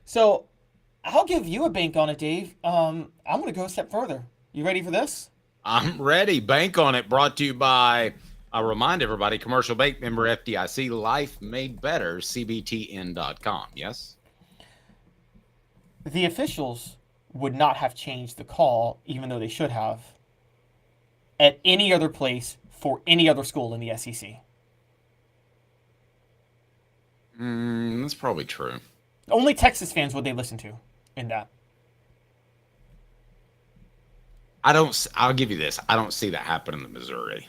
So, I'll give you a bank on it, Dave. I'm going to go a step further. You ready for this? I'm ready. Bank on it. Brought to you by, I'll remind everybody, Commercial Bank member FDIC, Life Made Better, CBTN.com. Yes? the officials would not have changed the call, even though they should have, at any other place for any other school in the SEC. That's probably true. Only Texas fans would they listen to in that. I'll give you this. I don't see that happening in Missouri.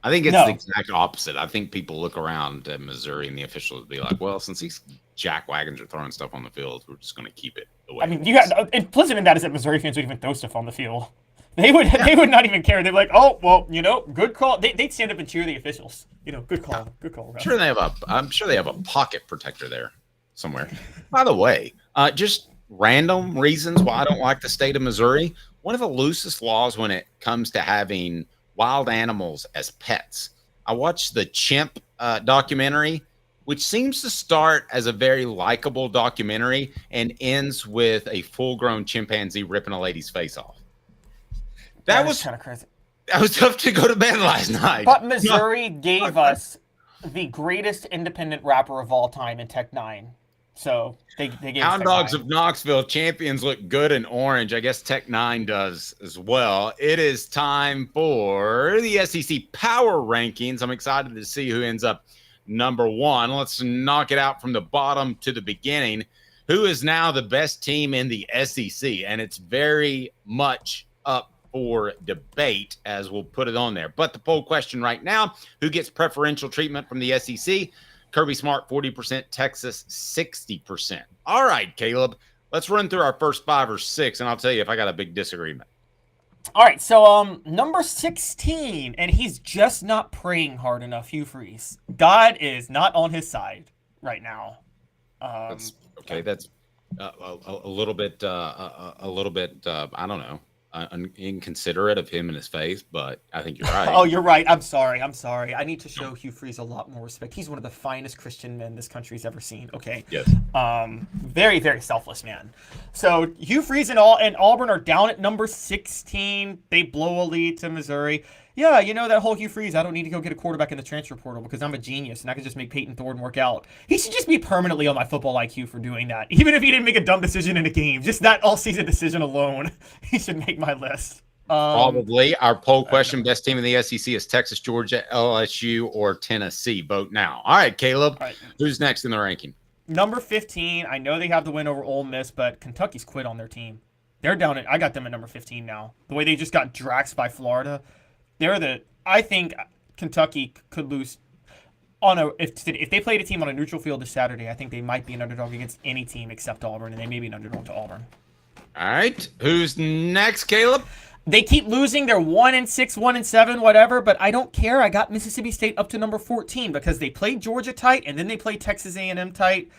I think it's No. the exact opposite. I think people look around at Missouri and the officials would be like, well, since these jackwagons are throwing stuff on the field, we're just going to keep it the way I mean, you got implicit in that is that Missouri fans would even throw stuff on the field. They would not even care. They'd be like, oh, well, good call. They'd stand up and cheer the officials. Good call. Good call. I'm sure they have a pocket protector there somewhere. By the way, just random reasons why I don't like the state of Missouri. One of the loosest laws when it comes to having wild animals as pets. I watched the chimp documentary, which seems to start as a very likable documentary and ends with a full-grown chimpanzee ripping a lady's face off. That was kind of crazy. That was tough to go to bed last night. But Missouri gave us the greatest independent rapper of all time in Tech 9. So they gave Hound us Tech Dogs 9. of Knoxville champions look good in orange. I guess Tech 9 does as well. It is time for the SEC Power Rankings. I'm excited to see who ends up number one. Let's knock it out from the bottom to the beginning. Who is now the best team in the SEC? And it's very much up for debate, as we'll put it on there. But the poll question right now, who gets preferential treatment from the SEC? Kirby Smart, 40%, Texas, 60%. All right, Caleb, let's run through our first 5 or 6, and I'll tell you if I got a big disagreement. All right, so number 16, and he's just not praying hard enough, Hugh Freeze. God is not on his side right now. That's a little bit, I don't know, inconsiderate of him and his faith, but I think you're right. Oh, you're right. I'm sorry. I need to show Hugh Freeze a lot more respect. He's one of the finest Christian men this country's ever seen. Okay. Yes. Very, very selfless man. So Hugh Freeze and Auburn are down at number 16. They blow a lead to Missouri. Yeah, that whole Hugh Freeze, I don't need to go get a quarterback in the transfer portal because I'm a genius and I can just make Peyton Thornton work out. He should just be permanently on my football IQ for doing that. Even if he didn't make a dumb decision in a game, just that all-season decision alone, he should make my list. Probably. Our poll question, best team in the SEC is Texas, Georgia, LSU, or Tennessee. Vote now. All right, Caleb, All right. Who's next in the ranking? Number 15, I know they have the win over Ole Miss, but Kentucky's quit on their team. They're down I got them at number 15 now. The way they just got draxed by Florida. I think Kentucky could lose if they played a team on a neutral field this Saturday. I think they might be an underdog against any team except Auburn, and they may be an underdog to Auburn. All right, who's next, Caleb? They keep losing. They're 1-6, 1-7, whatever. But I don't care. I got Mississippi State up to number 14 because they played Georgia tight and then they played Texas A&M tight.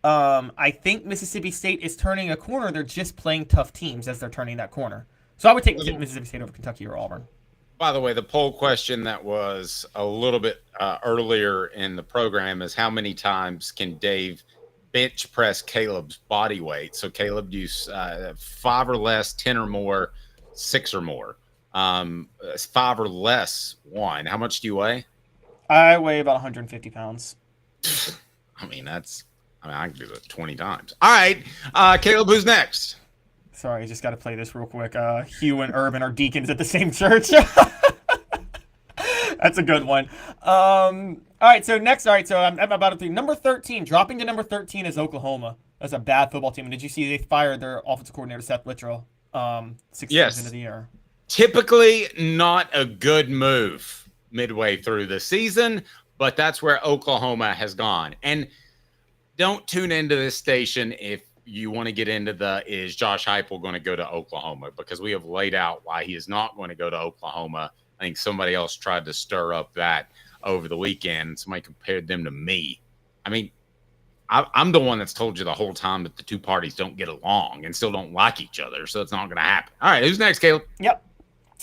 I think Mississippi State is turning a corner. They're just playing tough teams as they're turning that corner. So I would take Mississippi State over Kentucky or Auburn. By the way, the poll question that was a little bit earlier in the program is how many times can Dave bench press Caleb's body weight? So Caleb used 5 or less, 10 or more, 6 or more. 5 or less, 1. How much do you weigh? I weigh about 150 pounds. I can do that 20 times. All right, Caleb, who's next? Sorry, I just got to play this real quick. Hugh and Urban are deacons at the same church. That's a good one. All right, so next. All right, so I'm about to number 13. Dropping to number 13 is Oklahoma. That's a bad football team. And did you see they fired their offensive coordinator, Seth Littrell, 6 years into the year? Typically not a good move midway through the season, but that's where Oklahoma has gone. And don't tune into this station if you want to get into is Josh Heupel going to go to Oklahoma? Because we have laid out why he is not going to go to Oklahoma. I think somebody else tried to stir up that over the weekend. Somebody compared them to me. I mean, I'm the one that's told you the whole time that the two parties don't get along and still don't like each other, so it's not going to happen. All right, who's next, Caleb? Yep.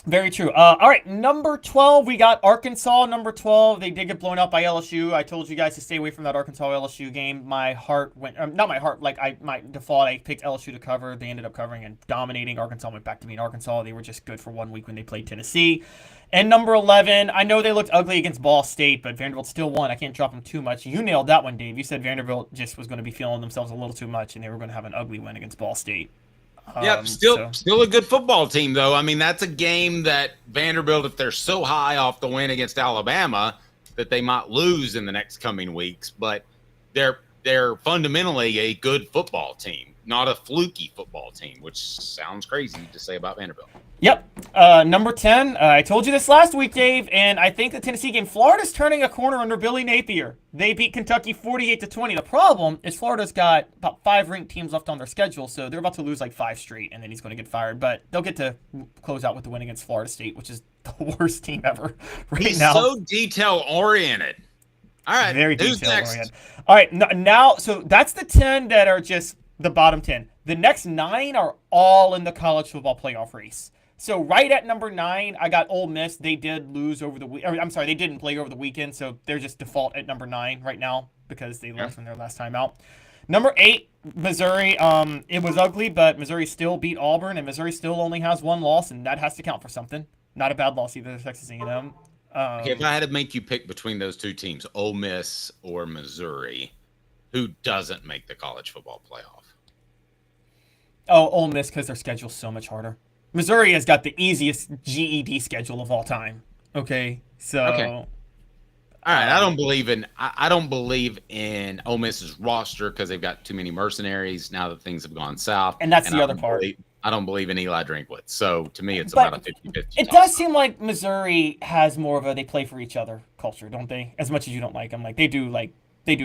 Very true. All right, number 12, we got Arkansas. Number 12, they did get blown out by LSU. I told you guys to stay away from that Arkansas-LSU game. My heart went, not my heart, my default, I picked LSU to cover. They ended up covering and dominating. Arkansas went back to being Arkansas. They were just good for 1 week when they played Tennessee. And number 11, I know they looked ugly against Ball State, but Vanderbilt still won. I can't drop them too much. You nailed that one, Dave. You said Vanderbilt just was going to be feeling themselves a little too much, and they were going to have an ugly win against Ball State. Yep, still a good football team, though. I mean, that's a game that Vanderbilt, if they're so high off the win against Alabama, that they might lose in the next coming weeks. But they're fundamentally a good football team, not a fluky football team, which sounds crazy to say about Vanderbilt. Yep. Number 10, I told you this last week, Dave, and I think the Tennessee game, Florida's turning a corner under Billy Napier. They beat Kentucky 48-20. The problem is Florida's got about 5 ranked teams left on their schedule, so they're about to lose like 5 straight, and then he's going to get fired. But they'll get to close out with the win against Florida State, which is the worst team ever He's now. so detail-oriented. All right, Very who's detail-oriented. next? All right, now, so that's the 10 that are just the bottom 10. The next 9 are all in the college football playoff race. So right at number 9, I got Ole Miss. They did lose over the week. I'm sorry, they didn't play over the weekend, so they're just default at number 9 right now because they lost from their last time out. Number 8, Missouri. It was ugly, but Missouri still beat Auburn, and Missouri still only has 1 loss, and that has to count for something. Not a bad loss either to Texas A&M. Okay, if I had to make you pick between those two teams, Ole Miss or Missouri, who doesn't make the college football playoff? Oh, Ole Miss, because their schedule's so much harder. Missouri has got the easiest GED schedule of all time. Okay, so. Okay. All right, I don't believe in Ole Miss's roster because they've got too many mercenaries now that things have gone south. And that's the other part. I don't believe in Eli Drinkwitz. So to me, it's about a 50-50. It does seem like Missouri has more of a they play for each other culture, don't they? As much as you don't like them, they do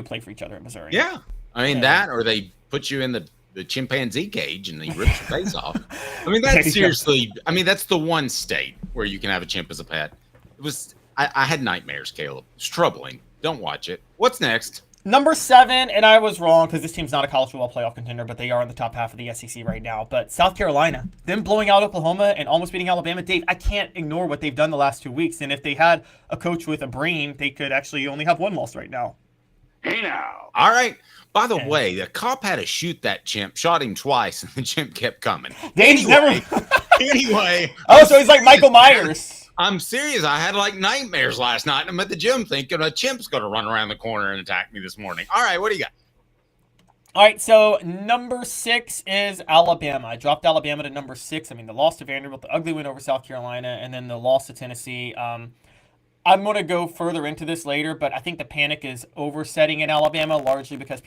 play for each other at Missouri. Yeah, I mean that, or they put you in the chimpanzee cage and they rip your face off. I mean, that's seriously. I mean, that's the one state where you can have a chimp as a pet. It was. I had nightmares, Caleb. It's troubling. Don't watch it. What's next? Number 7, and I was wrong because this team's not a college football playoff contender, but they are in the top half of the SEC right now. But South Carolina, them blowing out Oklahoma and almost beating Alabama, Dave, I can't ignore what they've done the last 2 weeks. And if they had a coach with a brain, they could actually only have 1 loss right now. Hey now. All right. By the way, the cop had to shoot that chimp, shot him twice, and the chimp kept coming. Anyway. Oh, so he's like Michael Myers. I'm serious. I had like nightmares last night. I'm at the gym thinking a chimp's going to run around the corner and attack me this morning. All right, what do you got? All right, so number 6 is Alabama. I dropped Alabama to number 6. I mean, the loss to Vanderbilt, the ugly win over South Carolina, and then the loss to Tennessee. I'm going to go further into this later, but I think the panic is oversetting in Alabama, largely because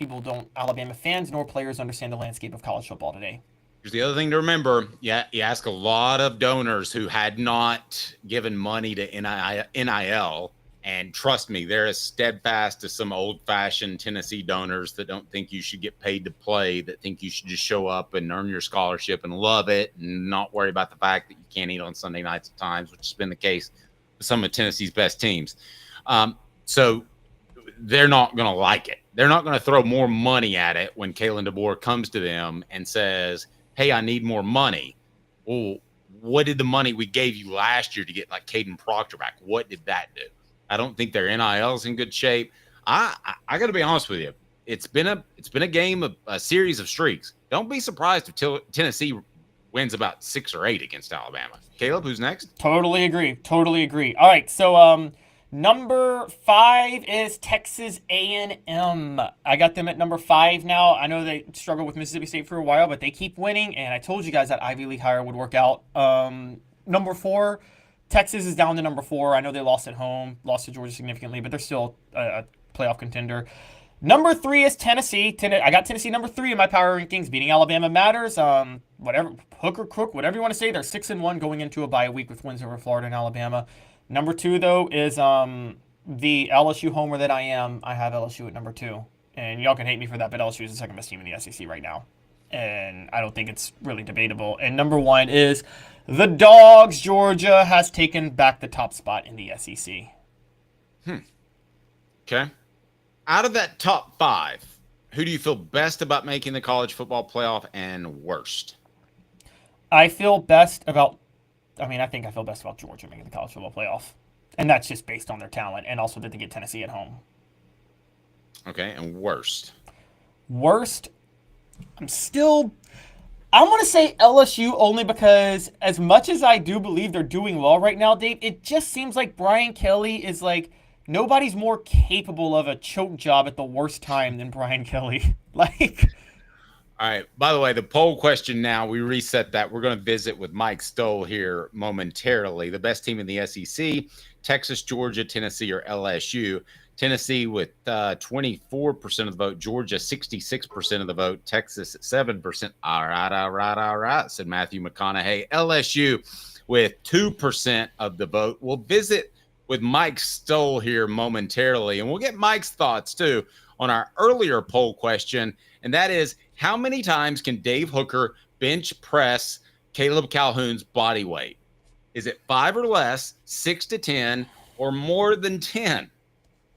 Alabama fans nor players understand the landscape of college football today. Here's the other thing to remember. Yeah, you ask a lot of donors who had not given money to NIL, and trust me, they're as steadfast as some old-fashioned Tennessee donors that don't think you should get paid to play, that think you should just show up and earn your scholarship and love it and not worry about the fact that you can't eat on Sunday nights at times, which has been the case with some of Tennessee's best teams. So they're not going to like it. They're not going to throw more money at it when Kalen DeBoer comes to them and says, hey, I need more money. Well, what did the money we gave you last year to get like Caden Proctor back? What did that do? I don't think their NIL's in good shape. I got to be honest with you. It's been a game of a series of streaks. Don't be surprised if Tennessee wins about 6 or 8 against Alabama. Caleb, who's next? Totally agree. All right, so number 5 is Texas A&M. I got them at number 5 now. I know they struggled with Mississippi State for a while, but they keep winning, and I told you guys that Ivy League hire would work out. Number 4, Texas is down to number 4. I know they lost at home, lost to Georgia significantly, but they're still a playoff contender. Number 3 is Tennessee. I got Tennessee number 3 in my power rankings. Beating Alabama matters. Whatever, hook or crook, whatever you want to say. They're 6-1 going into a bye week with wins over Florida and Alabama. Number 2, though, is the LSU homer that I am. I have LSU at number 2. And y'all can hate me for that, but LSU is the second best team in the SEC right now. And I don't think it's really debatable. And number 1 is the Dogs. Georgia has taken back the top spot in the SEC. Okay. Out of that top 5, who do you feel best about making the college football playoff and worst? I think I feel best about Georgia making the college football playoff. And that's just based on their talent. And also that they get Tennessee at home. I'm going to say LSU only because as much as I do believe they're doing well right now, Dave, it just seems like Brian Kelly is like nobody's more capable of a choke job at the worst time than Brian Kelly. Like, all right. By the way, the poll question now, we reset that. We're going to visit with Mike Stowell here momentarily. The best team in the SEC, Texas, Georgia, Tennessee, or LSU. Tennessee with 24% of the vote, Georgia 66% of the vote, Texas at 7%. All right, said Matthew McConaughey. LSU with 2% of the vote. We'll visit with Mike Stowell here momentarily, and we'll get Mike's thoughts too on our earlier poll question, and that is, how many times can Dave Hooker bench press Caleb Calhoun's body weight? Is it 5 or less, 6 to 10, or more than 10?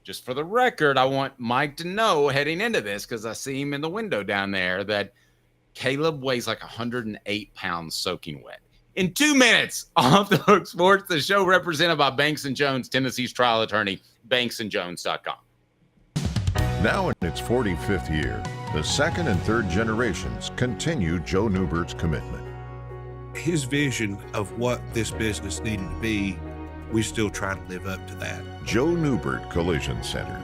Just for the record, I want Mike to know heading into this, because I see him in the window down there, that Caleb weighs like 108 pounds soaking wet. In 2 minutes, Off the Hook Sports, the show represented by Banks & Jones, Tennessee's trial attorney, banksandjones.com. Now in its 45th year, the second and third generations continue Joe Neubert's commitment. His vision of what this business needed to be, we still try to live up to that. Joe Neubert Collision Center.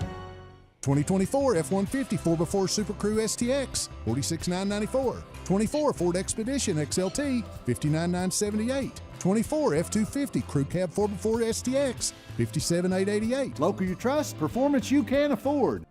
2024 F-150 4x4 Super Crew STX, $46,994. 24 Ford Expedition XLT, $59,978. 24 F-250 Crew Cab 4x4 STX, $57,888. Local you trust, performance you can afford.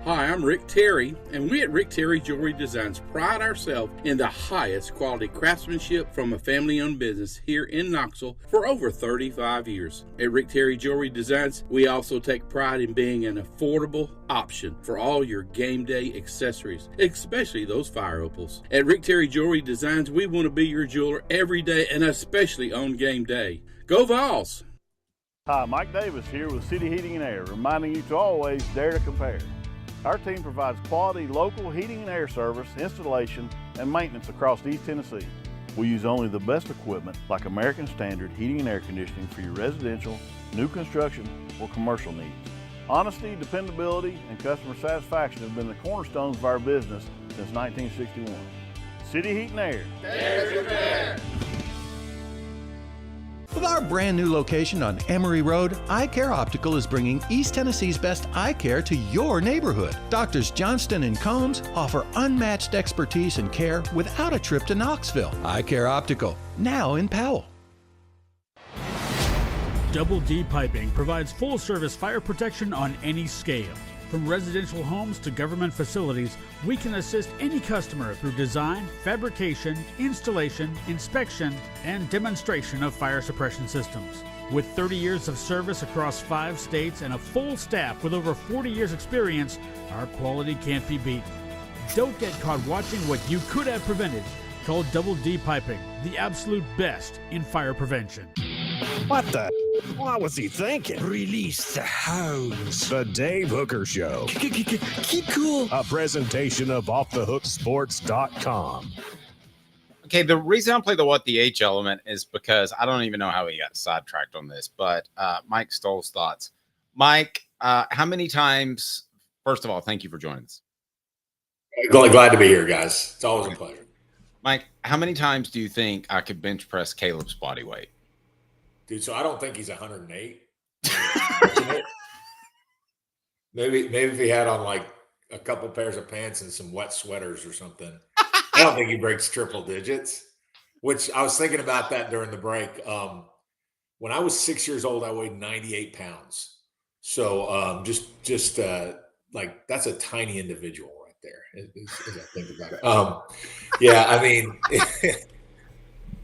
Hi, I'm Rick Terry, and we at Rick Terry Jewelry Designs pride ourselves in the highest quality craftsmanship from a family-owned business here in Knoxville for over 35 years. At Rick Terry Jewelry Designs, we also take pride in being an affordable option for all your game day accessories, especially those fire opals. At Rick Terry Jewelry Designs, we want to be your jeweler every day and especially on game day. Go Vols! Hi, Mike Davis here with City Heating and Air, reminding you to always dare to compare. Our team provides quality local heating and air service, installation, and maintenance across East Tennessee. We use only the best equipment like American Standard heating and air conditioning for your residential, new construction, or commercial needs. Honesty, dependability, and customer satisfaction have been the cornerstones of our business since 1961. City Heat and Air. Dare to compare. With our brand new location on Emory Road, Eye Care Optical is bringing East Tennessee's best eye care to your neighborhood. Doctors Johnston and Combs offer unmatched expertise and care without a trip to Knoxville. Eye Care Optical, now in Powell. Double D Piping provides full-service fire protection on any scale. From residential homes to government facilities, we can assist any customer through design, fabrication, installation, inspection, and demonstration of fire suppression systems. With 30 years of service across 5 states and a full staff with over 40 years experience, our quality can't be beaten. Don't get caught watching what you could have prevented. Call Double D Piping, the absolute best in fire prevention. What the? What was he thinking? Release the hounds. The Dave Hooker Show. Keep cool. A presentation of offthehooksports.com. Okay, the reason I play the what the H element is because I don't even know how he got sidetracked on this, but Mike Stowell's thoughts. Mike, how many times, first of all, thank you for joining us. Glad to be here, guys. It's always a pleasure. Mike, how many times do you think I could bench press Caleb's body weight? Dude, so I don't think he's 108. maybe if he had on like a couple pairs of pants and some wet sweaters or something. I don't think he breaks triple digits, which I was thinking about that during the break. When I was 6 years old, I weighed 98 pounds. So just like that's a tiny individual right there as I think about it. Yeah, I mean,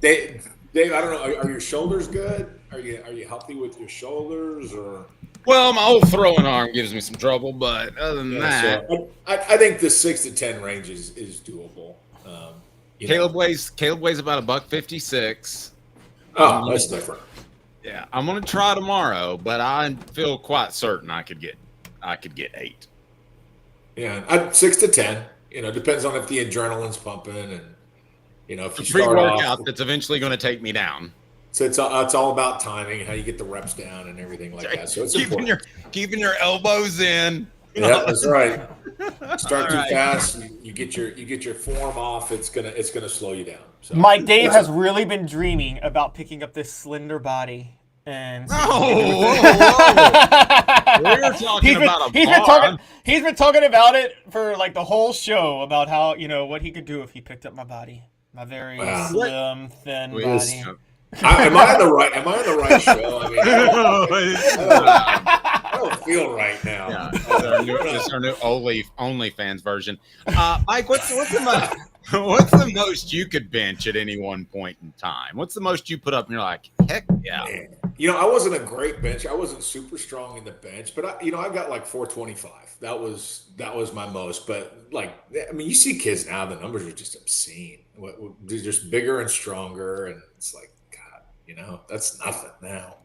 Dave, I don't know. Are your shoulders good? Are you healthy with your shoulders or? Well, my old throwing arm gives me some trouble, but other than that, so I think the 6 to 10 range is doable. Caleb weighs about $156. Oh, that's different. Yeah, I'm gonna try tomorrow, but I feel quite certain I could get 8. Yeah, 6 to 10. Depends on if the adrenaline's pumping and if you start pre-workout that's eventually going to take me down. So it's all about timing, how you get the reps down and everything like that. So it's important. Keeping your elbows in. Yeah, that's right. Start too fast, you get your form off. It's gonna slow you down. So. Mike, Dave has really been dreaming about picking up this slender body. And We're talking about he's been talking about it for like the whole show about how, you know, what he could do if he picked up my body, my very slim, thin body. Am I on the right show? I mean, I don't feel right now. Yeah, it's our new OnlyFans version. Mike, what's the most you could bench at any one point in time? What's the most you put up and you're like, heck yeah? Man. You know, I wasn't a great bench. I wasn't super strong in the bench, but I got like 425. That was my most. But like, I mean, you see kids now, the numbers are just obscene. They're just bigger and stronger, and it's like, God, you know, that's nothing now.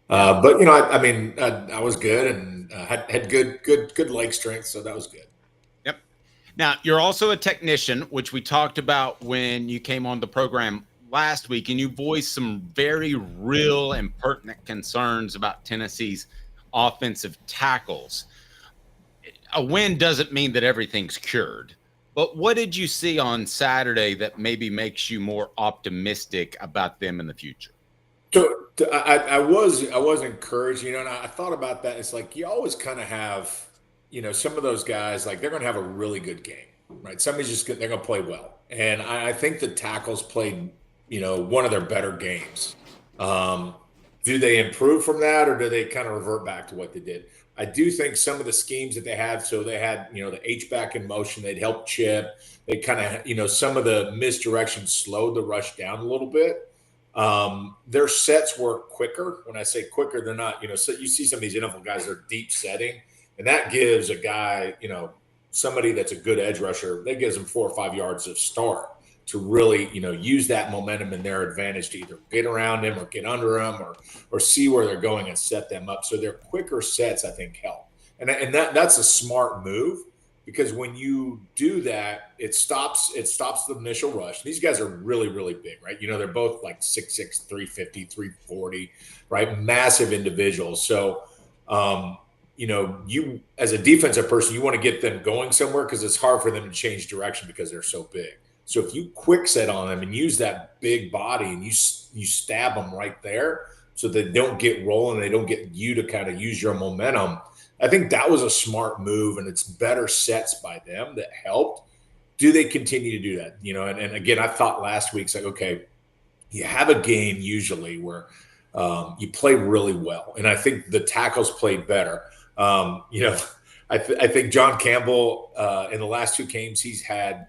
But you know, I was good and had good leg strength, so that was good. Yep. Now you're also a technician, which we talked about when you came on the program last week, and you voiced some very real and pertinent concerns about Tennessee's offensive tackles. A win doesn't mean that everything's cured, but what did you see on Saturday that maybe makes you more optimistic about them in the future? So I was encouraged, you know, and I thought about that. It's like you always kind of have, you know, some of those guys, like they're going to have a really good game, right? Somebody's they're going to play well. And I think the tackles played, you know, one of their better games. Do they improve from that, or do they kind of revert back to what they did? I do think some of the schemes that they had, so they had, you know, the H-back in motion, they'd help chip. They kind of, you know, some of the misdirection slowed the rush down a little bit. Their sets were quicker. When I say quicker, they're not, you know, so you see some of these NFL guys, they're deep setting, and that gives a guy, you know, somebody that's a good edge rusher, that gives them 4 or 5 yards of start to really, you know, use that momentum in their advantage to either get around them or get under them or see where they're going and set them up. So their quicker sets, I think, help. And that's a smart move, because when you do that, it stops the initial rush. These guys are really, really big, right? You know, they're both like 6'6", 350, 340, right? Massive individuals. So, you know, you as a defensive person, you want to get them going somewhere, because it's hard for them to change direction because they're so big. So if you quick set on them and use that big body and you stab them right there so they don't get rolling, they don't get you to kind of use your momentum, I think that was a smart move, and it's better sets by them that helped. Do they continue to do that? You know, and again, I thought last week, it's like, okay, you have a game usually where you play really well, and I think the tackles played better. You know, I think John Campbell in the last 2 games, he's had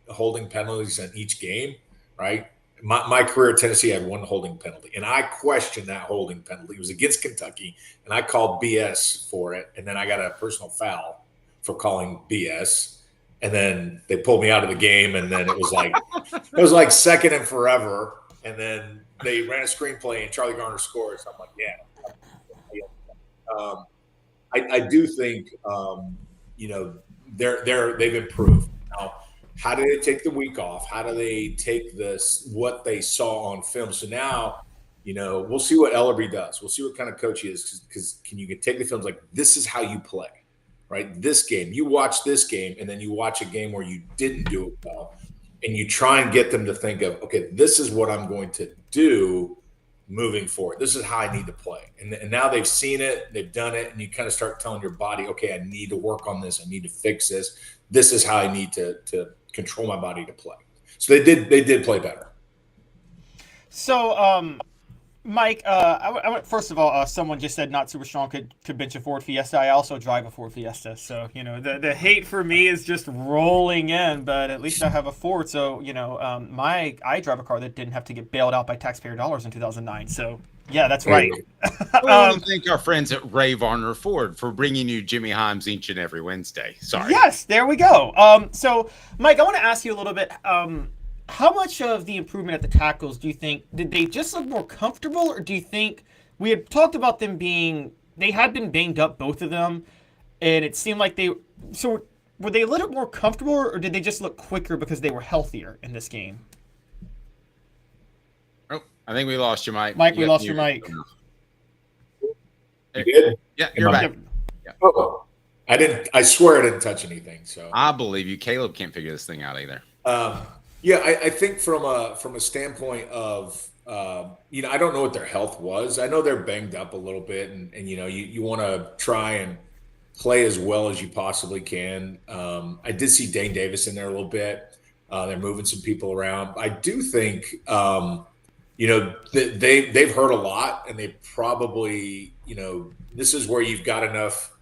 holding penalties in each game, right? My career at Tennessee had 1 holding penalty, and I questioned that holding penalty. It was against Kentucky, and I called BS for it, and then I got a personal foul for calling BS, and then they pulled me out of the game, and then it was like second and forever, and then they ran a screenplay, and Charlie Garner scored. So I'm like, yeah. I do think you know, they've improved. Now, how do they take the week off? How do they take what they saw on film? So now, you know, we'll see what Eberle does. We'll see what kind of coach he is, because can you take the films like, this is how you play, right? This game, you watch this game, and then you watch a game where you didn't do it well, and you try and get them to think of, okay, this is what I'm going to do moving forward. This is how I need to play. And now they've seen it, they've done it, and you kind of start telling your body, okay, I need to work on this. I need to fix this. This is how I need to control my body to play. So they did play better. So, Mike, first of all, someone just said not super strong could bench a Ford Fiesta. I also drive a Ford Fiesta, so you know the hate for me is just rolling in. But at least I have a Ford, so you know I drive a car that didn't have to get bailed out by taxpayer dollars in 2009. So yeah, that's right. We want to thank our friends at Ray Varner Ford for bringing you Jimmy Himes each and every Wednesday. Sorry. Yes, there we go. So Mike, I want to ask you a little bit. How much of the improvement at the tackles do you think, did they just look more comfortable, or do you think we had talked about them they had been banged up, both of them, and it seemed like so were they a little more comfortable, or did they just look quicker because they were healthier in this game? Oh, I think we lost your mic. Mike, we lost your mic. You did? Yeah, you're back. Yeah. Oh, I swear I didn't touch anything. So I believe you. Caleb can't figure this thing out either. I think from a standpoint of, I don't know what their health was. I know they're banged up a little bit, and you want to try and play as well as you possibly can. I did see Dane Davis in there a little bit. They're moving some people around. I do think, they've heard a lot, and they probably, this is where you've got enough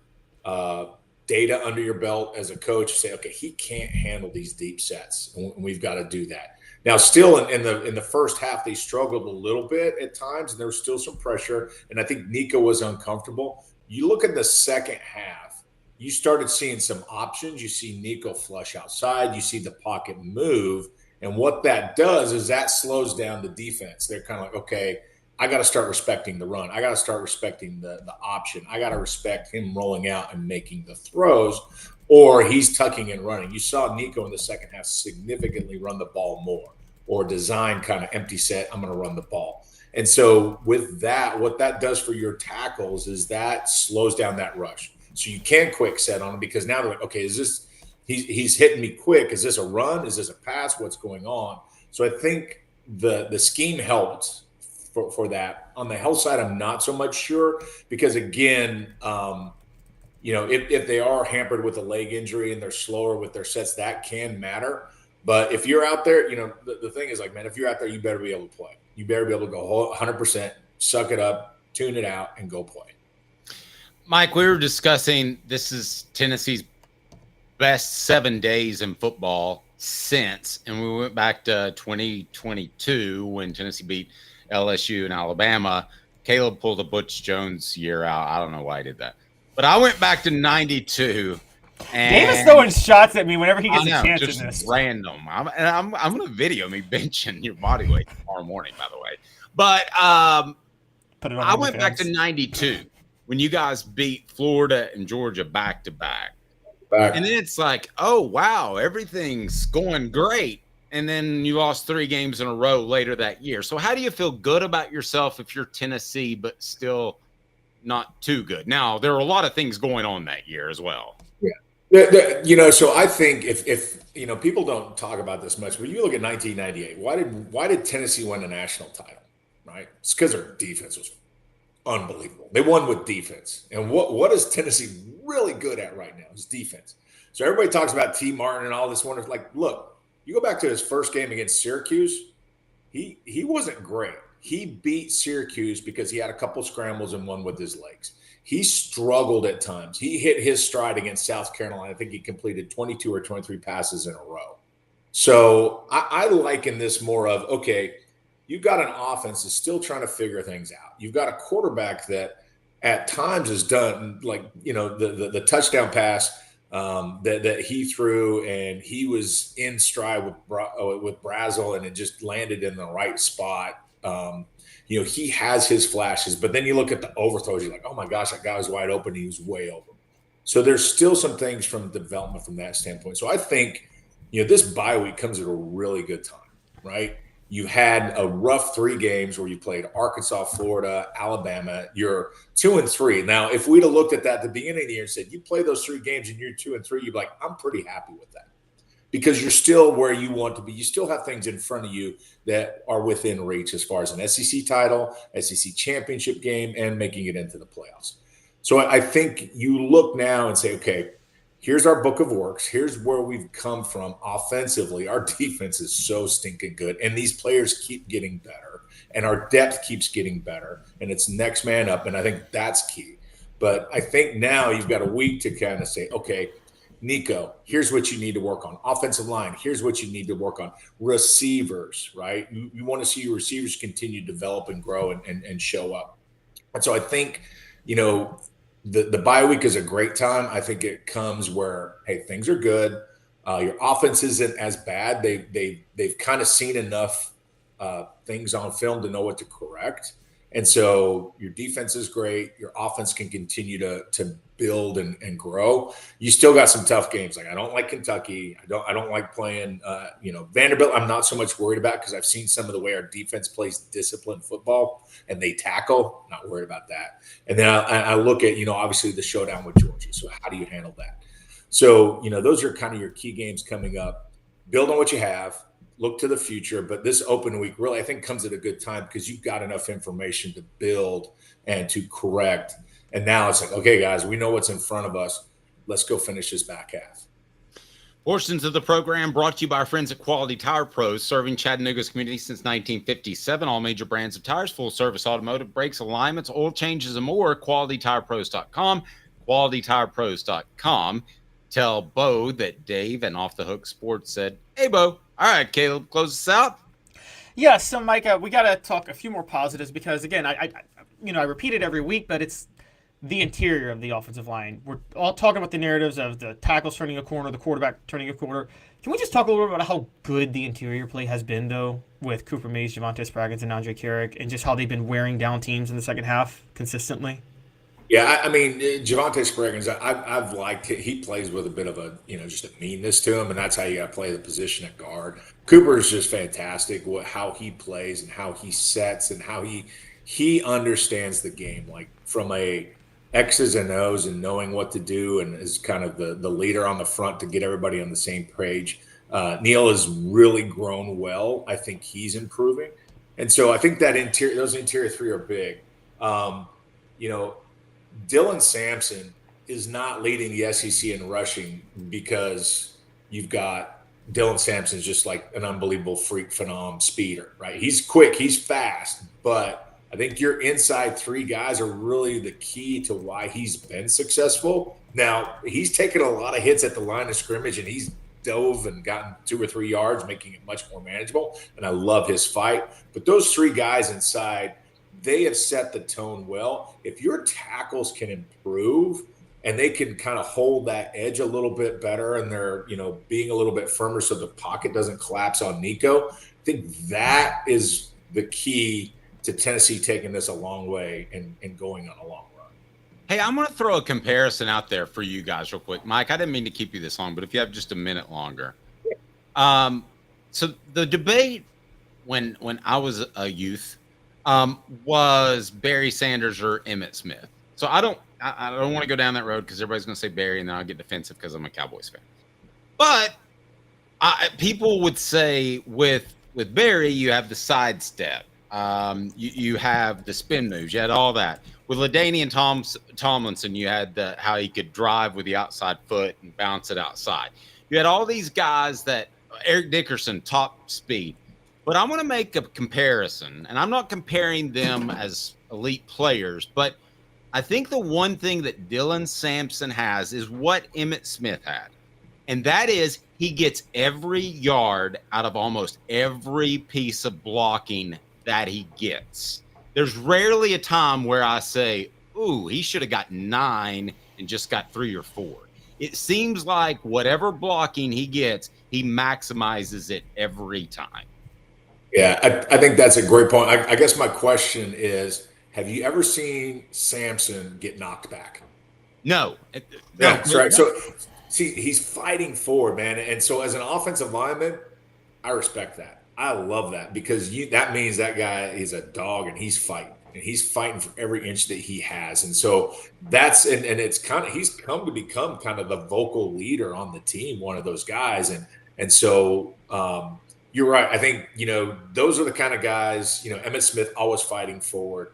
data under your belt as a coach to say, okay, he can't handle these deep sets, and we've got to do that. Now, still in the first half, they struggled a little bit at times, and there was still some pressure. And I think Nico was uncomfortable. You look at the second half, you started seeing some options. You see Nico flush outside. You see the pocket move. And what that does is that slows down the defense. They're kind of like, okay, I got to start respecting the run. I got to start respecting the option. I got to respect him rolling out and making the throws, or he's tucking and running. You saw Nico in the second half significantly run the ball more, or design kind of empty set, I'm going to run the ball. And so with that, what that does for your tackles is that slows down that rush. So you can quick set on him, because now they're like, okay, is this he's hitting me quick? Is this a run? Is this a pass? What's going on? So I think the scheme helped for that. On the health side, I'm not so much sure, because again, if they are hampered with a leg injury and they're slower with their sets, that can matter. But if you're out there, the thing is, like, man, if you're out there, you better be able to play. You better be able to go 100%, suck it up, tune it out, and go play. Mike, we were discussing this is Tennessee's best 7 days in football since, and we went back to 2022 when Tennessee beat LSU and Alabama. Caleb pulled a Butch Jones year out. I don't know why I did that. But I went back to 92. And Davis throwing shots at me whenever he gets a chance just in this. Random. I'm going to video me benching your body weight tomorrow morning, by the way. But Put it on I went back to 92 when you guys beat Florida and Georgia back to back. And then it's like, oh, wow, everything's going great. And then you lost 3 games in a row later that year. So how do you feel good about yourself if you're Tennessee, but still not too good? Now, there are a lot of things going on that year as well. Yeah. So I think if people don't talk about this much, but you look at 1998, why did Tennessee win a national title, right? It's because their defense was unbelievable. They won with defense. And what is Tennessee really good at right now is defense. So everybody talks about T. Martin and all this wonderful. Like, look, you go back to his first game against Syracuse, he wasn't great. He beat Syracuse because he had a couple scrambles and one with his legs. He struggled at times. He hit his stride against South Carolina. I think he completed 22 or 23 passes in a row. So I liken this more of, okay, you've got an offense that's still trying to figure things out. You've got a quarterback that at times has done, like, the touchdown pass that he threw, and he was in stride with Brazel, and it just landed in the right spot. He has his flashes, but then you look at the overthrows, you're like, oh my gosh, that guy was wide open. He was way over. So there's still some things from development from that standpoint. So I think, this bye week comes at a really good time, right? You had a rough 3 games where you played Arkansas, Florida, Alabama. You're 2-3. Now, if we'd have looked at that at the beginning of the year and said, you play those 3 games and you're 2-3, you'd be like, I'm pretty happy with that. Because you're still where you want to be. You still have things in front of you that are within reach as far as an SEC title, SEC championship game, and making it into the playoffs. So I think you look now and say, okay, here's our book of works. Here's where we've come from offensively. Our defense is so stinking good, and these players keep getting better, and our depth keeps getting better, and it's next man up, and I think that's key. But I think now you've got a week to kind of say, okay, Nico, here's what you need to work on. Offensive line, here's what you need to work on. Receivers, right? You want to see your receivers continue to develop and grow and show up. And so I think, the bye week is a great time. I think it comes where, hey, things are good. Your offense isn't as bad. They've kind of seen enough things on film to know what to correct. And so your defense is great. Your offense can continue to build and grow. You still got some tough games. Like I don't like Kentucky. I don't like playing Vanderbilt. I'm not so much worried about because I've seen some of the way our defense plays disciplined football and they tackle. Not worried about that. And then I look at obviously the showdown with Georgia. So how do you handle that? So those are kind of your key games coming up. Build on what you have. Look to the future, but this open week really, I think, comes at a good time because you've got enough information to build and to correct. And now it's like, okay, guys, we know what's in front of us. Let's go finish this back half. Portions of the program brought to you by our friends at Quality Tire Pros, serving Chattanooga's community since 1957. All major brands of tires, full service automotive, brakes, alignments, oil changes, and more. QualityTirePros.com. QualityTirePros.com. Tell Bo that Dave and Off the Hook Sports said, hey, Bo. All right, Caleb, close us out. Yeah, so Mike, we got to talk a few more positives because again, I repeat it every week, but it's the interior of the offensive line. We're all talking about the narratives of the tackles turning a corner, the quarterback turning a corner. Can we just talk a little bit about how good the interior play has been, though, with Cooper Mays, Javonte Spraggins, and Andre Carrick, and just how they've been wearing down teams in the second half consistently? Yeah, I mean, Javonte Spraggins, I've liked it. He plays with a bit of a, just a meanness to him, and that's how you got to play the position at guard. Cooper is just fantastic, how he plays and how he sets and how he understands the game, like from a X's and O's and knowing what to do, and is kind of the leader on the front to get everybody on the same page. Neal has really grown well. I think he's improving. And so I think that those interior three are big. Dylan Sampson is not leading the SEC in rushing because you've got Dylan Sampson's just like an unbelievable freak phenom speeder, right? He's quick, he's fast, but I think your inside three guys are really the key to why he's been successful. Now, he's taken a lot of hits at the line of scrimmage and he's dove and gotten 2 or 3 yards, making it much more manageable. And I love his fight. But those three guys inside, they have set the tone well. If your tackles can improve and they can kind of hold that edge a little bit better and they're, being a little bit firmer so the pocket doesn't collapse on Nico, I think that is the key to Tennessee taking this a long way and going on a long run. Hey, I'm going to throw a comparison out there for you guys real quick. Mike, I didn't mean to keep you this long, but if you have just a minute longer. So the debate when I was a youth, was Barry Sanders or Emmitt Smith. So I don't want to go down that road because everybody's going to say Barry, and then I'll get defensive because I'm a Cowboys fan. But people would say with Barry, you have the sidestep, you have the spin moves, you had all that. With LaDainian Tomlinson, you had how he could drive with the outside foot and bounce it outside. You had all these guys that Eric Dickerson, top speed. But I'm going to make a comparison, and I'm not comparing them as elite players, but I think the one thing that Dylan Sampson has is what Emmitt Smith had, and that is he gets every yard out of almost every piece of blocking that he gets. There's rarely a time where I say, ooh, he should have got 9 and just got 3 or 4. It seems like whatever blocking he gets, he maximizes it every time. Yeah, I think that's a great point. I guess my question is, have you ever seen Sampson get knocked back? No. That's right. So, see, he's fighting forward, man. And so as an offensive lineman, I respect that. I love that because that means that guy is a dog and he's fighting. And he's fighting for every inch that he has. And so that's and it's kind of he's come to become kind of the vocal leader on the team, one of those guys. And so you're right. I think, those are the kind of guys, Emmitt Smith always fighting forward.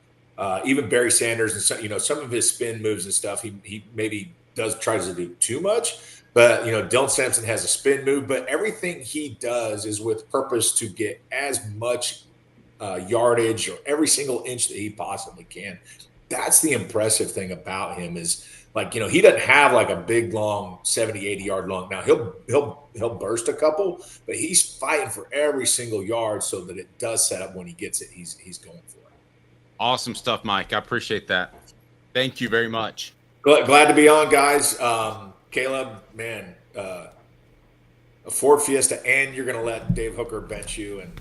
Even Barry Sanders and some of his spin moves and stuff, he maybe tries to do too much. But, Dylan Sampson has a spin move, but everything he does is with purpose to get as much yardage or every single inch that he possibly can. That's the impressive thing about him is he doesn't have like a big, long 70, 80 yard long. Now he'll burst a couple, but he's fighting for every single yard so that it does set up when he gets it. He's going for it. Awesome stuff, Mike. I appreciate that. Thank you very much. Glad to be on, guys. Caleb, man, a Ford Fiesta, and you're going to let Dave Hooker bench you, and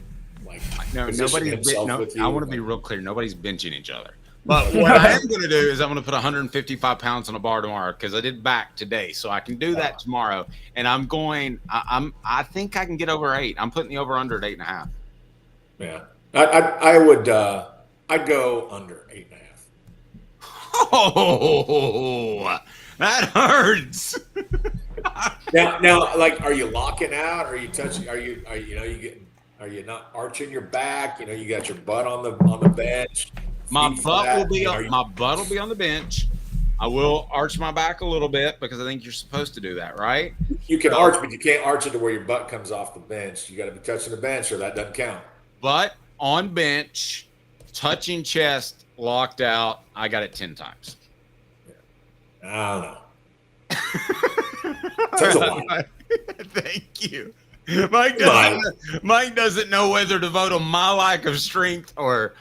Like, No, positioning himself with you. I want to be real clear. Nobody's benching each other. But what I am going to do is I'm going to put 155 pounds on a bar tomorrow because I did back today, so I can do that tomorrow. And I'm going. I think I can get over 8. I'm putting the over under at 8.5. Yeah, I would. I'd go under 8.5. Oh, that hurts. now, like, are you locking out? Are you touching? Are you not arching your back? You got your butt on the bench. My butt will be on the bench. I will arch my back a little bit because I think you're supposed to do that, right? You can arch, but you can't arch it to where your butt comes off the bench. You got to be touching the bench, or that doesn't count. But on bench, touching chest, locked out, I got it 10 times. I don't know. That's a lot. Thank you. Mike doesn't know whether to vote on my lack of strength or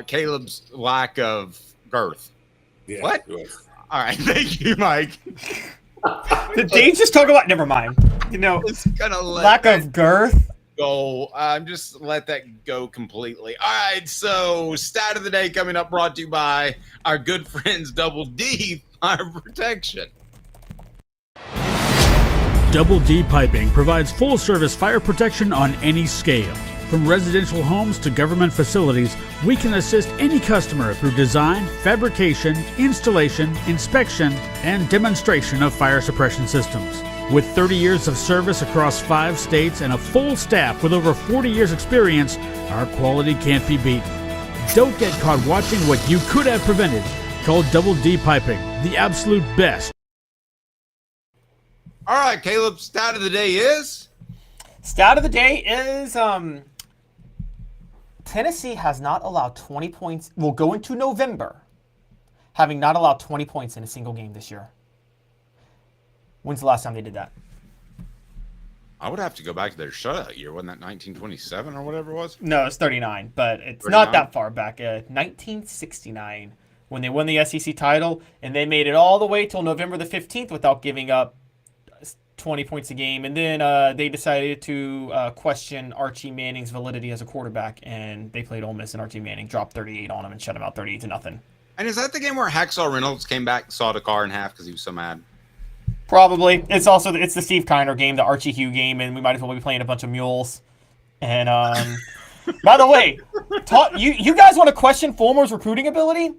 Caleb's lack of girth. Yeah, what? All right. Thank you, Mike. Did Dave just talk about? Never mind. It's gonna lack of girth. Go. Just let that go completely. All right. So, stat of the day coming up, brought to you by our good friends Double D Fire Protection. Double D Piping provides full-service fire protection on any scale. From residential homes to government facilities, we can assist any customer through design, fabrication, installation, inspection, and demonstration of fire suppression systems. With 30 years of service across 5 states and a full staff with over 40 years experience, our quality can't be beaten. Don't get caught watching what you could have prevented. Call Double D Piping, the absolute best. All right, Caleb, stat of the day is? Stat of the day is Tennessee has not allowed 20 points. Will go into November having not allowed 20 points in a single game this year. When's the last time they did that? I would have to go back to their shutout year. Wasn't that 1927 or whatever it was? No, it's 39, but it's 39? not that far back. 1969 when they won the SEC title, and they made it all the way till November the 15th without giving up 20 points a game. And then they decided to question Archie Manning's validity as a quarterback, and they played Ole Miss, and Archie Manning dropped 38 on them and shut them out 38-0. And is that the game where Hacksaw Reynolds came back and sawed a car in half because he was so mad? Probably. It's the Steve Kiner game, the Archie Hugh game, and we might as well be playing a bunch of mules. And by the way, you guys want to question Fulmer's recruiting ability?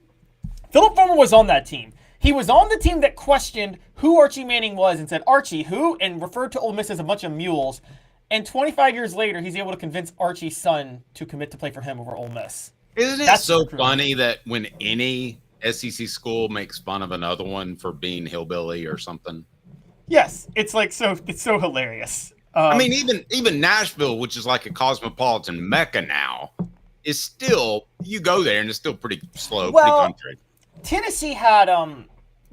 Philip Fulmer was on that team. He was on the team that questioned who Archie Manning was and said, Archie, who? And referred to Ole Miss as a bunch of mules. And 25 years later, he's able to convince Archie's son to commit to play for him over Ole Miss. Isn't it so funny that when any SEC school makes fun of another one for being hillbilly or something? Yes, it's so hilarious. I mean, even Nashville, which is like a cosmopolitan mecca now, is still, you go there and it's still pretty slow, pretty country. Tennessee had,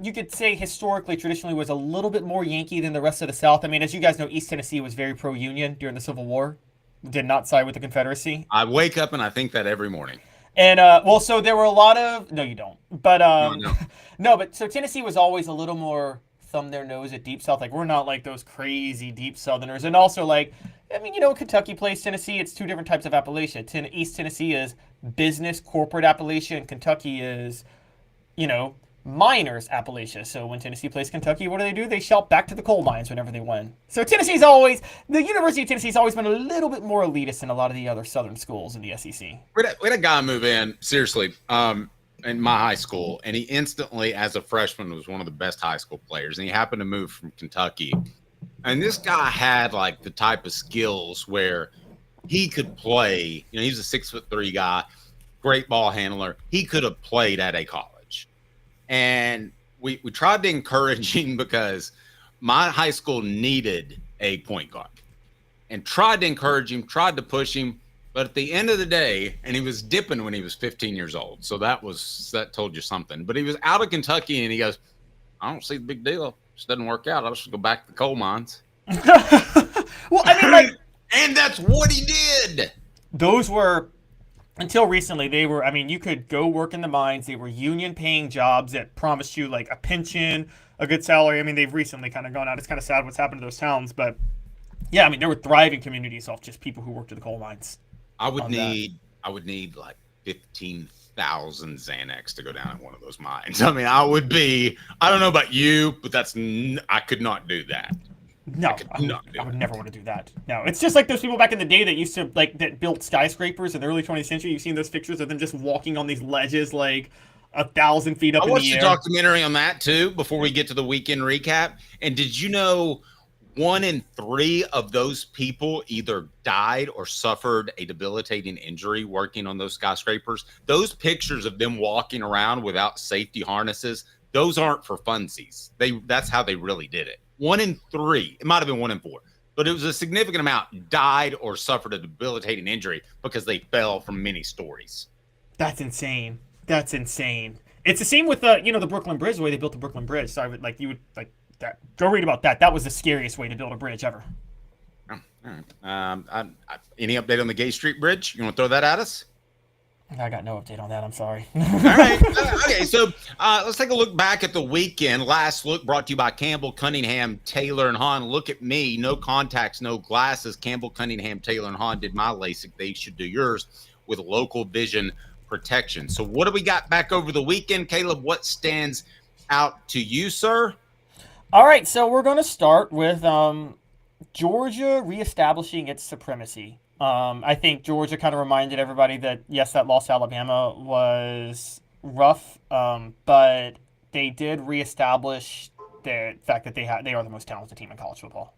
you could say historically, traditionally was a little bit more Yankee than the rest of the South. I mean, as you guys know, East Tennessee was very pro-Union during the Civil War, did not side with the Confederacy. I wake up and I think that every morning. And, so there were a lot of, no, you don't. But, no, but so Tennessee was always a little more thumb their nose at Deep South. Like, we're not like those crazy Deep Southerners. And also, like, I mean, Kentucky plays Tennessee. It's 2 different types of Appalachia. East Tennessee is business, corporate Appalachia, and Kentucky is, miners Appalachia. So when Tennessee plays Kentucky, what do? They shout back to the coal mines whenever they win. So the University of Tennessee's always been a little bit more elitist than a lot of the other Southern schools in the SEC. We had a guy move in, seriously, in my high school, and he instantly, as a freshman, was one of the best high school players, and he happened to move from Kentucky. And this guy had, like, the type of skills where he could play. He's a 6'3" guy, great ball handler. He could have played at a college. And we tried to encourage him because my high school needed a point guard. And tried to encourage him, tried to push him. But at the end of the day, and he was dipping when he was 15 years old. So that told you something. But he was out of Kentucky, and he goes, I don't see the big deal. It just doesn't work out. I'll just go back to the coal mines. Well, I mean, and that's what he did. Those were, until recently, you could go work in the mines. They were union paying jobs that promised you like a pension, a good salary. I mean, they've recently kind of gone out. It's kind of sad what's happened to those towns. But yeah, I mean, there were thriving communities off just people who worked at the coal mines. I would need like 15,000 Xanax to go down in one of those mines. I mean, I don't know about you, but I could not do that. No, I would never want to do that. No, it's just like those people back in the day that used to that built skyscrapers in the early 20th century. You've seen those pictures of them just walking on these ledges like 1,000 feet up in the air. I watched a documentary on that too before we get to the weekend recap. And did you know 1 in 3 of those people either died or suffered a debilitating injury working on those skyscrapers? Those pictures of them walking around without safety harnesses, those aren't for funsies. That's how they really did it. 1 in 3, it might have been 1 in 4, but it was a significant amount died or suffered a debilitating injury because they fell from many stories. That's insane. That's insane. It's the same with the Brooklyn Bridge, the way they built the Brooklyn Bridge. So that. Go read about that. That was the scariest way to build a bridge ever. Oh, all right. Any update on the Gay Street Bridge? You want to throw that at us? I got no update on that. I'm sorry. All right. Okay, so let's take a look back at the weekend. Last look brought to you by Campbell, Cunningham, Taylor, and Hahn. Look at me. No contacts, no glasses. Campbell, Cunningham, Taylor, and Hahn did my LASIK. They should do yours with local vision protection. So what do we got back over the weekend? Caleb, what stands out to you, sir? All right, so we're going to start with Georgia reestablishing its supremacy. I think Georgia kind of reminded everybody that, yes, that loss to Alabama was rough, but they did reestablish the fact that they are the most talented team in college football.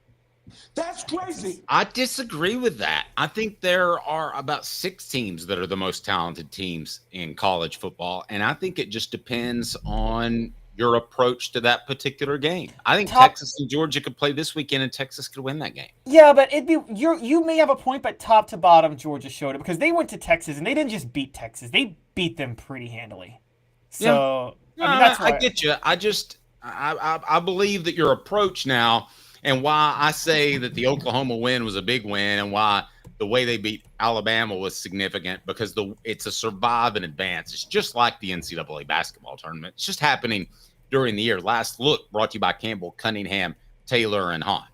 That's crazy. I disagree with that. I think there are about 6 teams that are the most talented teams in college football, and I think it just depends on your approach to that particular game. I think Texas and Georgia could play this weekend, and Texas could win that game. Yeah, but you may have a point, but top to bottom, Georgia showed it because they went to Texas and they didn't just beat Texas; they beat them pretty handily. So yeah. I mean, that's why I get you. I believe that your approach now, and why I say that the Oklahoma win was a big win, and why the way they beat Alabama was significant, because it's a survive and advance. It's just like the NCAA basketball tournament. It's just happening during the year. Last look brought to you by Campbell, Cunningham, Taylor, and Hahn.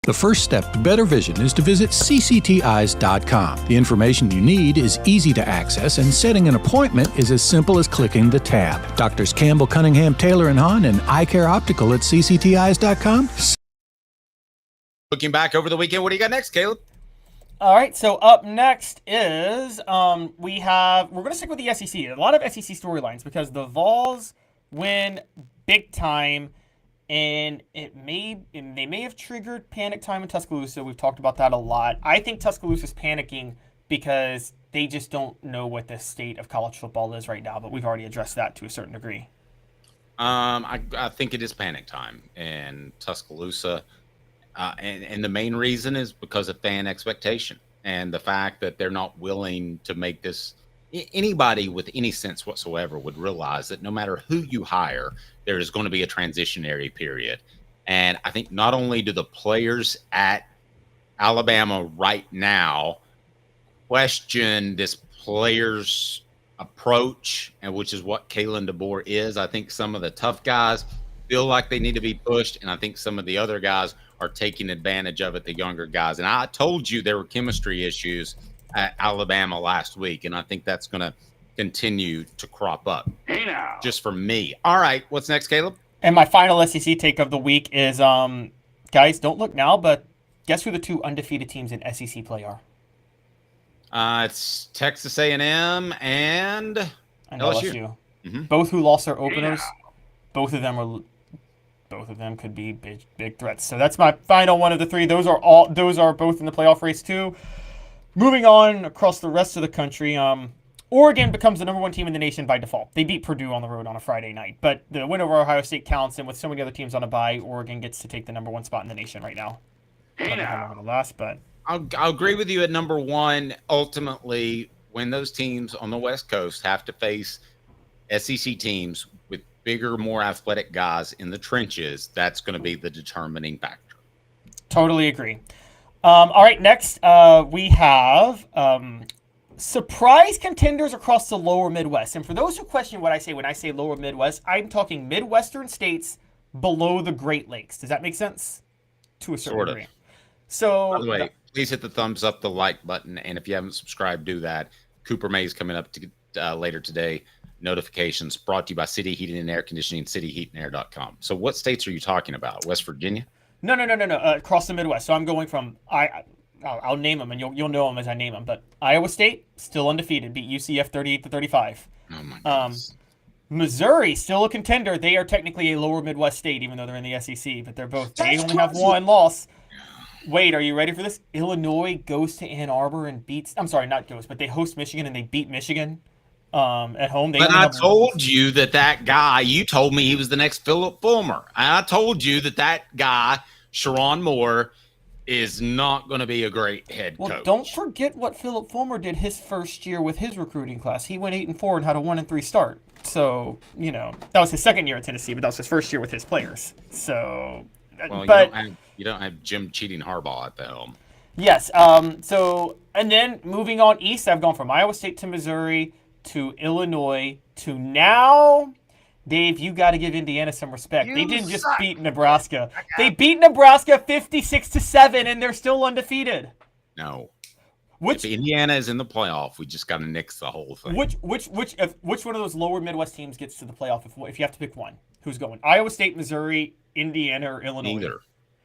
The first step to better vision is to visit ccteyes.com. The information you need is easy to access, and setting an appointment is as simple as clicking the tab. Doctors Campbell, Cunningham, Taylor, and Hahn, and Eye Care Optical at ccteyes.com. Looking back over the weekend, what do you got next, Caleb? All right, so up next is we're going to stick with the SEC. A lot of SEC storylines because the Vols win big time, and they may have triggered panic time in Tuscaloosa. We've talked about that a lot. I think Tuscaloosa's panicking because they just don't know what the state of college football is right now, but we've already addressed that to a certain degree. I think it is panic time in Tuscaloosa. And the main reason is because of fan expectation and the fact that they're not willing to make this. Anybody with any sense whatsoever would realize that no matter who you hire, there is going to be a transitionary period. And I think not only do the players at Alabama right now question this player's approach, and which is what Kalen DeBoer is. I think some of the tough guys feel like they need to be pushed, and I think some of the other guys are taking advantage of it, the younger guys. And I told you there were chemistry issues at Alabama last week, and I think that's going to continue to crop up. Hey now. Just for me. All right, what's next, Caleb? And my final SEC take of the week is, guys, don't look now, but guess who the 2 undefeated teams in SEC play are? It's Texas A&M and LSU. Mm-hmm. Both who lost their openers. Yeah. Both of them could be big threats. So that's my final one of the 3. Those are both in the playoff race too. Moving on across the rest of the country, Oregon becomes the number 1 team in the nation by default. They beat Purdue on the road on a Friday night, but the win over Ohio State counts, and with so many other teams on a bye, Oregon gets to take the number 1 spot in the nation right now. I don't know how long it'll last, but I'll agree with you at number 1. Ultimately, when those teams on the West Coast have to face SEC teams with bigger, more athletic guys in the trenches, that's going to be the determining factor. Totally agree. All right, next we have surprise contenders across the lower Midwest. And for those who question what I say when I say lower Midwest, I'm talking Midwestern states below the Great Lakes. Does that make sense? To a certain degree. So, by the way, please hit the thumbs up, the like button. And if you haven't subscribed, do that. Cooper May is coming up later today. Notifications brought to you by City Heating and Air Conditioning, cityheatandair.com. So what states are you talking about? West Virginia? No. Across the Midwest. So I'm going from I'll name them, and you'll know them as I name them. But Iowa State still undefeated, beat UCF 38-35. Oh my goodness. Missouri still a contender. They are technically a lower Midwest state, even though they're in the SEC. But they only have one loss. Wait, are you ready for this? Illinois goes to Ann Arbor and beats. I'm sorry, not goes, but they host Michigan and they beat Michigan at home. But I told you that guy. You told me he was the next Philip Fulmer. I told you that guy, Sharon Moore, is not going to be a great head coach. Well, don't forget what Philip Fulmer did his first year with his recruiting class. He went 8-4 and had a 1-3 start. So, that was his second year at Tennessee, but that was his first year with his players. So, well, but you don't have Jim cheating Harbaugh at the helm. Yes. And then moving on east, I've gone from Iowa State to Missouri to Illinois to now. Dave, you got to give Indiana some respect. They didn't just beat Nebraska. They beat Nebraska 56-7, and they're still undefeated. No. If Indiana is in the playoff, we just got to nix the whole thing. Which one of those lower Midwest teams gets to the playoff if you have to pick one? Who's going? Iowa State, Missouri, Indiana, or Illinois? Neither.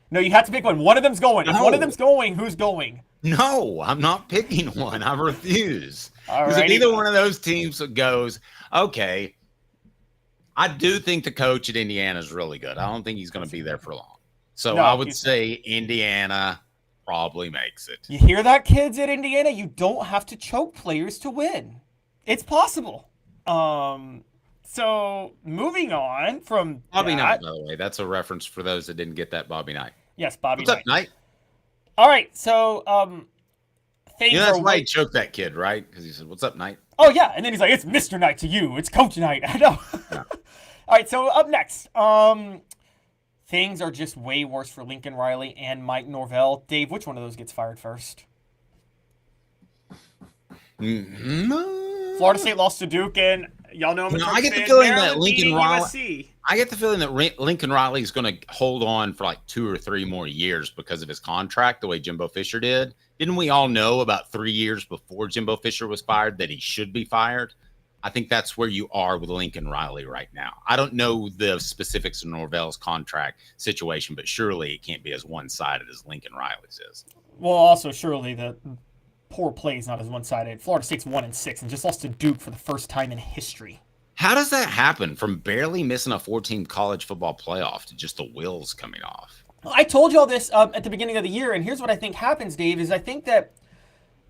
No, you have to pick one. One of them's going. No. If one of them's going, who's going? No, I'm not picking one. I refuse. Because Alrighty. if either one of those teams goes, okay, I do think the coach at Indiana is really good. I don't think he's going to be there for long. So No, I would say Indiana probably makes it. You hear that, kids at Indiana? You don't have to choke players to win. It's possible. So moving on from Bobby that, Knight, by the way. That's a reference for those that didn't get that. Bobby Knight. Yes, Bobby What's up, Knight? All right, so things That's are why he choked that kid, right? Because he said, "What's up, Knight?" Oh yeah, and then he's like, "It's Mr. Knight to you. It's Coach Knight." I know. Yeah. All right, so up next, things are just way worse for Lincoln Riley and Mike Norvell. Dave, which one of those gets fired first? Florida State lost to Duke, and y'all know I'm a I get the fan. feeling that Maryland Lincoln beating Riley. USC. I get the feeling that Lincoln Riley is going to hold on for like 2 or 3 more years because of his contract, the way Jimbo Fisher did. Didn't we all know about 3 years before Jimbo Fisher was fired that he should be fired? I think that's where you are with Lincoln Riley right now. I don't know the specifics of Norvell's contract situation, but surely it can't be as one-sided as Lincoln Riley's is. Well, also surely the poor play is not as one-sided. Florida State's 1-6 and just lost to Duke for the first time in history. How does that happen from barely missing a 4-team college football playoff to just the wheels coming off? I told you all this at the beginning of the year, and here's what I think happens, Dave, is I think that,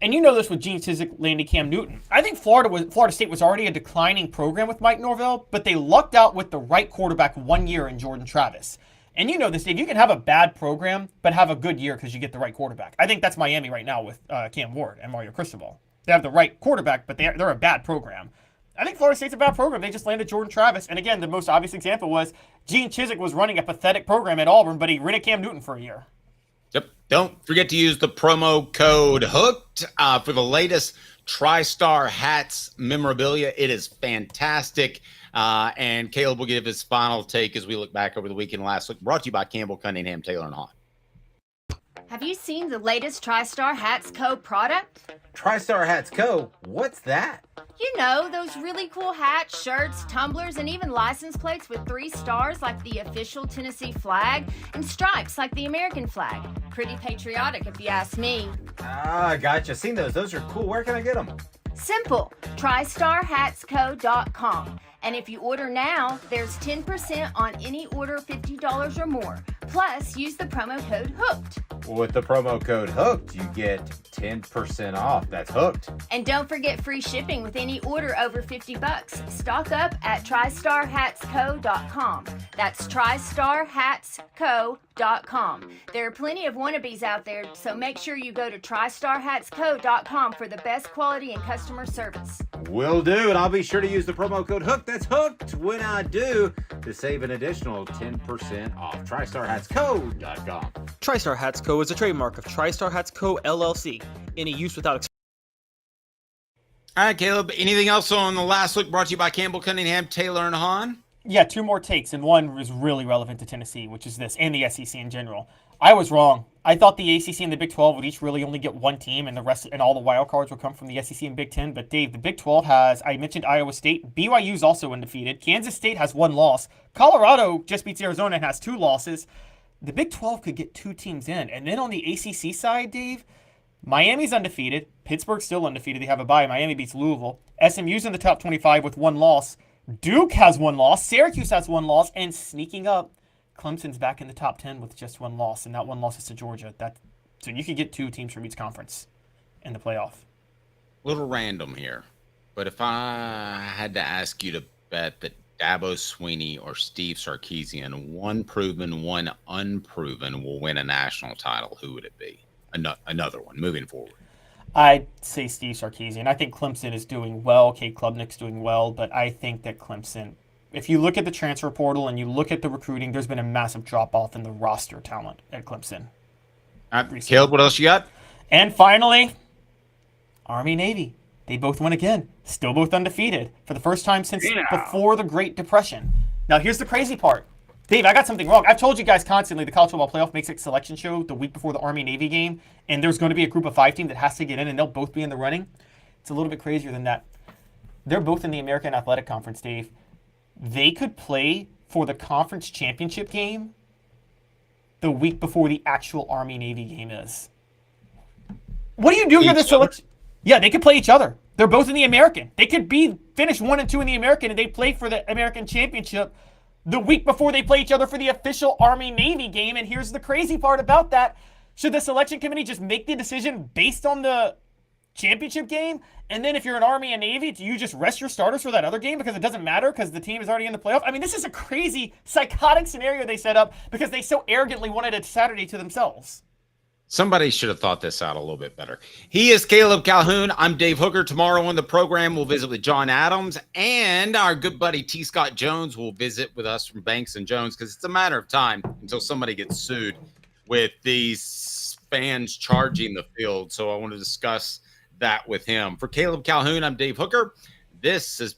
and you know this with Gene Chizik, landing Cam Newton, I think Florida State was already a declining program with Mike Norvell, but they lucked out with the right quarterback 1 year in Jordan Travis. And you know this, Dave, you can have a bad program, but have a good year because you get the right quarterback. I think that's Miami right now with Cam Ward and Mario Cristobal. They have the right quarterback, but they're a bad program. I think Florida State's a bad program. They just landed Jordan Travis. And again, the most obvious example was Gene Chizik was running a pathetic program at Auburn, but he rented Cam Newton for a year. Yep. Don't forget to use the promo code HOOKED for the latest TriStar hats memorabilia. It is fantastic. And Caleb will give his final take as we look back over the weekend last week. Brought to you by Campbell, Cunningham, Taylor, and Hahn. Have you seen the latest TriStar Hats Co. product? TriStar Hats Co. What's that? You know, those really cool hats, shirts, tumblers, and even license plates with 3 stars like the official Tennessee flag and stripes like the American flag. Pretty patriotic if you ask me. Ah, gotcha. Seen those. Those are cool. Where can I get them? Simple. TriStarHatsCo.com. And if you order now, there's 10% on any order $50 or more. Plus, use the promo code HOOKED. With the promo code HOOKED, you get 10% off. That's hooked. And don't forget free shipping with any order over $50. Stock up at TriStarHatsCo.com. That's TriStarHatsCo.com. There are plenty of wannabes out there, so make sure you go to TriStarHatsCo.com for the best quality and customer service. Will do, and I'll be sure to use the promo code HOOKED. That's hooked when I do to save an additional 10% off. TriStarHatsCo.com. TriStar Hats Co. is a trademark of TriStar Hats Co. LLC. Any use without... All right, Caleb, anything else on the last look brought to you by Campbell, Cunningham, Taylor, and Hahn? Yeah, 2 more takes, and one is really relevant to Tennessee, which is this, and the SEC in general. I was wrong. I thought the ACC and the Big 12 would each really only get one team, and the rest and all the wild cards would come from the SEC and Big 10. But Dave, the Big 12 has, I mentioned Iowa State. BYU's also undefeated. Kansas State has 1 loss. Colorado just beats Arizona and has 2 losses. The Big 12 could get 2 teams in. And then on the ACC side, Dave, Miami's undefeated. Pittsburgh's still undefeated. They have a bye. Miami beats Louisville. SMU's in the top 25 with 1 loss. Duke has 1 loss. Syracuse has 1 loss. And sneaking up, Clemson's back in the top 10 with just 1 loss, and that 1 loss is to Georgia. So you could get 2 teams from each conference in the playoff. Little random here, but if I had to ask you to bet that Dabo Swinney or Steve Sarkisian, one proven, one unproven, will win a national title, who would it be? Another one moving forward. I'd say Steve Sarkisian. I think Clemson is doing well. Kate Klubnik's doing well, but I think that Clemson, if you look at the transfer portal and you look at the recruiting, there's been a massive drop-off in the roster talent at Clemson. Caleb, what else you got? And finally, Army-Navy. They both won again. Still both undefeated for the first time since before the Great Depression. Now, here's the crazy part. Dave, I got something wrong. I've told you guys constantly the College Football Playoff makes its selection show the week before the Army-Navy game, and there's going to be a group of 5 team that has to get in, and they'll both be in the running. It's a little bit crazier than that. They're both in the American Athletic Conference, Dave. They could play for the conference championship game the week before the actual Army-Navy game is. What do you do for this selection? Yeah, they could play each other. They're both in the American. They could finish 1 and 2 in the American, and they play for the American championship the week before they play each other for the official Army-Navy game. And here's the crazy part about that. Should the selection committee just make the decision based on the championship game? And then if you're an Army and Navy, do you just rest your starters for that other game because it doesn't matter because the team is already in the playoff? I mean, this is a crazy, psychotic scenario they set up because they so arrogantly wanted a Saturday to themselves. Somebody should have thought this out a little bit better. He is Caleb Calhoun. I'm Dave Hooker. Tomorrow on the program, we'll visit with John Adams, and our good buddy T. Scott Jones will visit with us from Banks and Jones, because it's a matter of time until somebody gets sued with these fans charging the field. So I want to discuss that with him. For Caleb Calhoun, I'm Dave Hooker. This has been